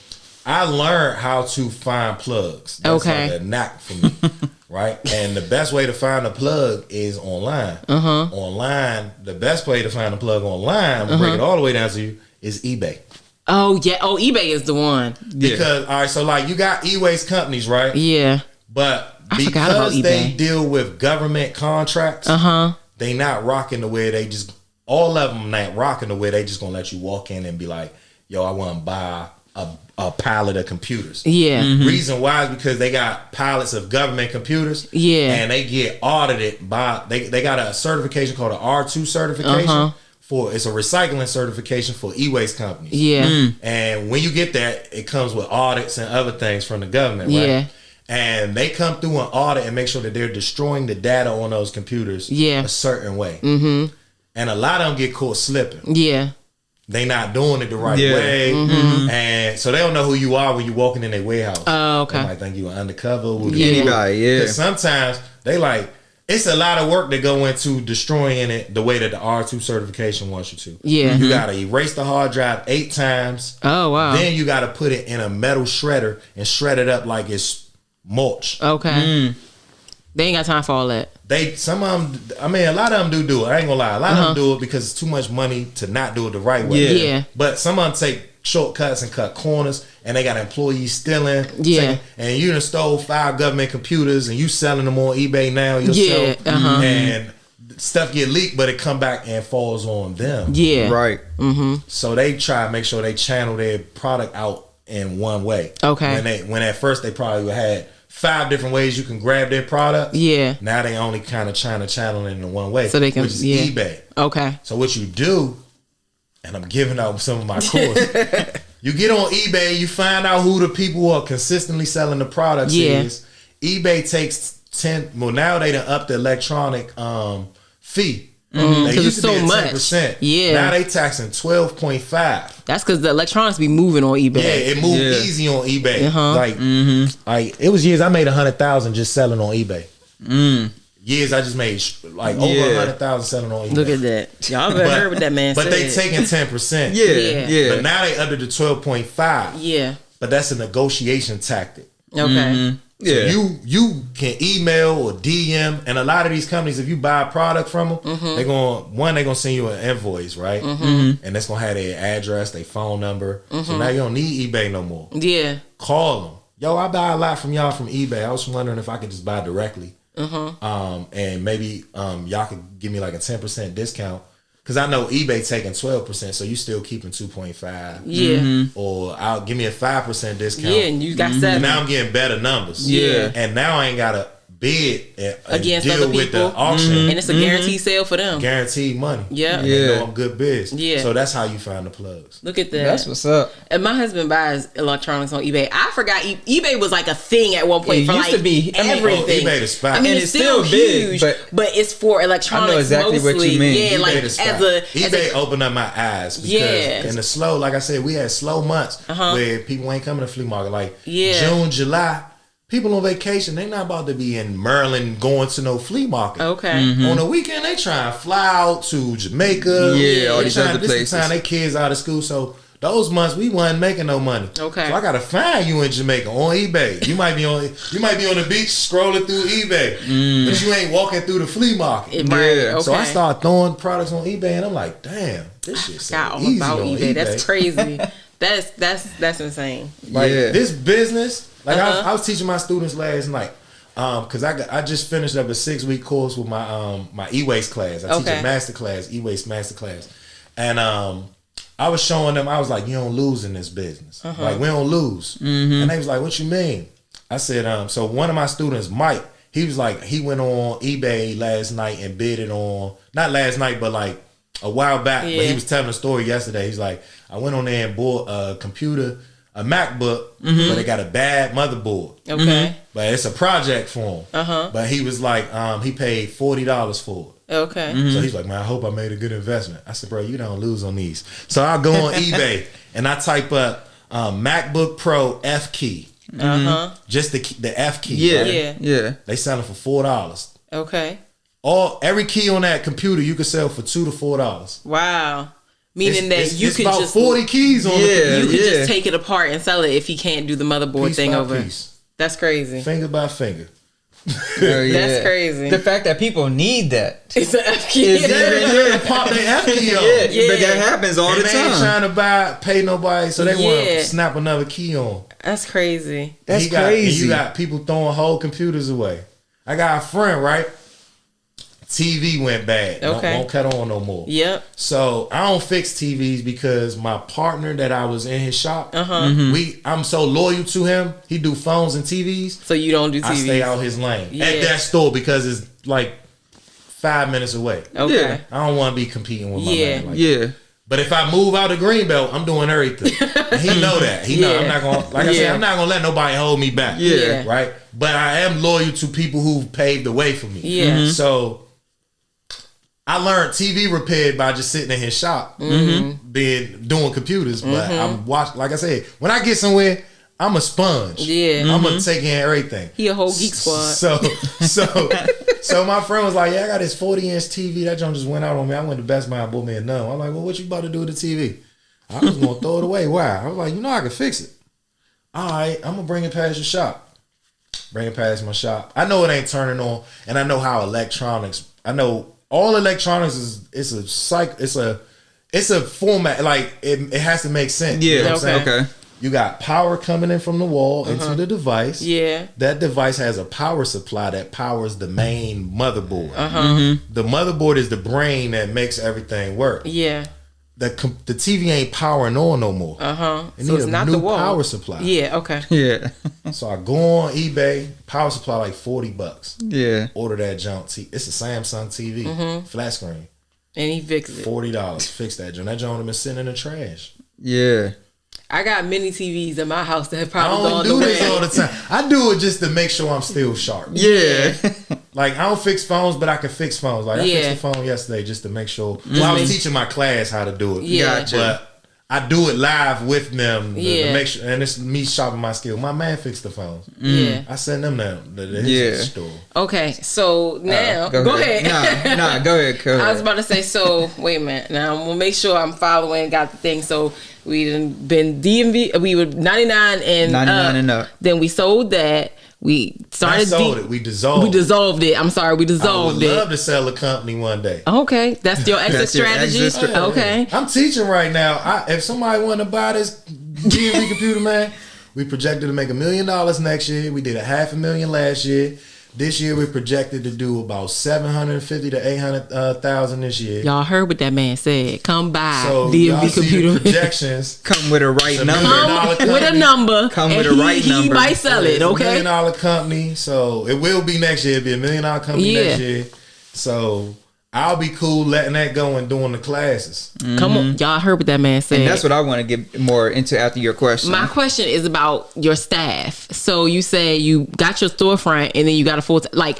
S1: I learned how to find plugs. That's like a knack for me. Right? And the best way to find a plug is online. Online, the best way to find a plug online, we'll break it all the way down to you, is eBay.
S2: Oh, yeah. Oh, eBay is the one.
S1: Because, all right, so like you got e-waste companies, right?
S2: Yeah.
S1: But because they deal with government contracts, they not rocking the way they just, all of them not rocking the way they just gonna let you walk in and be like, yo, I want to buy a pallet of computers. Yeah. Mm-hmm. Reason why is because they got pallets of government computers. Yeah. And they get audited by, they got a certification called an R2 certification. It's a recycling certification for e-waste companies. Yeah. And when you get that, it comes with audits and other things from the government, right? Yeah. And they come through an audit and make sure that they're destroying the data on those computers a certain way. Mm-hmm. And a lot of them get caught slipping. Yeah. They not doing it the right way. Mm-hmm. And so they don't know who you are when you're walking in their warehouse. Oh, okay. They might think you are undercover. Because sometimes they like, it's a lot of work that go into destroying it the way that the R2 certification wants you to. Yeah. You got to erase the hard drive 8 times. Oh, wow. Then you got to put it in a metal shredder and shred it up like it's mulch. Okay. They ain't got time for all that. Some of them, I mean, a lot of them do it. I ain't gonna lie. A lot of them do it because it's too much money to not do it the right way. Yeah. But some of them take shortcuts and cut corners, and they got employees stealing. Yeah. And you done stole 5 government computers, and you selling them on eBay now yourself. Yeah. And stuff get leaked, but it come back and falls on them. Yeah. Right. Mm-hmm. So they try to make sure they channel their product out in one way.
S2: Okay.
S1: When at first they probably had 5 different ways you can grab their product.
S2: Yeah.
S1: Now they only kind of trying to channel it in one way,
S2: so they can,
S1: which is eBay.
S2: Okay.
S1: So what you do, and I'm giving out some of my course. You get on eBay, you find out who the people who are consistently selling the products is. eBay takes 10. Well, now they done up the electronic fee. They used to be at 10%. Yeah. Now they taxing 12.5.
S2: That's because the electronics be moving on eBay.
S1: Yeah, it moved easy on eBay. Like it was years I made 100,000 just selling on eBay. Years I just made like over 100,000 selling on eBay.
S2: Look at that. Y'all better heard what that man said.
S1: But they taking 10%.
S3: Yeah.
S1: But now they under the 12.5.
S2: Yeah.
S1: But that's a negotiation tactic.
S2: Okay.
S3: Yeah.
S1: So you can email or DM, and a lot of these companies, if you buy a product from them, they're gonna send you an invoice, right? And that's gonna have their address, their phone number. So now you don't need eBay no more.
S2: Yeah.
S1: Call them. Yo, I buy a lot from y'all from eBay. I was wondering if I could just buy directly. And maybe y'all could give me like a 10% discount. Because I know eBay taking 12%, so you still keeping 2.5.
S2: Yeah.
S1: Or I'll give me a 5% discount.
S2: Yeah, and you got 7.
S1: And now I'm getting better numbers.
S2: Yeah.
S1: And now I ain't got to bid and
S2: against
S1: deal
S2: other
S1: with
S2: people.
S1: the auction.
S2: And it's a guaranteed sale for them.
S1: Guaranteed money.
S2: Yeah.
S1: And they know I'm good biz.
S2: Yeah.
S1: So that's how you find the plugs.
S2: Look at that.
S3: That's what's up.
S2: And my husband buys electronics on eBay. I forgot eBay was like a thing at one point.
S3: It
S2: for
S3: used
S2: like
S3: to be
S1: Oh,
S2: everything.
S1: eBay the spot.
S2: I mean,
S3: And
S2: it's still
S3: big,
S2: huge, but it's for electronics.
S3: I know exactly
S2: mostly.
S3: what you mean.
S2: Yeah,
S1: eBay
S2: like
S1: the spot.
S2: eBay
S1: opened up my eyes because in the slow, like I said, we had slow months where people ain't coming to flea market. Like June, July, people on vacation, they not about to be in Maryland going to no flea market.
S2: Okay.
S1: On the weekend, they try and fly out to Jamaica.
S3: Yeah, all these other
S1: this
S3: places.
S1: the time they kids out of school, so those months we wasn't making no money.
S2: Okay.
S1: So I gotta find you in Jamaica on eBay. You might be on the beach scrolling through eBay, but you ain't walking through the flea market.
S2: Right. Okay.
S1: So I started throwing products on eBay, and I'm like, damn, this shit's so
S2: Got all
S1: easy
S2: about
S1: on
S2: eBay. That's crazy. That's insane.
S1: Like this business. Like I was teaching my students last night, because I just finished up a 6-week course with my my e-waste class. I teach a master class, e-waste master class, and I was showing them. I was like, you don't lose in this business. Like we don't lose. And they was like, what you mean? I said, so one of my students, Mike, he was like, he went on eBay last night and bid it on, not last night, but like a while back. But he was telling a story yesterday. He's like, I went on there and bought a computer, a MacBook, but it got a bad motherboard.
S2: Okay.
S1: But it's a project for him. But he was like, he paid $40 for it.
S2: Okay.
S1: So he's like, man, I hope I made a good investment. I said, bro, you don't lose on these. So I'll go on eBay and I type up MacBook Pro F key. Just the F key.
S3: Yeah.
S1: Right?
S3: Yeah.
S1: They selling for $4.
S2: Okay.
S1: Every key on that computer you can sell for $2 to $4.
S2: Wow. Meaning that you could
S1: about
S2: just
S1: 40 keys on the computer.
S2: You could just take it apart and sell it if he can't do the motherboard thing over.
S1: Piece.
S2: That's crazy.
S1: Finger by finger.
S2: That's crazy.
S3: The fact that people need that.
S2: It's an F key.
S1: Pop their F key on.
S3: But that happens all the
S1: They
S3: time.
S1: ain't trying to pay nobody, so they want to snap another key on.
S2: That's crazy.
S3: That's crazy.
S1: And you got people throwing whole computers away. I got a friend, right? TV went bad.
S2: Okay.
S1: Won't cut on no more.
S2: Yep.
S1: So I don't fix TVs because my partner that I was in his shop, I'm so loyal to him. He do phones and TVs.
S2: So you don't do TVs.
S1: I stay out his lane at that store because it's like 5 minutes away.
S2: Okay.
S3: Yeah.
S1: I don't want to be competing with my man. Like
S3: Yeah.
S1: But if I move out of Greenbelt, I'm doing everything. And he know that. He know I'm not gonna, like I said, I'm not gonna let nobody hold me back.
S3: Yeah.
S1: Right. But I am loyal to people who paved the way for me.
S2: Yeah.
S1: So I learned TV repair by just sitting in his shop, doing computers. But I'm watching. Like I said, when I get somewhere, I'm a sponge.
S2: Yeah.
S1: I'm gonna take in everything.
S2: He a whole geek squad.
S1: So my friend was like, yeah, I got this 40-inch TV. That junk just went out on me. I went to Best Buy and bought me a numb. I'm like, well, what you about to do with the TV? I was gonna throw it away. Why? I was like, I can fix it. All right, I'm gonna bring it past your shop. Bring it past my shop. I know it ain't turning on, and I know how electronics. I know all electronics is it's a format. Like it has to make sense.
S3: Yeah.
S1: You know what I'm saying?
S3: Okay.
S1: You got power coming in from the wall into the device.
S2: Yeah.
S1: That device has a power supply that powers the main motherboard. The motherboard is the brain that makes everything work.
S2: Yeah.
S1: the TV ain't powering on no more. It
S2: So
S1: need
S2: it's
S1: a
S2: not
S1: new
S2: the wall.
S1: power supply.
S2: Yeah. Okay.
S3: Yeah.
S1: So I go on eBay, power supply like $40.
S3: Yeah.
S1: Order that junk. It's a Samsung TV, flat screen.
S2: And he fixed it.
S1: $40. Fix that junk. That junk have been sitting in the trash.
S3: Yeah.
S2: I got many TVs in my house that have
S1: I
S2: probably
S1: don't
S2: gone
S1: do
S2: the
S1: this
S2: way.
S1: all the time. I do it just to make sure I'm still sharp.
S3: Yeah.
S1: Like, I don't fix phones, but I can fix phones. Like, I fixed the phone yesterday just to make sure. Well, I was teaching my class how to do it.
S2: Yeah.
S3: Gotcha.
S1: But I do it live with them to
S2: Yeah.
S1: make sure. And it's me sharpening my skill. My man fixed the phones.
S2: Yeah.
S1: I send them down to his
S3: Yeah.
S1: store.
S2: Okay. So now, go ahead.
S3: Nah, go ahead. Go
S2: I was
S3: ahead.
S2: about to say. So wait a minute. Now I'm gonna make sure I'm following. Got the thing. So we done been DMV. We were 99 and
S3: 99 and up.
S2: Then we sold that. We started.
S1: I sold it. We dissolved.
S2: We dissolved it. I'm sorry. We
S1: I would
S2: dissolved
S1: love
S2: it.
S1: to sell a company one day.
S2: Okay, that's your exit
S3: That's your
S2: strategy.
S3: exit
S2: Okay.
S1: I'm teaching right now. If somebody want to buy this DMV Computerman, we projected to make $1 million next year. We did $500,000 last year. This year we projected to do about 750 to 800,000 this year.
S2: Y'all heard what that man said. Come by
S1: So
S2: DMV
S1: y'all see the
S2: Computerman.
S1: projections.
S3: Come with a right
S1: $1
S3: number.
S1: million
S2: Come with a
S1: company.
S2: number.
S3: Come
S2: and
S3: with a right
S2: he
S3: number.
S2: might sell it.
S1: It's $1
S2: Okay.
S1: million company, so it will be next year. It'll be $1 million company
S2: Yeah.
S1: next year. So I'll be cool letting that go and doing the classes.
S2: Come on, y'all heard what that man said.
S3: And that's what I want to get more into after your question.
S2: My question is about your staff. So you say you got your storefront and then you got a full like.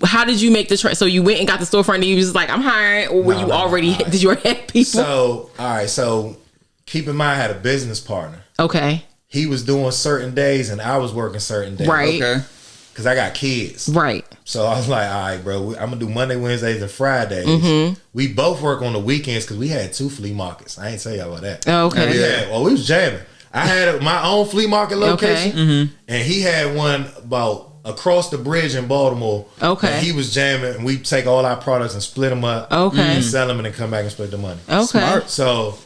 S2: How did you make the so you went and got the storefront and you was just like, I'm hiring, or were you already did you already have people?
S1: So all right, so keep in mind I had a business partner.
S2: Okay.
S1: He was doing certain days and I was working certain days.
S2: Right.
S3: Okay.
S1: Because I got kids.
S2: Right.
S1: So I was like, all right, bro, I'm going to do Monday, Wednesdays, and Fridays.
S2: Mm-hmm.
S1: We both work on the weekends because we had 2 flea markets. I ain't tell y'all about that.
S2: Okay.
S1: We was jamming. I had my own flea market location.
S2: Okay.
S1: And he had one about across the bridge in Baltimore.
S2: Okay.
S1: And he was jamming. And we take all our products and split them up.
S2: Okay.
S1: And sell them and then come back and split the money.
S2: Okay.
S3: Smart.
S1: So,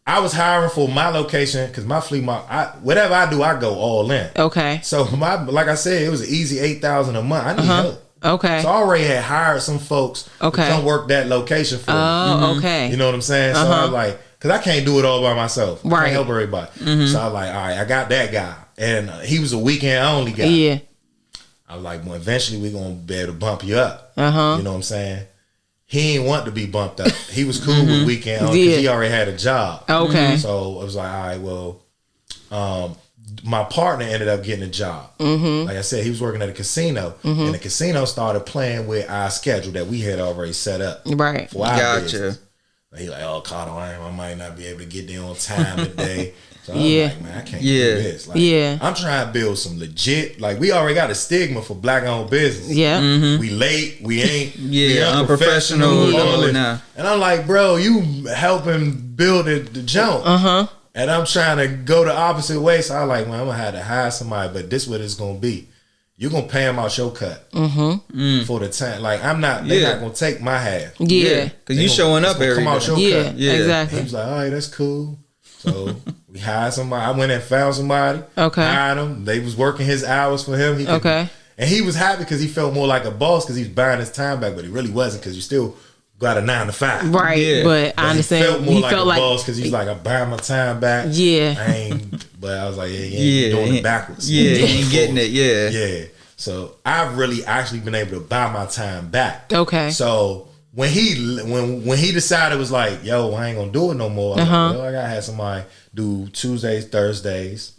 S1: I was hiring for my location because my flea market, whatever I do, I go all in.
S2: Okay.
S1: So like I said, it was an easy $8,000 a month. I need help.
S2: Okay.
S1: So I already had hired some folks to come work that location for me.
S2: Oh, okay.
S1: You know what I'm saying? So I was like, because I can't do it all by myself. I
S2: Right.
S1: can't help everybody. So I was like, all right, I got that guy. And he was a weekend only guy.
S2: Yeah.
S1: I was like, well, eventually we're going to be able to bump you up. You know what I'm saying? He didn't want to be bumped up. He was cool with weekend only because he already had a job.
S2: Okay.
S1: So I was like, all right, well, my partner ended up getting a job. Like I said, he was working at a casino, and the casino started playing with our schedule that we had already set up.
S2: Right.
S1: For our
S3: Gotcha.
S1: business. He like, oh, Cardo, I might not be able to get there on time today. So I was like, man, I can't do this. Like, I'm trying to build some legit. Like, we already got a stigma for black-owned business.
S2: Yeah.
S1: We late. We ain't.
S3: Yeah,
S1: we
S3: unprofessional,
S1: all this.
S3: nah.
S1: And I'm like, bro, you helping build the jump. And I'm trying to go the opposite way. So I'm like, man, I'm going to have to hire somebody. But this what it's going to be. You're going to pay them out your cut for the time. Like, they're not going to take my half.
S2: Yeah.
S3: Because you showing up every
S1: Come out
S3: day.
S1: your
S2: Yeah.
S1: cut.
S3: Yeah.
S2: Exactly.
S1: He was like, all right, that's cool. So we hired somebody. I went and found somebody.
S2: Okay.
S1: Hired him. They was working his hours for him. He could,
S2: Okay.
S1: And he was happy because he felt more like a boss because he was buying his time back, but he really wasn't because you still got a 9 to 5.
S2: Right.
S3: Yeah.
S2: But I understand.
S1: He felt more like a
S2: like
S1: boss because he was like, I buy my time back.
S2: Yeah.
S1: I ain't, but I was like, yeah, doing it backwards.
S3: Yeah, he ain't getting it. Yeah.
S1: Yeah. So I've really actually been able to buy my time back.
S2: Okay.
S1: So when he decided, it was like, yo, I ain't gonna do it no more. I was like, well, I gotta have somebody do Tuesdays, Thursdays,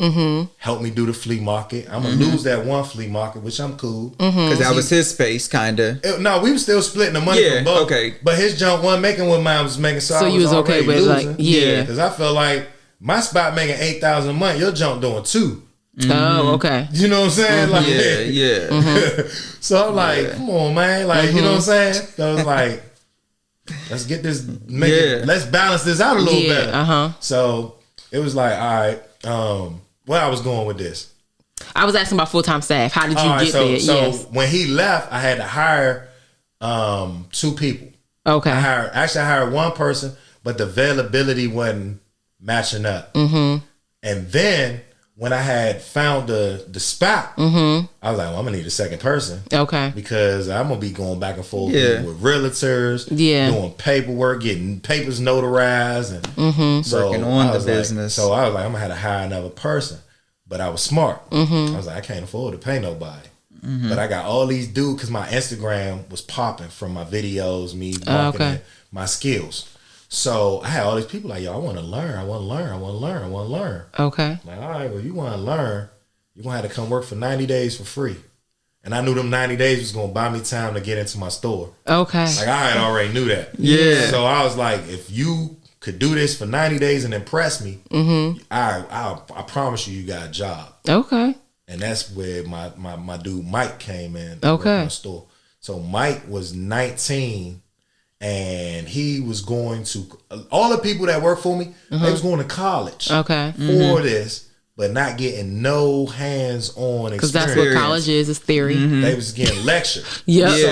S1: help me do the flea market. I'm gonna lose that one flea market, which I'm cool.
S3: Because that was his space, kind of.
S1: No, we were still splitting the money
S3: Yeah,
S1: for both.
S3: okay.
S1: But his junk wasn't making what mine was making, so I
S2: you was okay
S1: already
S2: with
S1: losing.
S2: like, yeah.
S1: Because I felt like my spot making $8,000 a month, your junk doing 2.
S2: Oh, okay.
S1: You know what I'm saying? Like,
S3: Yeah.
S1: So I'm like, come on, man. Like, you know what I'm saying? So I was like, let's get this, let's balance this out a little better. So it was like, all right, where I was going with this.
S2: I was asking about full-time staff. How did you get there?
S1: So when he left, I had to hire 2 people.
S2: Okay.
S1: I hired one person, but the availability wasn't matching up. And then when I had found the spot, I was like, well, I'm gonna need a second person.
S2: Okay.
S1: Because I'm gonna be going back and forth with realtors, doing paperwork, getting papers notarized, and so
S3: working on the business.
S1: So I was like, I'm gonna have to hire another person. But I was smart. I was like, I can't afford to pay nobody. But I got all these dudes because my Instagram was popping from my videos, me marketing my skills. So I had all these people like, yo, I want to learn.
S2: Okay.
S1: I'm like, all right, well, you want to learn, you're going to have to come work for 90 days for free. And I knew them 90 days was going to buy me time to get into my store.
S2: Okay.
S1: Like, I had already knew that.
S3: Yeah.
S1: So I was like, if you could do this for 90 days and impress me, I promise you got a job.
S2: Okay.
S1: And that's where my dude Mike came in.
S2: Okay.
S1: In the store. So Mike was 19. And he was going to, all the people that work for me, they was going to college for this, but not getting no hands-on experience.
S2: Because that's what college is theory.
S1: They was getting lecture.
S2: So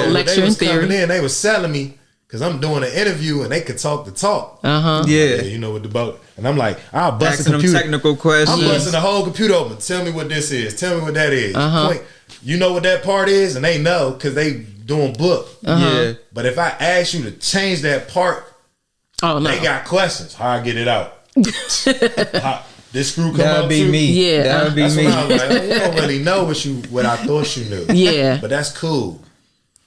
S2: lecture and theory.
S1: They was selling me, because I'm doing an interview and they could talk the talk.
S3: Yeah.
S1: You know, with the boat. And I'm like, I'll bust
S3: asking
S1: the computer.
S3: them technical questions.
S1: I'm busting the whole computer open. Tell me what this is. Tell me what that is. Point. You know what that part is? And they know, because they doing book.
S3: Yeah.
S1: But if I ask you to change that part, they got questions. How I get it out? This screw come
S3: that
S1: up
S3: would be
S1: too?
S3: me.
S2: Yeah.
S3: That would be
S1: That's
S3: me.
S1: what I was like, you don't really know what I thought you knew.
S2: Yeah.
S1: But that's cool.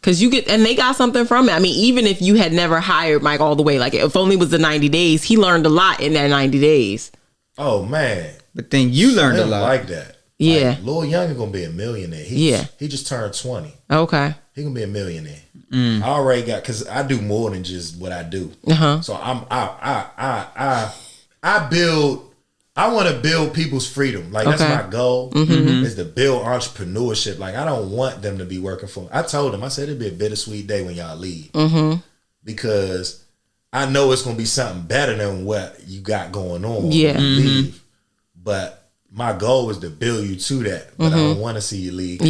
S2: Cause you get, and they got something from it. I mean, even if you had never hired Mike all the way, like if only it was the 90 days, he learned a lot in that 90 days.
S1: Oh man.
S3: But then you learned a lot.
S1: Like that.
S2: Yeah.
S1: Like, Lil Young is gonna be a millionaire. He just turned 20.
S2: Okay.
S1: He gonna be a millionaire. I already got, cause I do more than just what I do. So I want to build people's freedom. Like that's my goal is to build entrepreneurship. Like I don't want them to be working for me. I told them, I said it'd be a bittersweet day when y'all leave because I know it's gonna be something better than what you got going on when you leave. But my goal is to build you to that. But I don't want to see you leave.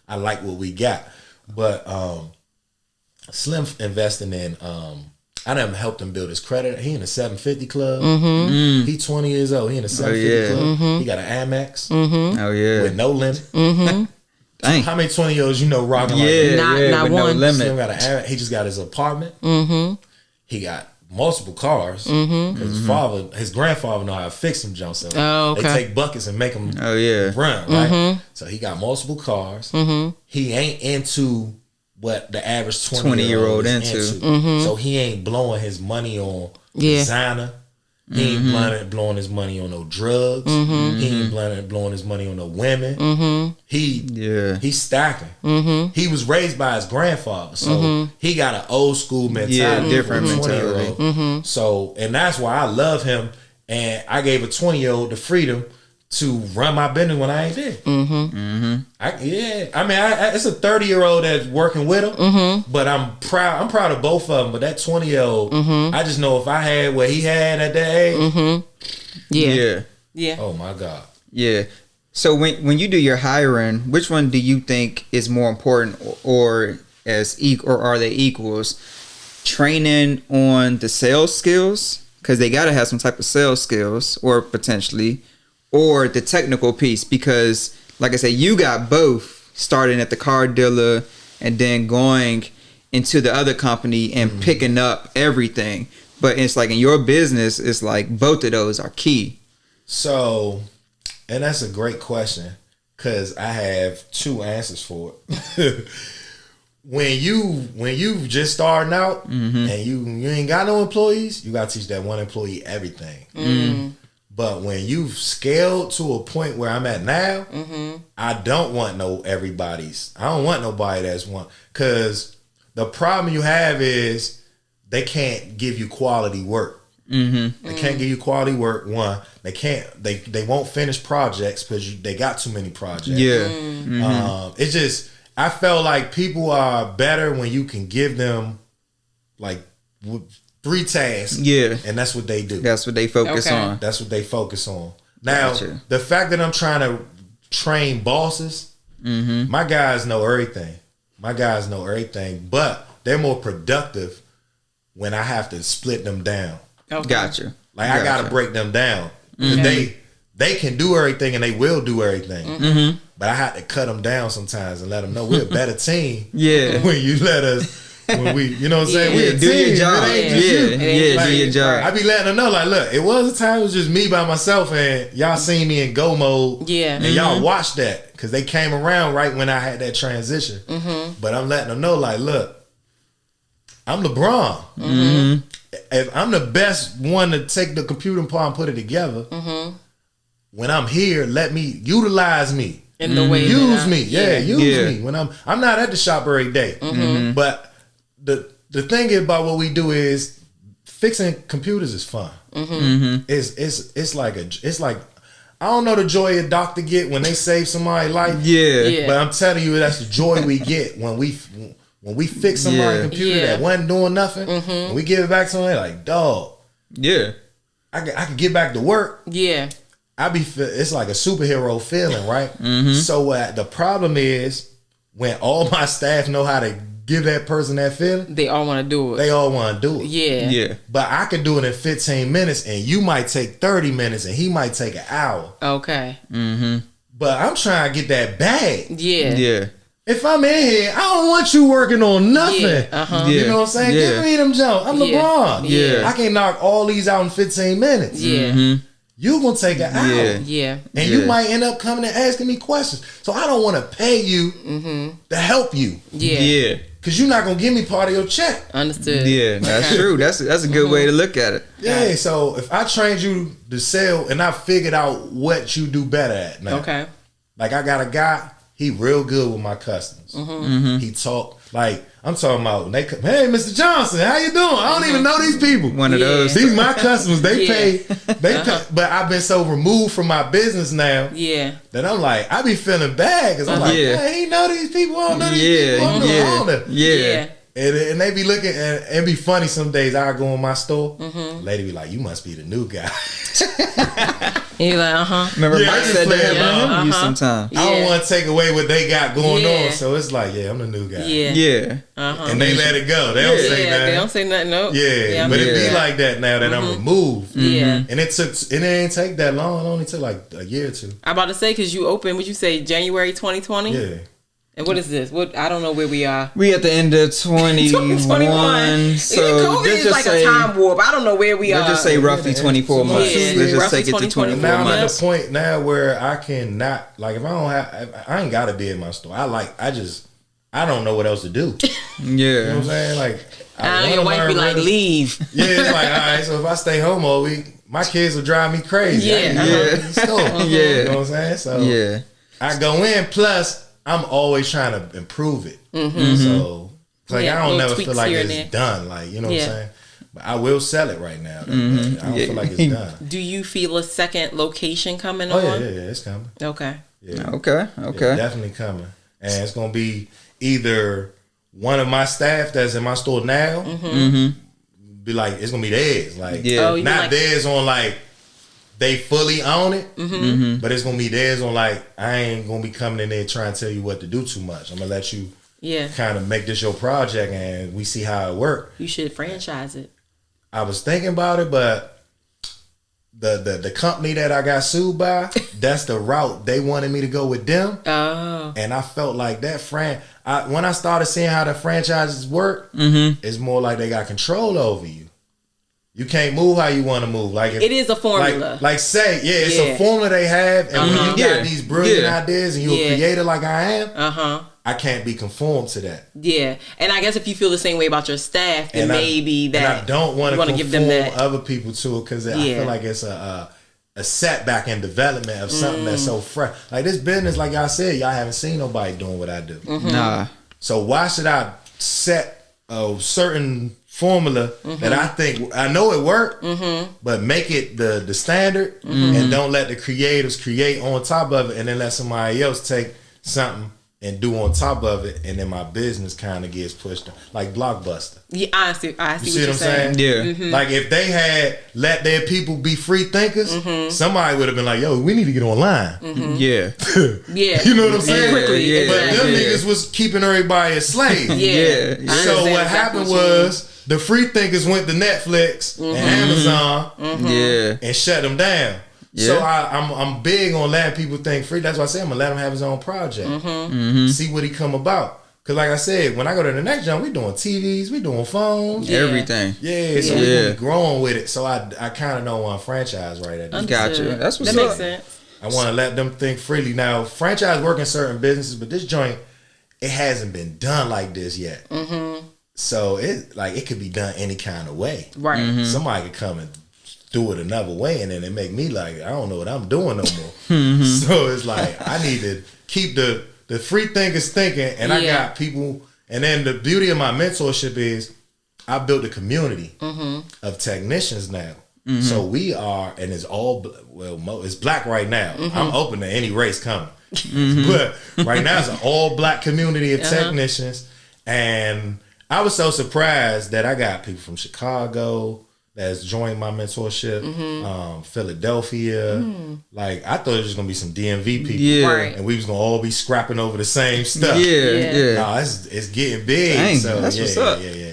S1: I like what we got. But Slim investing in I done helped him build his credit. He in the 750 club. He 20 years old. He in the 750 club. He got an Amex.
S3: Oh yeah.
S1: With no limit.
S3: Dang.
S1: How many 20-year-olds you know rocking like that?
S2: Not
S3: with
S2: one.
S3: No limit.
S1: Slim got an Amex. He just got his apartment. He got multiple cars. Because his grandfather know how to fix them jumps. So they take buckets and make them run, right? So he got multiple cars. He ain't into what the average 20-year-old is into. So he ain't blowing his money on designer. He ain't blowing his money on no drugs. He ain't blowing his money on no women. He's stacking. He was raised by his grandfather, so he got an old school mentality.
S3: Different mentality.
S1: So, and that's why I love him. And I gave a 20-year-old the freedom to run my business when I ain't there. It's a 30-year-old that's working with him, but I'm proud of both of them. But that 20-year-old, I just know if I had what he had at that age, oh my God.
S3: Yeah. So when you do your hiring, which one do you think is more important, or are they equals? Training on the sales skills, because they got to have some type of sales skills, or potentially. Or the technical piece, because like I said, you got both, starting at the car dealer and then going into the other company and picking up everything. But it's like in your business, it's like both of those are key.
S1: So, and that's a great question, because I have two answers for it. When you just starting out and you ain't got no employees, you got to teach that one employee everything. But when you've scaled to a point where I'm at now, I don't want I don't want nobody that's one. Because the problem you have is they can't give you quality work. They can't give you quality work. One, they won't finish projects because they got too many projects. It's just, I felt like people are better when you can give them like 3 tasks. And that's what they do.
S3: That's what they focus on.
S1: That's what they focus on. Now, the fact that I'm trying to train bosses, my guys know everything. But they're more productive when I have to split them down.
S3: Gotcha.
S1: Like I gotta break them down. They they can do everything and they will do everything. But I had to cut them down sometimes and let them know we're a better team. When you let us. When we, you know what I'm saying? We
S3: do your job.
S1: Like,
S3: do your job.
S1: I be letting them know, like, look, it was a time it was just me by myself, and y'all seen me in go mode, and y'all watched that because they came around right when I had that transition. But I'm letting them know, like, look, I'm LeBron. If I'm the best one to take the computer part and put it together, when I'm here, let me utilize me.
S2: In the way
S1: use me. Use me. When I'm not at the shop every day. But the thing about what we do is fixing computers is fun. It's like I don't know the joy a doctor get when they save somebody's life. But I'm telling you, that's the joy we get when we fix somebody's computer that wasn't doing nothing. And we give it back to them, like, dog. I can get back to work. It's like a superhero feeling, right? So the problem is when all my staff know how to give that person that feeling,
S2: they all want to do it.
S1: They all want to do it. But I can do it in 15 minutes, and you might take 30 minutes, and he might take an hour.
S2: Okay.
S1: But I'm trying to get that bag. If I'm in here, I don't want you working on nothing. You know what I'm saying? Give me them jump. I'm LeBron. I can knock all these out in 15 minutes. You gonna take an hour. And you might end up coming and asking me questions. So I don't want to pay you to help you. Cause you're not gonna give me part of your check.
S2: Understood.
S3: That's true. That's a good way to look at it.
S1: So if I trained you to sell and I figured out what you do better at now. Like I got a guy, he real good with my customers. He talk like I'm talking about when they come, hey, Mr. Johnson, how you doing? I don't even know these people.
S3: One of those.
S1: These my customers. They pay. But I've been so removed from my business now that I'm like, I be feeling bad because I'm like, hey, he know these people. I don't know these people. I don't know. And they be looking, and it be funny some days I go in my store, lady be like, you must be the new guy.
S2: And you're like,
S3: Remember Mike said they have you sometimes.
S1: I don't want to take away what they got going on, so it's like, I'm the new guy. And they let it go. They don't say nothing.
S2: They don't say nothing. Nope.
S1: But it be like that now that I'm removed. And it ain't take that long. It only took like a year or two.
S2: I'm about to say, because you opened, would you say January 2020? And what is this? What, I don't know where we are.
S3: We at the end of 2021. So
S2: COVID is like a time warp. I don't know where we are.
S3: Let's just say roughly 24 months. Let's just take it to 24 months.
S1: Now I'm at the point now where I cannot, like, if I don't have, I ain't got to be in my store. I don't know what else to do. You know what I'm saying? Like,
S2: your wife be like, leave.
S1: It's like, all right, so if I stay home all week, my kids will drive me crazy. You know what I'm saying? So I go in, plus I'm always trying to improve it. So like I don't never feel like it's done. Like, you know what I'm saying? But I will sell it right now. I don't feel like it's done.
S2: Do you feel a second location coming on?
S1: Yeah, it's coming.
S2: Okay.
S3: Okay.
S1: It's definitely coming. And it's gonna be either one of my staff that's in my store now, be like, it's gonna be theirs. Like, not theirs on like they fully own it, but it's gonna be theirs on like, I ain't gonna be coming in there trying to tell you what to do too much. I'm gonna let you kind of make this your project and we see how it works.
S2: You should franchise it.
S1: I was thinking about it, but the company that I got sued by, that's the route they wanted me to go with them. And I felt like that when I started seeing how the franchises work, it's more like they got control over you. You can't move how you want to move. Like
S2: it is a formula.
S1: Like say, it's a formula they have, and when you got these brilliant ideas and you're a creator like I am, I can't be conformed to that.
S2: And I guess if you feel the same way about your staff, then maybe that
S1: and I don't want to conform
S2: give them that.
S1: Other people to it because I feel like it's a setback in development of something that's so fresh. Like this business, like I said, y'all haven't seen nobody doing what I do.
S3: Nah.
S1: So why should I set a certain formula that I think I know it worked, but make it the standard and don't let the creators create on top of it and then let somebody else take something and do on top of it, and then my business kind of gets pushed like Blockbuster.
S2: I see
S1: you
S2: what
S1: see
S2: you're
S1: what I'm saying? Like if they had let their people be free thinkers, somebody would have been like, yo, we need to get online.
S3: You
S1: know what I'm saying?
S2: Quickly,
S1: but them niggas was keeping everybody a slave. So what happened was the free thinkers went to Netflix and Amazon and shut them down. So I'm big on letting people think free. That's why I say I'm gonna let him have his own project. See what he come about. Cause like I said, when I go to the next joint, we doing TVs, we doing phones,
S3: everything.
S1: Yeah, so we gonna be growing with it. So I kind of don't want franchise right at this.
S3: Gotcha. That's what's
S2: that
S3: up.
S2: makes sense.
S1: I want to let them think freely. Now, franchise work in certain businesses, but this joint, it hasn't been done like this yet. So it could be done any kind of way.
S2: Right.
S1: Somebody could come and do it another way, and then it make me like, I don't know what I'm doing no more. So it's like I need to keep the free thinkers thinking, and I got people. And then the beauty of my mentorship is I built a community of technicians now. So we are, and it's all, it's black right now. I'm open to any race coming. But right now it's an all black community of technicians. And I was so surprised that I got people from Chicago that's joined my mentorship, Philadelphia. Like, I thought it was going to be some DMV people.
S3: Yeah.
S2: Right.
S1: And we was going to all be scrapping over the same stuff.
S3: Yeah.
S1: No, it's getting big.
S3: Dang,
S1: so
S3: that's what's up.
S1: Yeah.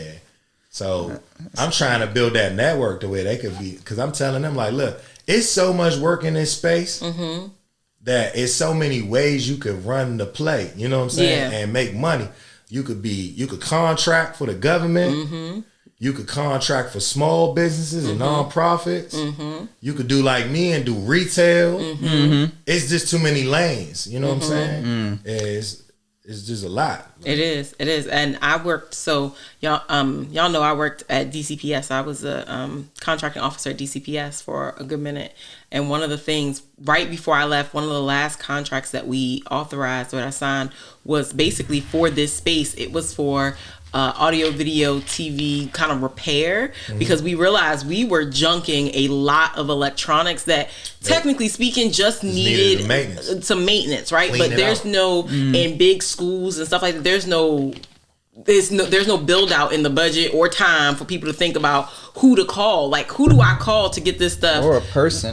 S1: So I'm trying to build that network the way they could be, because I'm telling them like, look, it's so much work in this space that it's so many ways you could run the play. You know what I'm saying? And make money. You could contract for the government. You could contract for small businesses and nonprofits. You could do like me and do retail. It's just too many lanes. You know what I'm saying? It's just a lot.
S2: It is. And I worked, so y'all know I worked at DCPS. I was a contracting officer at DCPS for a good minute. And one of the things right before I left, one of the last contracts that we authorized or I signed was basically for this space. It was for audio, video, TV kind of repair, because we realized we were junking a lot of electronics that technically speaking just needed some maintenance, right? But there's no, in big schools and stuff like that, there's no build out in the budget or time for people to think about who to call. Like, who do I call to get this stuff?
S3: Or a person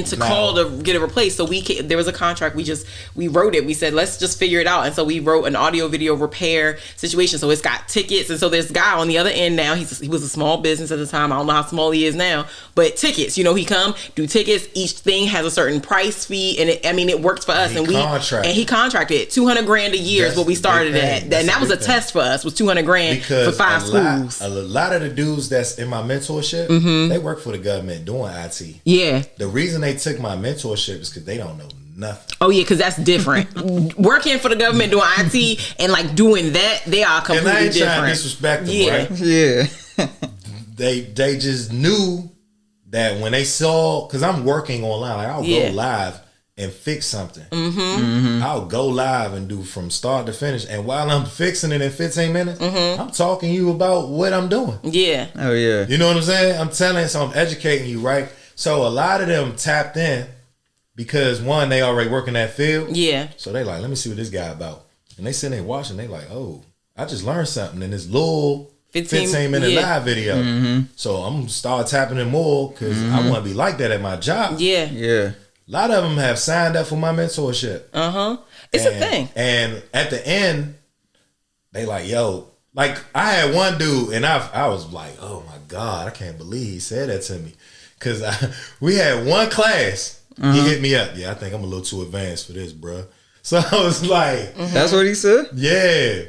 S2: to call to get it replaced. So there was a contract. We wrote it. We said, let's just figure it out. And so we wrote an audio video repair situation. So it's got tickets. And so this guy on the other end now, he was a small business at the time. I don't know how small he is now, but tickets, he come do tickets. Each thing has a certain price fee. And it worked for us. And he contracted it. $200,000 a year is what we started at. And that was a test for us, was $200,000 for 5 schools.
S1: A lot of the dudes that's in my mentorship, they work for the government doing IT.
S2: Yeah.
S1: The reason they took my mentorship is because they don't know nothing.
S2: Oh yeah, because that's different. Working for the government doing IT and like doing that, they are completely
S1: different. And I ain't
S2: different.
S1: trying to disrespect them, right?
S3: Yeah.
S1: They just knew that when they saw, because I'm working online, like I'll go live and fix something. I'll go live and do from start to finish. And while I'm fixing it in 15 minutes, I'm talking to you about what I'm doing.
S2: Yeah.
S3: Oh, yeah.
S1: You know what I'm saying? I'm educating you, right? So a lot of them tapped in because, one, they already work in that field.
S2: Yeah.
S1: So they like, let me see what this guy about. And they sitting there watching. They like, oh, I just learned something in this little 15-minute live video. So I'm going to start tapping in more because I want to be like that at my job.
S2: Yeah.
S3: Yeah.
S1: A lot of them have signed up for my mentorship.
S2: It's a thing.
S1: And at the end, they like, yo, like I had one dude and I was like, oh my God, I can't believe he said that to me. Cause we had one class. He hit me up. Yeah, I think I'm a little too advanced for this, bro. So I was like,
S3: that's what he said?
S1: Yeah.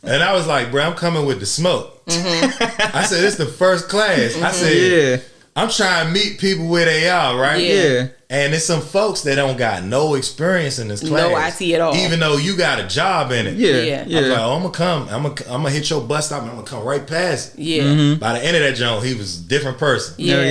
S1: And I was like, bro, I'm coming with the smoke. I said, it's the first class. I said, I'm trying to meet people where they are, right?
S3: Yeah.
S1: And there's some folks that don't got no experience in this class.
S2: No IT at all.
S1: Even though you got a job in it.
S3: Yeah.
S1: I was like, oh, I'm going to come. I'm gonna hit your bus stop and I'm going to come right past it.
S2: Yeah.
S1: By the end of that joint, he was a different person.
S3: Yeah.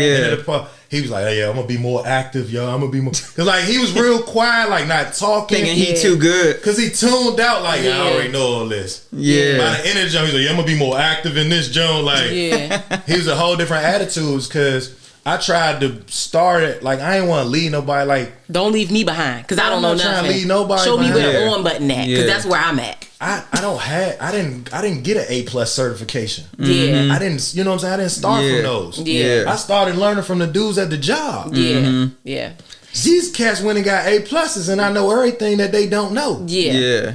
S1: He was like, hey, yo, I'm going to be more active, yo. I'm going to be more. Because, like, he was real quiet, like, not talking.
S3: Thinking he too good.
S1: Because he tuned out, like, I already know all this.
S3: Yeah.
S1: By the end of the joint, he's like, yeah, I'm going to be more active in this joint. Like, he was a whole different attitudes because I tried to start it, like, I ain't want to lead nobody, like.
S2: Don't leave me behind, because I don't know nothing.
S1: I'm not trying to lead nobody
S2: Show me
S1: behind.
S2: where the on button at, because that's where I'm at.
S1: I didn't get an A+ certification.
S2: Yeah.
S1: I didn't, you know what I'm saying? I didn't start from those.
S2: Yeah.
S1: I started learning from the dudes at the job.
S2: Yeah. Yeah.
S1: These cats went and got A+, and I know everything that they don't know.
S2: Yeah.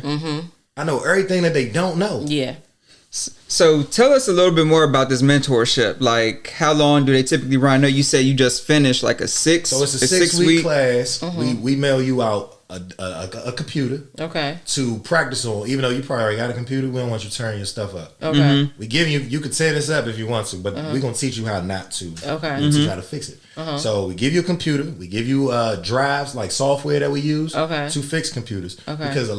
S1: I know everything that they don't know.
S2: Yeah.
S3: So tell us a little bit more about this mentorship. Like, how long do they typically run? I know you said you just finished like
S1: So it's a 6-week class.
S2: Mm-hmm.
S1: We mail you out a computer.
S2: Okay.
S1: To practice on. Even though you probably already got a computer, we don't want you turning your stuff up.
S2: Okay.
S3: Mm-hmm.
S1: We give you could set this up if you want to, but we're going to teach you how not to.
S2: Okay.
S1: We'll teach you how to fix it. So we give you a computer. We give you drives, like software that we use to fix computers.
S2: Okay.
S1: Because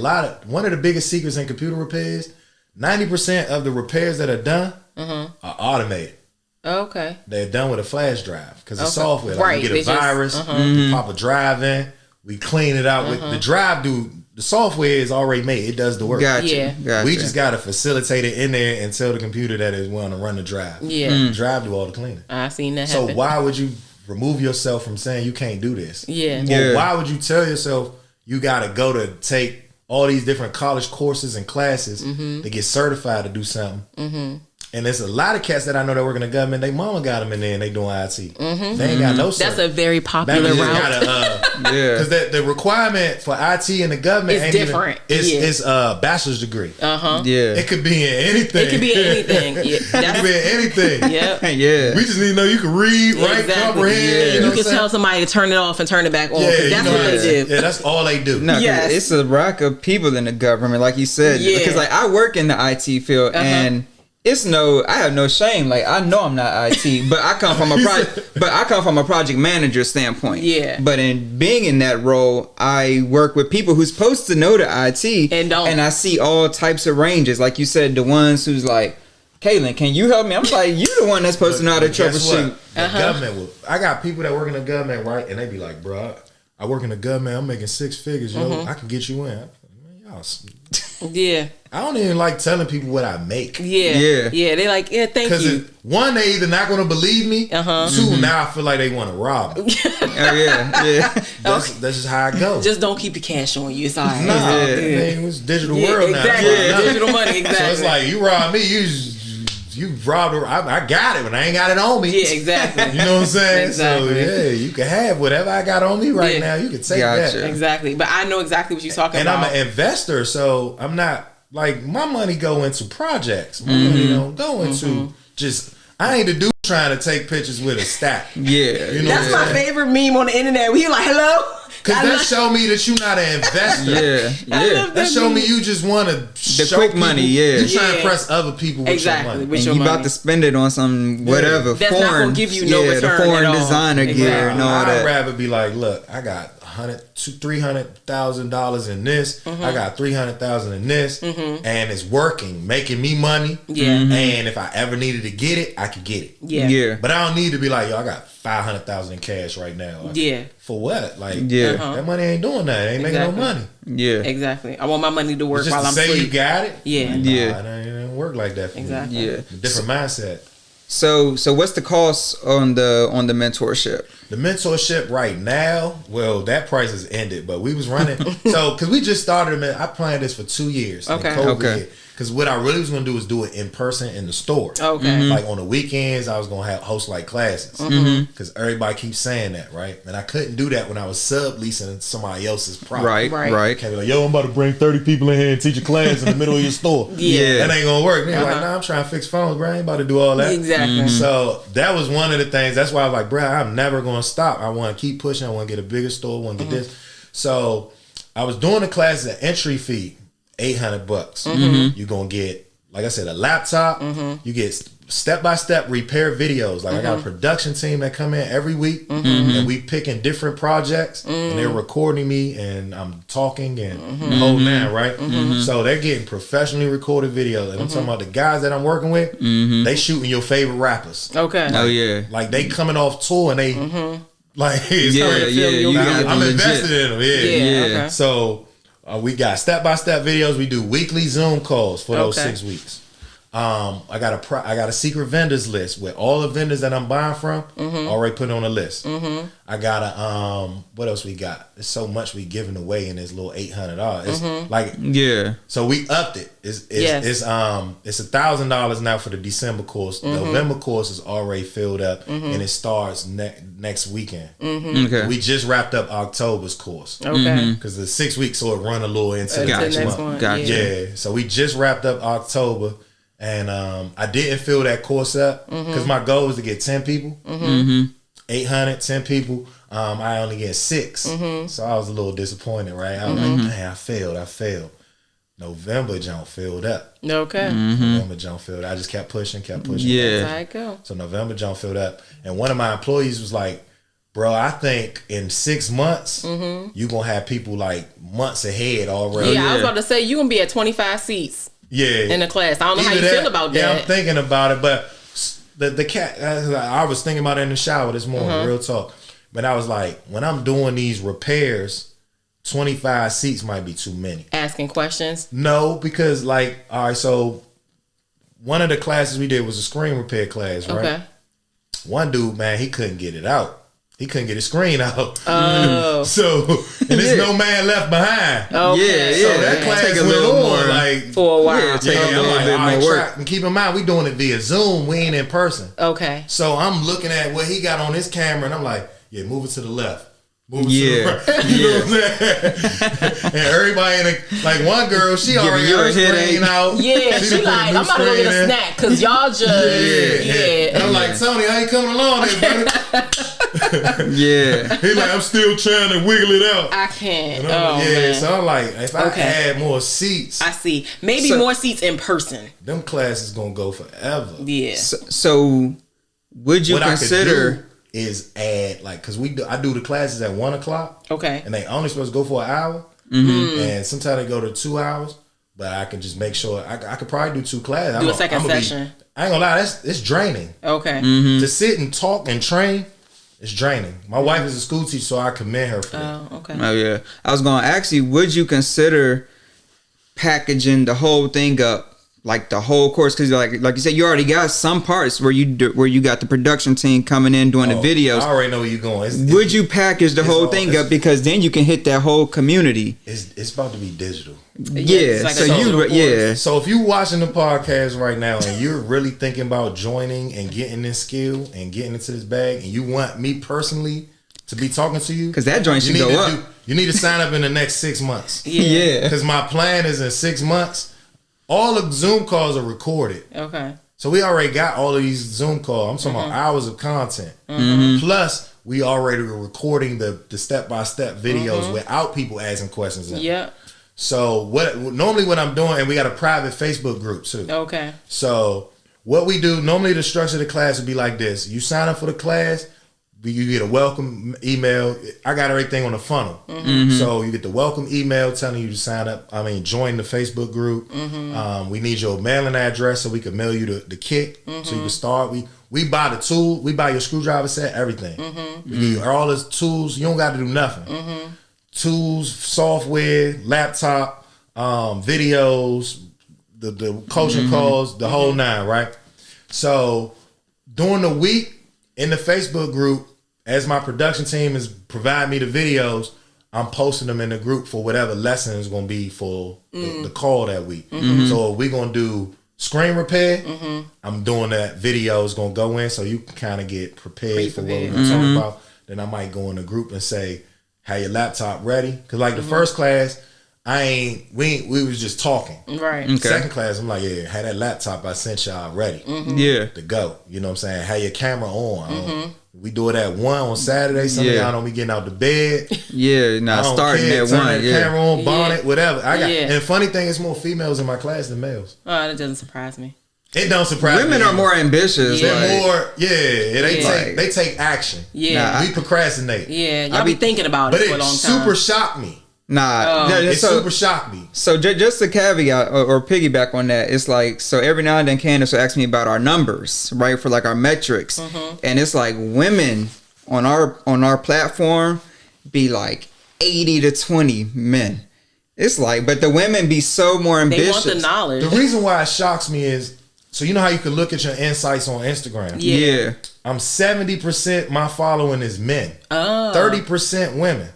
S1: one of the biggest secrets in computer repairs, 90% of the repairs that are done are automated.
S2: Okay.
S1: They're done with a flash drive because it's software. Like
S2: right.
S1: You get a virus, you pop a drive in, we clean it out with the drive. The software is already made. It does the work.
S3: Gotcha.
S1: We just got to facilitate it in there and tell the computer that is want to run the drive.
S2: Yeah.
S1: The drive do all the cleaning.
S2: I seen that happen.
S1: So why would you remove yourself from saying you can't do this?
S2: Yeah.
S1: Or why would you tell yourself you got to go to take all these different college courses and classes to get certified to do something? And there's a lot of cats that I know that work in the government. They mama got them in there and they doing IT. They ain't got no cert.
S2: That's a very popular route.
S1: Because the requirement for IT in the government
S2: it's
S1: ain't
S2: different.
S1: It's a bachelor's degree.
S3: Yeah.
S1: It could be in anything.
S2: It could be in anything. Yeah.
S1: It could be in anything.
S2: Yep.
S3: Yeah.
S1: We just need to know you can read, write, comprehend.
S2: You can tell somebody to turn it off and turn it back on.
S1: Yeah,
S2: That's what they do.
S1: Yeah, that's all they do.
S3: No,
S2: Yes.
S3: it's a rack of people in the government, like you said.
S2: Yeah.
S3: Because like I work in the IT field and I have no shame. Like I know I'm not IT, but I come from a project manager standpoint.
S2: Yeah.
S3: But in being in that role, I work with people who's supposed to know the IT
S2: and don't.
S3: And I see all types of ranges. Like you said, the ones who's like, Kaylin, can you help me? I'm like, you the one that's supposed to know how to troubleshoot.
S1: The government I got people that work in the government, right? And they be like, bro, I work in the government. I'm making 6 figures. Yo, I can get you in.
S2: Yeah.
S1: I don't even like telling people what I make.
S2: Yeah. They like, thank you.
S1: Because one, they either not going to believe me. 2, now I feel like they want to rob me. That's just how I go.
S2: Just don't keep the cash on you. It's all right.
S1: Nah, it's digital world
S2: exactly.
S1: now.
S2: Digital money, exactly.
S1: So it's like, you rob me, you robbed her. I got it, but I ain't got it on me.
S2: Yeah, exactly.
S1: You know what I'm saying?
S2: Exactly.
S1: So, you can have whatever I got on me right now. You can take that.
S2: Exactly. But I know exactly what you're talking about.
S1: And I'm an investor, so I'm not, like, my money go into projects. My money don't go into just, I ain't the dude trying to take pictures with a stack.
S3: Yeah.
S1: You know
S2: that's my favorite meme on the internet. Where you like, hello?
S1: Because that show me that you're not an investor. That show me you just want to show
S3: quick
S1: people,
S3: money.
S1: You try to impress other people with your money.
S3: And you about to spend it on some whatever
S2: that's
S3: foreign,
S2: not gonna give you no return
S3: the foreign
S2: at all.
S3: designer gear and all that.
S1: I'd rather be like, look, I got $300,000 in this. I got $300,000 in this, and it's working, making me money. And if I ever needed to get it, I could get it. But I don't need to be like, yo, I got $500,000 in cash right now. Like, for what? Like, that money ain't doing that. It ain't making no money.
S2: Exactly. I want my money to work
S1: just
S2: while
S1: to
S2: I'm
S1: say
S2: asleep.
S1: You got it.
S2: It
S1: don't work like that for me.
S2: Yeah.
S1: Different mindset.
S3: So what's the cost on the mentorship?
S1: The mentorship right now, well, that price has ended, but we was running. So, because we just started, I planned this for 2 years.
S3: Okay.
S1: Because what I really was going to do is do it in person in the store. Like on the weekends, I was going to host like classes. Because everybody keeps saying that, right? And I couldn't do that when I was subleasing somebody else's property.
S3: Right.
S1: Can't be like, yo, I'm about to bring 30 people in here and teach a class in the middle of your store. That ain't going to work. They're like, nah, I'm trying to fix phones, bro. I ain't about to do all that.
S2: Exactly.
S1: So that was one of the things. That's why I was like, bro, I'm never going to stop. I want to keep pushing. I want to get a bigger store. I want to get this. So I was doing the class at entry fee, $800. You're going to get, like I said, a laptop. You get step-by-step repair videos. Like I got a production team that come in every week and we picking different projects and they're recording me and I'm talking and the whole nine, right? So they're getting professionally recorded videos. And I'm talking about the guys that I'm working with, they shooting your favorite rappers. Like they coming off tour and they like I'm invested in them. So we got step-by-step videos. We do weekly Zoom calls for those 6 weeks. I got a secret vendors list with all the vendors that I'm buying from already put on a list. I got a what else we got? There's so much we giving away in this little $800. It's like so we upped it. It's $1,000 now for the December course. The November course is already filled up and it starts next weekend. We just wrapped up October's course. Because the 6 weeks so it run a little into the next month.
S3: Gotcha.
S1: So we just wrapped up October. And I didn't fill that course up because my goal was to get 10 people. 800, 10 people. I only get 6. So I was a little disappointed, right? I was like, man, I failed. November, John filled up.
S2: Okay.
S1: November, John filled up. I just kept pushing.
S2: Yeah. That's how it go.
S1: So November, John filled up. And one of my employees was like, bro, I think in 6 months, you going to have people like months ahead already.
S2: Yeah, I was about to say, you going to be at 25 seats in the class. I don't know how you feel about that.
S1: Yeah, I'm thinking about it, but the cat, I was thinking about it in the shower this morning, real talk. But I was like, when I'm doing these repairs, 25 seats might be too many. Asking questions? No, because like, all right, so one of the classes we did was a screen repair class, right? Okay. One dude, man, he couldn't get it out. He couldn't get his screen out. Oh. So, and there's no man left behind. Okay. Yeah, so that class take a little more, like, for a while. Yeah, take a little bit more work. And keep in mind, we doing it via Zoom. We ain't in person. Okay. So I'm looking at what he got on his camera, and I'm like, yeah, move it to the left. Move it to the right. You know what I'm saying? And everybody in the, like one girl, she already got her screen out. Yeah, she like, I'm about to go get a snack because y'all just, yeah. And I'm like, Tony, how you coming along there, buddy? Yeah. He's like, I'm still trying to wiggle it out. I can't. Man. So I'm like, if I add more seats.
S2: I see. Maybe more seats in person.
S1: Them classes going to go forever.
S3: Yeah. So would you consider...
S1: is add like because I do the classes at 1:00. Okay. And they only supposed to go for an hour. And sometimes they go to 2 hours. But I can just make sure I could probably do 2 classes.
S2: Do a second session.
S1: I ain't gonna lie, it's draining. Okay. To sit and talk and train, it's draining. My wife is a school teacher, so I commend her for that.
S3: Oh, okay. Oh yeah. I was gonna ask you, would you consider packaging the whole thing up? Like the whole course, because like you said, you already got some parts where you got the production team coming in doing the videos.
S1: I already know where you're going.
S3: Would you package the whole thing up because then you can hit that whole community?
S1: It's about to be digital.
S3: Yeah. Like
S1: So if you watching the podcast right now and you're really thinking about joining and getting this skill and getting into this bag, and you want me personally to be talking to you,
S3: because that joint should go up.
S1: You need to sign up in the next 6 months. Yeah. Because my plan is in 6 months. All the Zoom calls are recorded. Okay. So we already got all of these Zoom calls. I'm talking about hours of content. Plus, we already were recording the step-by-step videos without people asking questions. Yeah. So normally what I'm doing, and we got a private Facebook group too. Okay. So what we do, normally the structure of the class would be like this. You sign up for the class. You get a welcome email. I got everything on the funnel. So you get the welcome email telling you to sign up. Join the Facebook group. We need your mailing address so we can mail you the kit so you can start. We buy the tool. We buy your screwdriver set, everything. We give you all the tools. You don't got to do nothing. Tools, software, laptop, videos, the coaching calls, the whole 9, right? So during the week in the Facebook group, as my production team is providing me the videos, I'm posting them in the group for whatever lesson is going to be for the call that week. So if we're going to do screen repair, I'm doing that video is going to go in so you can kind of get prepared for what we're going to talk about. Then I might go in the group and say, have your laptop ready? Because like the first class, we was just talking. Right. Okay. Second class, I'm like, yeah, had that laptop I sent y'all ready. Yeah. To go. You know what I'm saying? Had your camera on. We do it at 1 on Saturday. Some of y'all don't be getting out the bed. Yeah, starting at 1. Turn the camera on, bonnet, whatever. And the funny thing is more females in my class than males.
S2: Oh, that doesn't surprise me.
S1: It don't surprise me.
S3: Women are more ambitious.
S1: They're more, they take action. Yeah. We procrastinate.
S2: Yeah, y'all be thinking about it for a long time.
S1: But it super shocked me. It super shocked me.
S3: So just a caveat or piggyback on that, it's like, so every now and then Candace will ask me about our numbers, right, for like our metrics, and it's like women on our platform be like 80 to 20 men. It's like, but the women be so more ambitious.
S2: They want the knowledge.
S1: The reason why it shocks me is, so you know how you can look at your insights on Instagram?
S3: Yeah.
S1: I'm 70% my following is men. 30% women.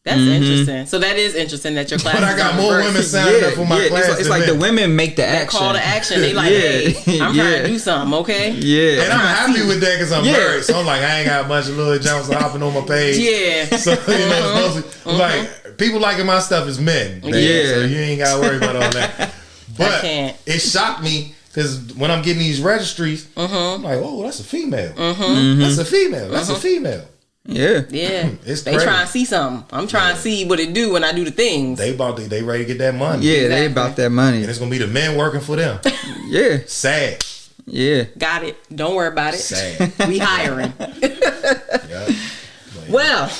S2: That's interesting. So that is interesting that your class.
S1: But I got more women signing up for my class.
S3: It's like the women make the action.
S2: Call to action. They like, hey, I'm trying to do something, okay?
S1: Yeah. And I'm happy with that because I'm married. So I'm like, I ain't got a bunch of little jumps hopping on my page. Yeah. So it's mostly like people liking my stuff is men. Yeah. So you ain't got to worry about all that. But it shocked me Because when I'm getting these registries, I'm like, oh, that's a female. That's a female. That's a female.
S3: Yeah.
S1: It's
S2: they
S1: crazy.
S2: trying to see something. I'm trying to see what it do when I do the things.
S1: They ready to get that money.
S3: Yeah,
S2: Exactly.
S3: they about that money.
S1: And it's gonna be the men working for them.
S3: Yeah.
S1: Sad.
S3: Yeah.
S2: Got it. Don't worry about it.
S1: Sad.
S2: We hiring.
S1: Yeah.
S2: Well,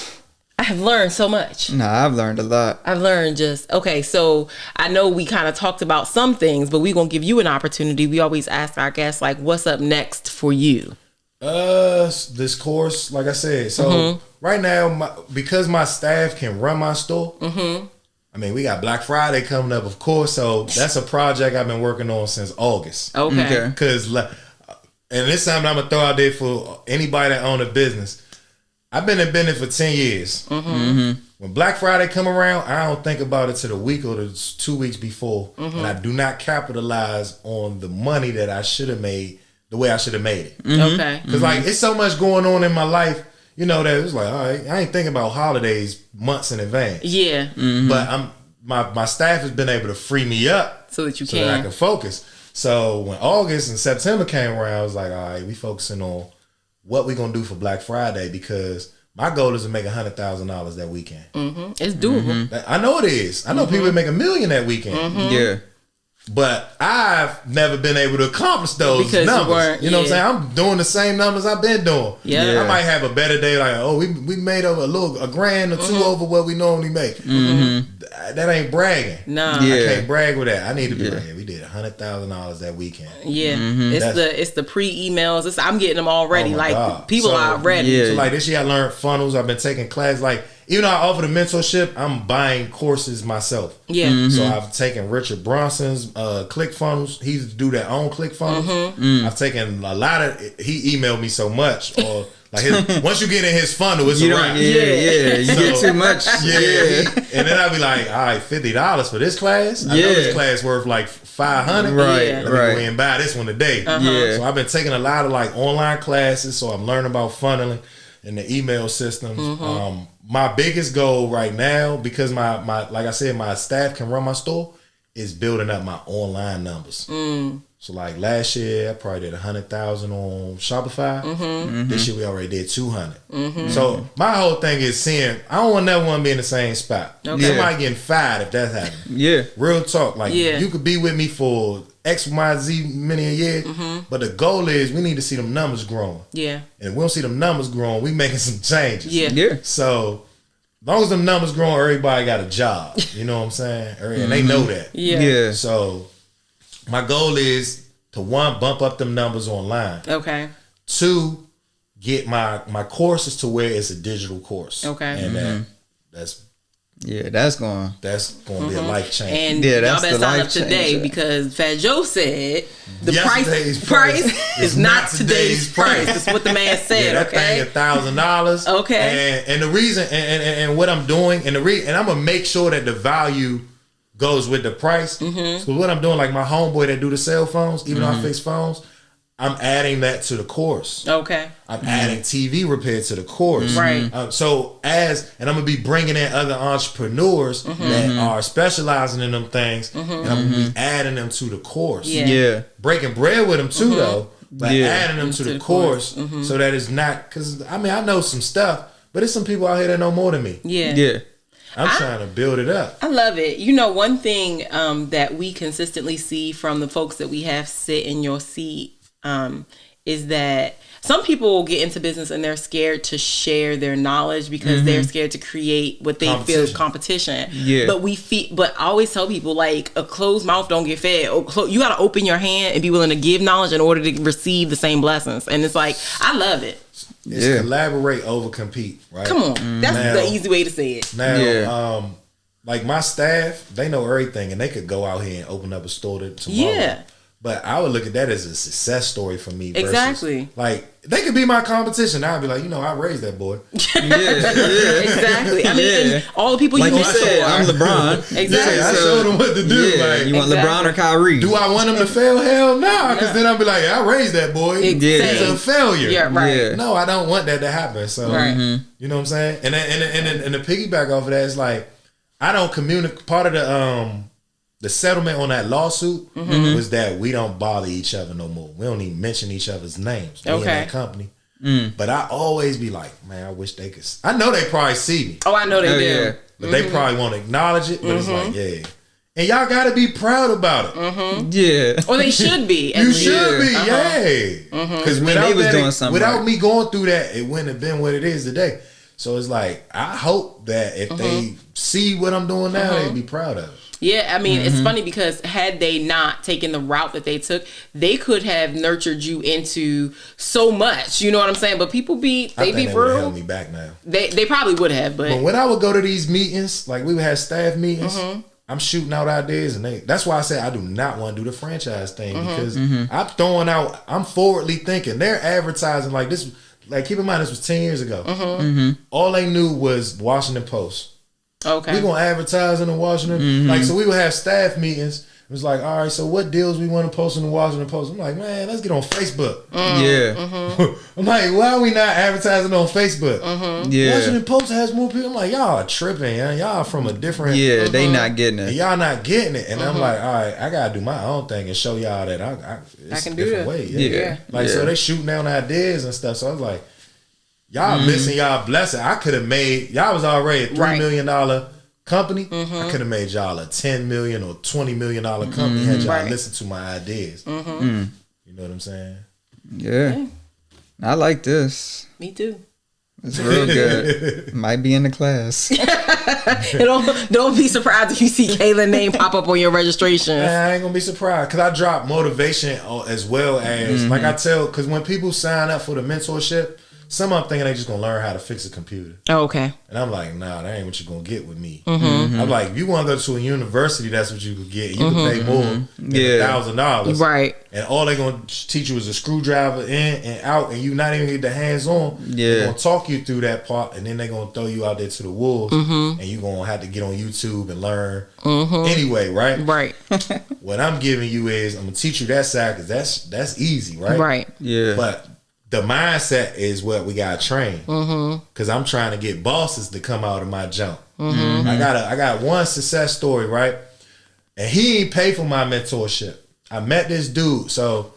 S2: I have learned so much.
S3: Nah, I've learned a lot.
S2: I've learned okay, so I know we kind of talked about some things, but we're going to give you an opportunity. We always ask our guests, like, what's up next for you?
S1: This course, like I said, so right now, because my staff can run my store, I mean, we got Black Friday coming up, of course, so that's a project I've been working on since August.
S2: Okay.
S1: Because, and this is something I'm going to throw out there for anybody that own a business. I've been in business for 10 years. When Black Friday come around, I don't think about it to the week or the 2 weeks before. And I do not capitalize on the money that I should have made the way I should have made it.
S2: Okay.
S1: Because, like, it's so much going on in my life, you know, that it's like, all right, I ain't thinking about holidays months in advance.
S2: Yeah.
S1: But my staff has been able to free me up
S2: So that you
S1: so that I can focus. So when August and September came around, I was like, all right, we focusing on what we gonna do for Black Friday, because my goal is to make $100,000 that weekend.
S2: It's doable.
S1: I know it is. I know people that make $1 million that weekend.
S3: Yeah.
S1: But I've never been able to accomplish those
S2: Because
S1: numbers. You know what I'm saying? I'm doing the same numbers I've been doing.
S2: Yeah.
S1: I might have a better day, like, oh, we made over a grand or two over what we normally make. That ain't bragging.
S2: Nah.
S3: Yeah.
S1: I can't brag with that. I need to be like, yeah, we did $100,000 that weekend.
S2: Yeah. It's the pre-emails. I'm getting them already.
S1: Oh my
S2: like
S1: God.
S2: people
S1: So,
S2: are ready.
S3: Yeah.
S1: So like this year I learned funnels. I've been taking classes. Like, even though I offer the mentorship, I'm buying courses myself.
S2: Yeah.
S1: So I've taken Richard Bronson's ClickFunnels. He used to do that own ClickFunnels. I've taken a lot of. He emailed me so much, or like once you get in his funnel, it's a wrap.
S3: Yeah. You get too much.
S1: Yeah. And then I'd be like, all right, $50 for this class. I know this class worth like $500.
S3: Right,
S2: Yeah.
S1: Let me go ahead and buy this one today.
S3: Yeah.
S1: So I've been taking a lot of like online classes. So I'm learning about funneling and the email systems. My biggest goal right now, because my like I said, my staff can run my store, is building up my online numbers. So like last year, I probably did 100,000 on Shopify. This year we already did 200. So my whole thing is seeing, I don't never want to be in the same spot.
S2: Okay.
S1: Somebody getting fired if that's happening.
S3: Yeah.
S1: Real talk, like
S2: Yeah.
S1: you could be with me for X, Y, Z many a year, but the goal is we need to see them numbers growing.
S2: Yeah.
S1: And if we don't see them numbers growing, we making some changes.
S2: Yeah.
S3: Yeah.
S1: So as long as them numbers growing, everybody got a job. You know what I'm saying? And they know that.
S2: Yeah.
S3: Yeah.
S1: So my goal is to, one, bump up them numbers online.
S2: Okay.
S1: Two, get my courses to where it's a digital course.
S2: Okay.
S1: And that's
S3: going.
S1: to be a life change.
S2: And
S3: Yeah,
S2: y'all
S3: that's
S2: better
S3: the
S2: sign
S3: life
S2: up today
S3: changer.
S2: because Fat Joe said the
S1: Yesterday's
S2: price is not today's price. That's what the man said.
S1: Yeah, that
S2: Okay.
S1: thing $1,000.
S2: Okay.
S1: And the reason and what I'm doing and I'm gonna make sure that the value goes with the price. So what I'm doing, like my homeboy that do the cell phones, even though I fix phones, I'm adding that to the course.
S2: Okay.
S1: I'm adding TV repair to the course.
S2: Right.
S1: So and I'm gonna be bringing in other entrepreneurs that are specializing in them things, and I'm gonna be adding them to the course.
S2: Yeah.
S3: Yeah.
S1: Breaking bread with them too, though, but
S3: Yeah.
S1: adding them to the course so that it's not, because I mean I know some stuff, but there's some people out here that know more than me.
S2: Yeah.
S3: Yeah.
S1: I'm trying to build it up.
S2: I love it. You know, one thing that we consistently see from the folks that we have sit in your seat is that some people will get into business and they're scared to share their knowledge because they're scared to create what they feel is competition.
S3: Yeah.
S2: But I always tell people, like, a closed mouth don't get fed. You got to open your hand and be willing to give knowledge in order to receive the same blessings. And it's like, I love it.
S1: It's collaborate over compete, right?
S2: Come on. That's
S1: Now-
S2: the easy way to say it.
S1: Now, like my staff, they know everything, and they could go out here and open up a store tomorrow.
S2: Yeah.
S1: But I would look at that as a success story for me. Versus,
S2: Exactly.
S1: Like, they could be my competition. I'd be like, I raised that boy.
S2: Exactly. I mean, and all the people
S3: Like
S2: you
S3: you
S2: work
S3: said,
S2: for.
S3: I'm LeBron.
S2: Exactly.
S1: Yeah, I showed him what to do.
S3: Yeah,
S1: Like,
S3: you want
S2: Exactly.
S3: LeBron or Kyrie?
S1: do I want him to fail? Hell no. Because then I'd be like, I raised that boy.
S2: Exactly.
S1: He's a failure.
S2: Yeah, right.
S3: Yeah.
S1: No, I don't want that to happen. So,
S2: Right.
S1: you know what I'm saying? And the piggyback off of that is like, I don't communicate. Part of the settlement on that lawsuit was that we don't bother each other no more. We don't even mention each other's names. Me and that company. But I always be like, man, I wish they could. I know they probably see me.
S2: Oh, I know they do.
S3: Yeah.
S1: But they probably won't acknowledge it. But it's like, yeah. And y'all got to be proud about it.
S3: Yeah.
S2: Or they should be.
S1: You should be, Because without me going through that, it wouldn't have been what it is today. So it's like, I hope that if they see what I'm doing now, they'd be proud of it.
S2: Yeah, I mean, it's funny because had they not taken the route that they took, they could have nurtured you into so much. You know what I'm saying? But people be
S1: I think
S2: be
S1: they
S2: real.
S1: would have held me back now.
S2: They probably would have, but
S1: when I would go to these meetings, like we would have staff meetings, I'm shooting out ideas, and that's why I say I do not want to do the franchise thing because I'm forwardly thinking. They're advertising like this. Like, keep in mind, this was 10 years ago. All they knew was Washington Post.
S2: Okay.
S1: We're going to advertise in the Washington. Like, so we would have staff meetings. It was like, all right, so what deals we want to post in the Washington Post? I'm like, man, let's get on Facebook.
S3: Yeah.
S1: I'm like, why are we not advertising on Facebook?
S3: Yeah.
S1: Washington Post has more people. I'm like, y'all are tripping. Y'all from a different...
S3: Yeah, they not getting it.
S1: Y'all not getting it. And I'm like, all right, I got to do my own thing and show y'all that I
S2: can do that.
S1: Way.
S3: Yeah.
S1: Like, so they shooting down ideas and stuff. So I was like, y'all missing y'all blessing. I could have made... Y'all was already a $3 million company. I could have made y'all a $10 million or $20 million company had y'all listen to my ideas. You know what I'm saying?
S3: Yeah. I like this.
S2: Me too.
S3: It's real good. Might be in the class.
S2: Don't be surprised if you see Kayla's name pop up on your registration.
S1: I ain't gonna be surprised because I drop motivation as well as like I tell, because when people sign up for the mentorship, some of them thinking they just gonna learn how to fix a computer.
S2: Oh, okay.
S1: And I'm like, nah, that ain't what you're gonna get with me. I'm like, if you want to go to a university, that's what you could get. You can pay more than $1,000,
S2: right?
S1: And all they gonna teach you is a screwdriver in and out, and you not even get the hands on.
S3: Yeah,
S1: they're gonna talk you through that part, and then they gonna throw you out there to the wolves, and you gonna have to get on YouTube and learn anyway, right?
S2: Right.
S1: What I'm giving you is I'm gonna teach you that side because that's easy, right?
S2: Right.
S3: Yeah,
S1: but the mindset is what we gotta train. Cause I'm trying to get bosses to come out of my jump. I got one success story, right? And he ain't pay for my mentorship. I met this dude. So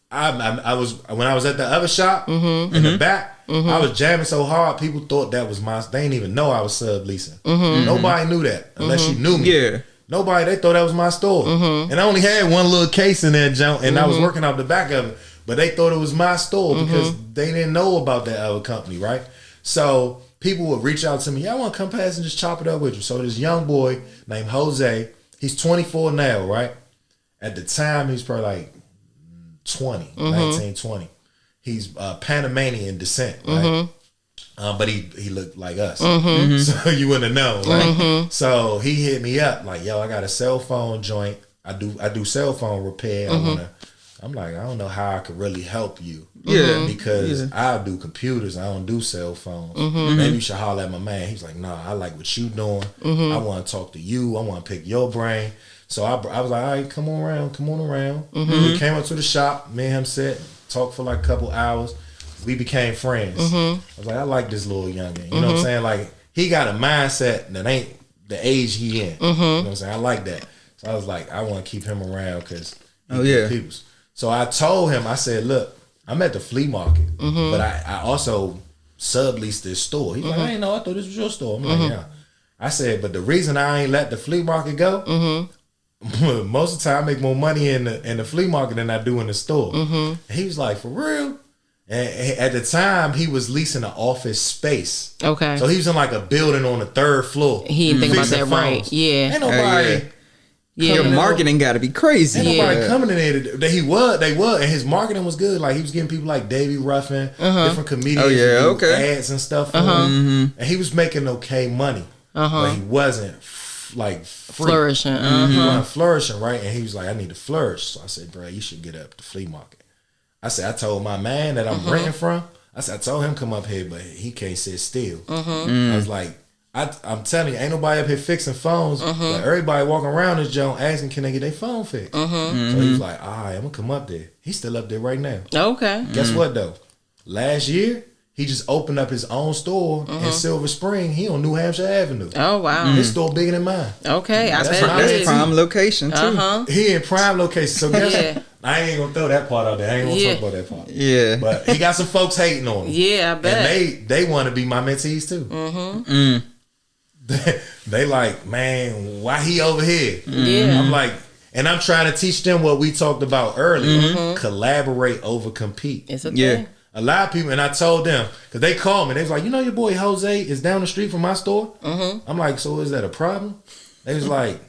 S1: I was when I was at the other shop in the back, I was jamming so hard people thought that was my, they didn't even know I was subleasing. Nobody knew that unless you knew me.
S3: Yeah.
S1: Nobody, they thought that was my store. And I only had one little case in that junk and I was working off the back of it. But they thought it was my store because they didn't know about that other company, right? So people would reach out to me, I want to come past and just chop it up with you. So this young boy named Jose, he's 24 now, right? At the time, he was probably like 19, 20. He's Panamanian descent, right? But he looked like us. So you wouldn't know, right? So he hit me up like, yo, I got a cell phone joint. I do cell phone repair. I'm like, I don't know how I could really help you. Yeah. Because I do computers. I don't do cell phones. Maybe you should holler at my man. He's like, nah, I like what you doing. I want to talk to you. I want to pick your brain. So I was like, all right, come on around. We came up to the shop. Me and him sat, talked for like a couple hours. We became friends. I was like, I like this little youngin'. You know what I'm saying? Like, he got a mindset that ain't the age he in. You know what I'm saying? I like that. So I was like, I want to keep him around because people's. So I told him, I said, look, I'm at the flea market, but I also sublease this store. He's like, I didn't know, I thought this was your store. I'm like, yeah. I said, but the reason I ain't let the flea market go, most of the time I make more money in the flea market than I do in the store. And he was like, for real? And at the time, he was leasing an office space. Okay. So he was in like a building on the 3rd floor.
S2: He didn't think about that, right? Yeah.
S1: Ain't nobody...
S3: Your marketing got to be crazy.
S1: Ain't nobody coming in there. They were, and his marketing was good. Like, he was getting people like Davey Ruffin, different comedians, ads and stuff for him. And he was making okay money, but he wasn't like
S2: flourishing.
S1: He wasn't flourishing, right? And he was like, I need to flourish. So I said, bro, you should get up the flea market. I said, I told my man that I'm renting from. I said, I told him come up here, but he can't sit still. I was like, I'm telling you, ain't nobody up here fixing phones. But everybody walking around this joint asking, can they get their phone fixed? So he was like, all right, I'm going to come up there. He's still up there right now.
S2: Okay.
S1: Guess what, though? Last year, He just opened up his own store in Silver Spring. He on New Hampshire Avenue.
S2: Oh, wow.
S1: His store bigger than mine.
S2: Okay, I bet
S3: That's
S2: it is.
S3: prime location too.
S1: He in prime location. So guess I ain't gonna throw that part out there. I ain't gonna talk about that part.
S3: Yeah.
S1: But he got some folks hating on him.
S2: Yeah, I bet.
S1: And they want to be my mentees too. They like, man, why he over here?
S2: Yeah.
S1: I'm like, and I'm trying to teach them what we talked about earlier. Collaborate over compete.
S2: It's a thing.
S1: A lot of people, and I told them, because they called me, they was like, you know your boy Jose is down the street from my store? I'm like, so is that a problem? They was like,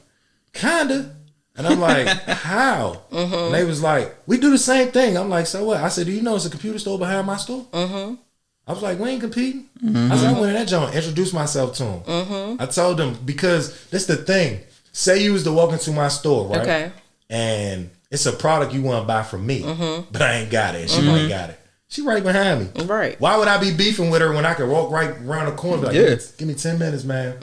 S1: kinda. And I'm like, how? And they was like, we do the same thing. I'm like, so what? I said, do you know it's a computer store behind my store? I was like, we ain't competing. I said, I went in that joint, introduced myself to them. I told them, because this the thing. Say you was to walk into my store, right?
S2: Okay.
S1: And it's a product you want to buy from me, but I ain't got it. And she ain't got it. She right behind me.
S2: Right.
S1: Why would I be beefing with her when I could walk right around the corner? Be like, give me 10 minutes, man.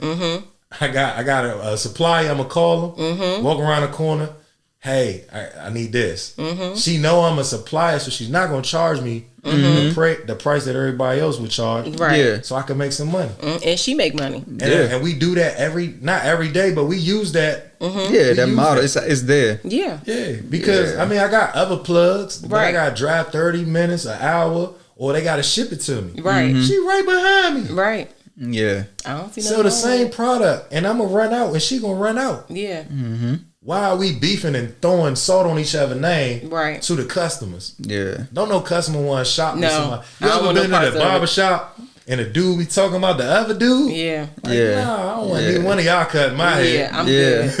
S1: I got a supplier. I'm gonna call them. Walk around the corner. Hey, I need this. She know I'm a supplier, so she's not gonna charge me the price that everybody else would charge.
S2: Right.
S3: Yeah.
S1: So I can make some money.
S2: And she make money.
S1: And we do that not every day, but we use that.
S3: Yeah, that model it's there.
S2: Yeah.
S1: Yeah, because I mean, I got other plugs. But I got to drive 30 minutes, an hour, or they got to ship it to me.
S2: Right.
S1: She right behind me.
S2: Right.
S3: Yeah.
S2: I don't see
S1: So the same product, and I'm gonna run out, and she gonna run out.
S2: Yeah.
S1: Why are we beefing and throwing salt on each other's name to the customers?
S3: Yeah.
S1: Don't no customer want to shop with somebody. You
S2: I don't
S1: ever
S2: want
S1: been
S2: no
S1: to
S2: parts
S1: the
S2: of
S1: barber shop and the dude be talking about the other dude?
S2: Yeah.
S1: Like, nah, I don't want neither one of y'all cutting my head.
S2: Yeah, I'm good.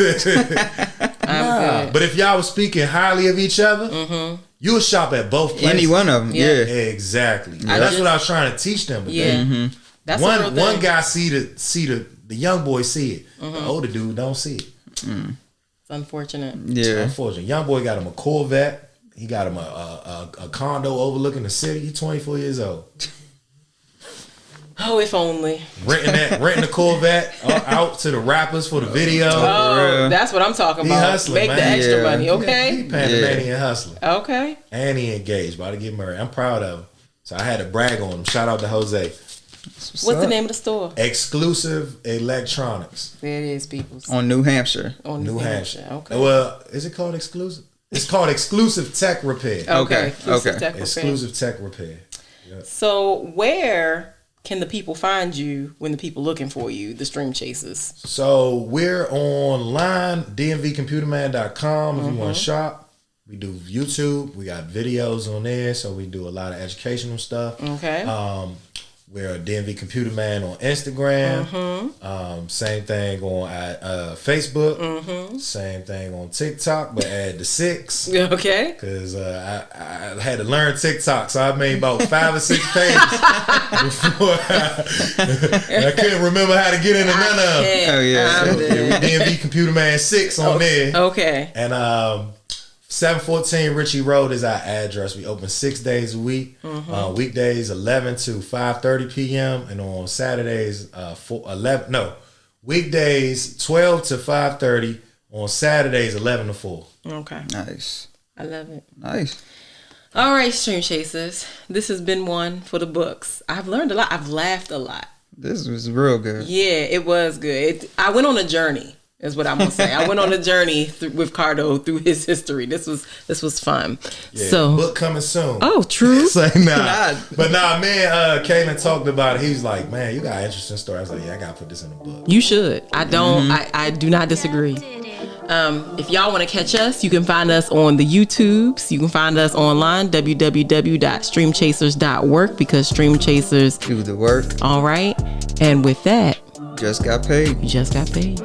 S2: I'm good.
S1: But if y'all was speaking highly of each other, you'll shop at both places.
S3: Any one of them. Yeah.
S1: Exactly. That's what I was trying to teach them.
S2: Yeah. That's
S1: one guy see the young boy see it. The older dude don't see it.
S2: It's unfortunate.
S3: Yeah.
S1: Unfortunate. Young boy got him a Corvette. He got him a condo overlooking the city. He's 24 years old.
S2: Oh, if only.
S1: Renting the Corvette out to the rappers for the video.
S2: Oh, that's what I'm talking about.
S1: Hustling,
S2: Make
S1: man.
S2: the extra money, okay?
S1: He Panamanian hustling.
S2: Okay.
S1: And he engaged, about to get married. I'm proud of him. So I had to brag on him. Shout out to Jose.
S2: What's the name of the store?
S1: Exclusive Electronics.
S2: There it is, people.
S3: On New Hampshire.
S2: On New Hampshire. Okay.
S1: Well, is it called Exclusive? It's called Exclusive Tech Repair.
S2: Okay.
S1: Exclusive Tech Repair. Yep.
S2: So where can the people find you when the people looking for you, the Stream Chasers?
S1: So we're online, DMVComputerman.com if you want to shop. We do YouTube. We got videos on there, so we do a lot of educational stuff.
S2: Okay.
S1: We're a DMV Computerman on Instagram. Same thing on Facebook. Same thing on TikTok, but add the 6.
S2: Okay.
S1: Because I had to learn TikTok, so I made about 5 or 6 pages before I couldn't remember how to get into none of them.
S3: Oh yeah.
S1: So, yeah, we DMV Computerman 6 on there.
S2: Okay.
S1: And 714 Ritchie Road is our address. We open 6 days a week. Weekdays 11 to 5:30 p.m. and on Saturdays weekdays 12 to 5:30. On Saturdays 11 to 4.
S2: Okay.
S3: Nice.
S2: I love it.
S3: Nice.
S2: All right, Stream Chasers. This has been one for the books. I've learned a lot. I've laughed a lot.
S3: This was real good.
S2: Yeah, it was good. I went on a journey. Is what I'm gonna say. I went on a journey with Cardo through his history. This was fun.
S1: Yeah,
S2: so
S1: book coming soon.
S2: Oh, true.
S1: Say nah. But nah, man, Kaylin talked about it. He was like, man, you got an interesting story. I was like, yeah, I gotta put this in a book.
S2: You should. I don't I do not disagree. If y'all want to catch us, you can find us on the YouTubes. You can find us online, www.streamchasers.work, because Stream Chasers
S3: Do the work.
S2: All right. And with that,
S3: Just got paid.
S2: you just got paid.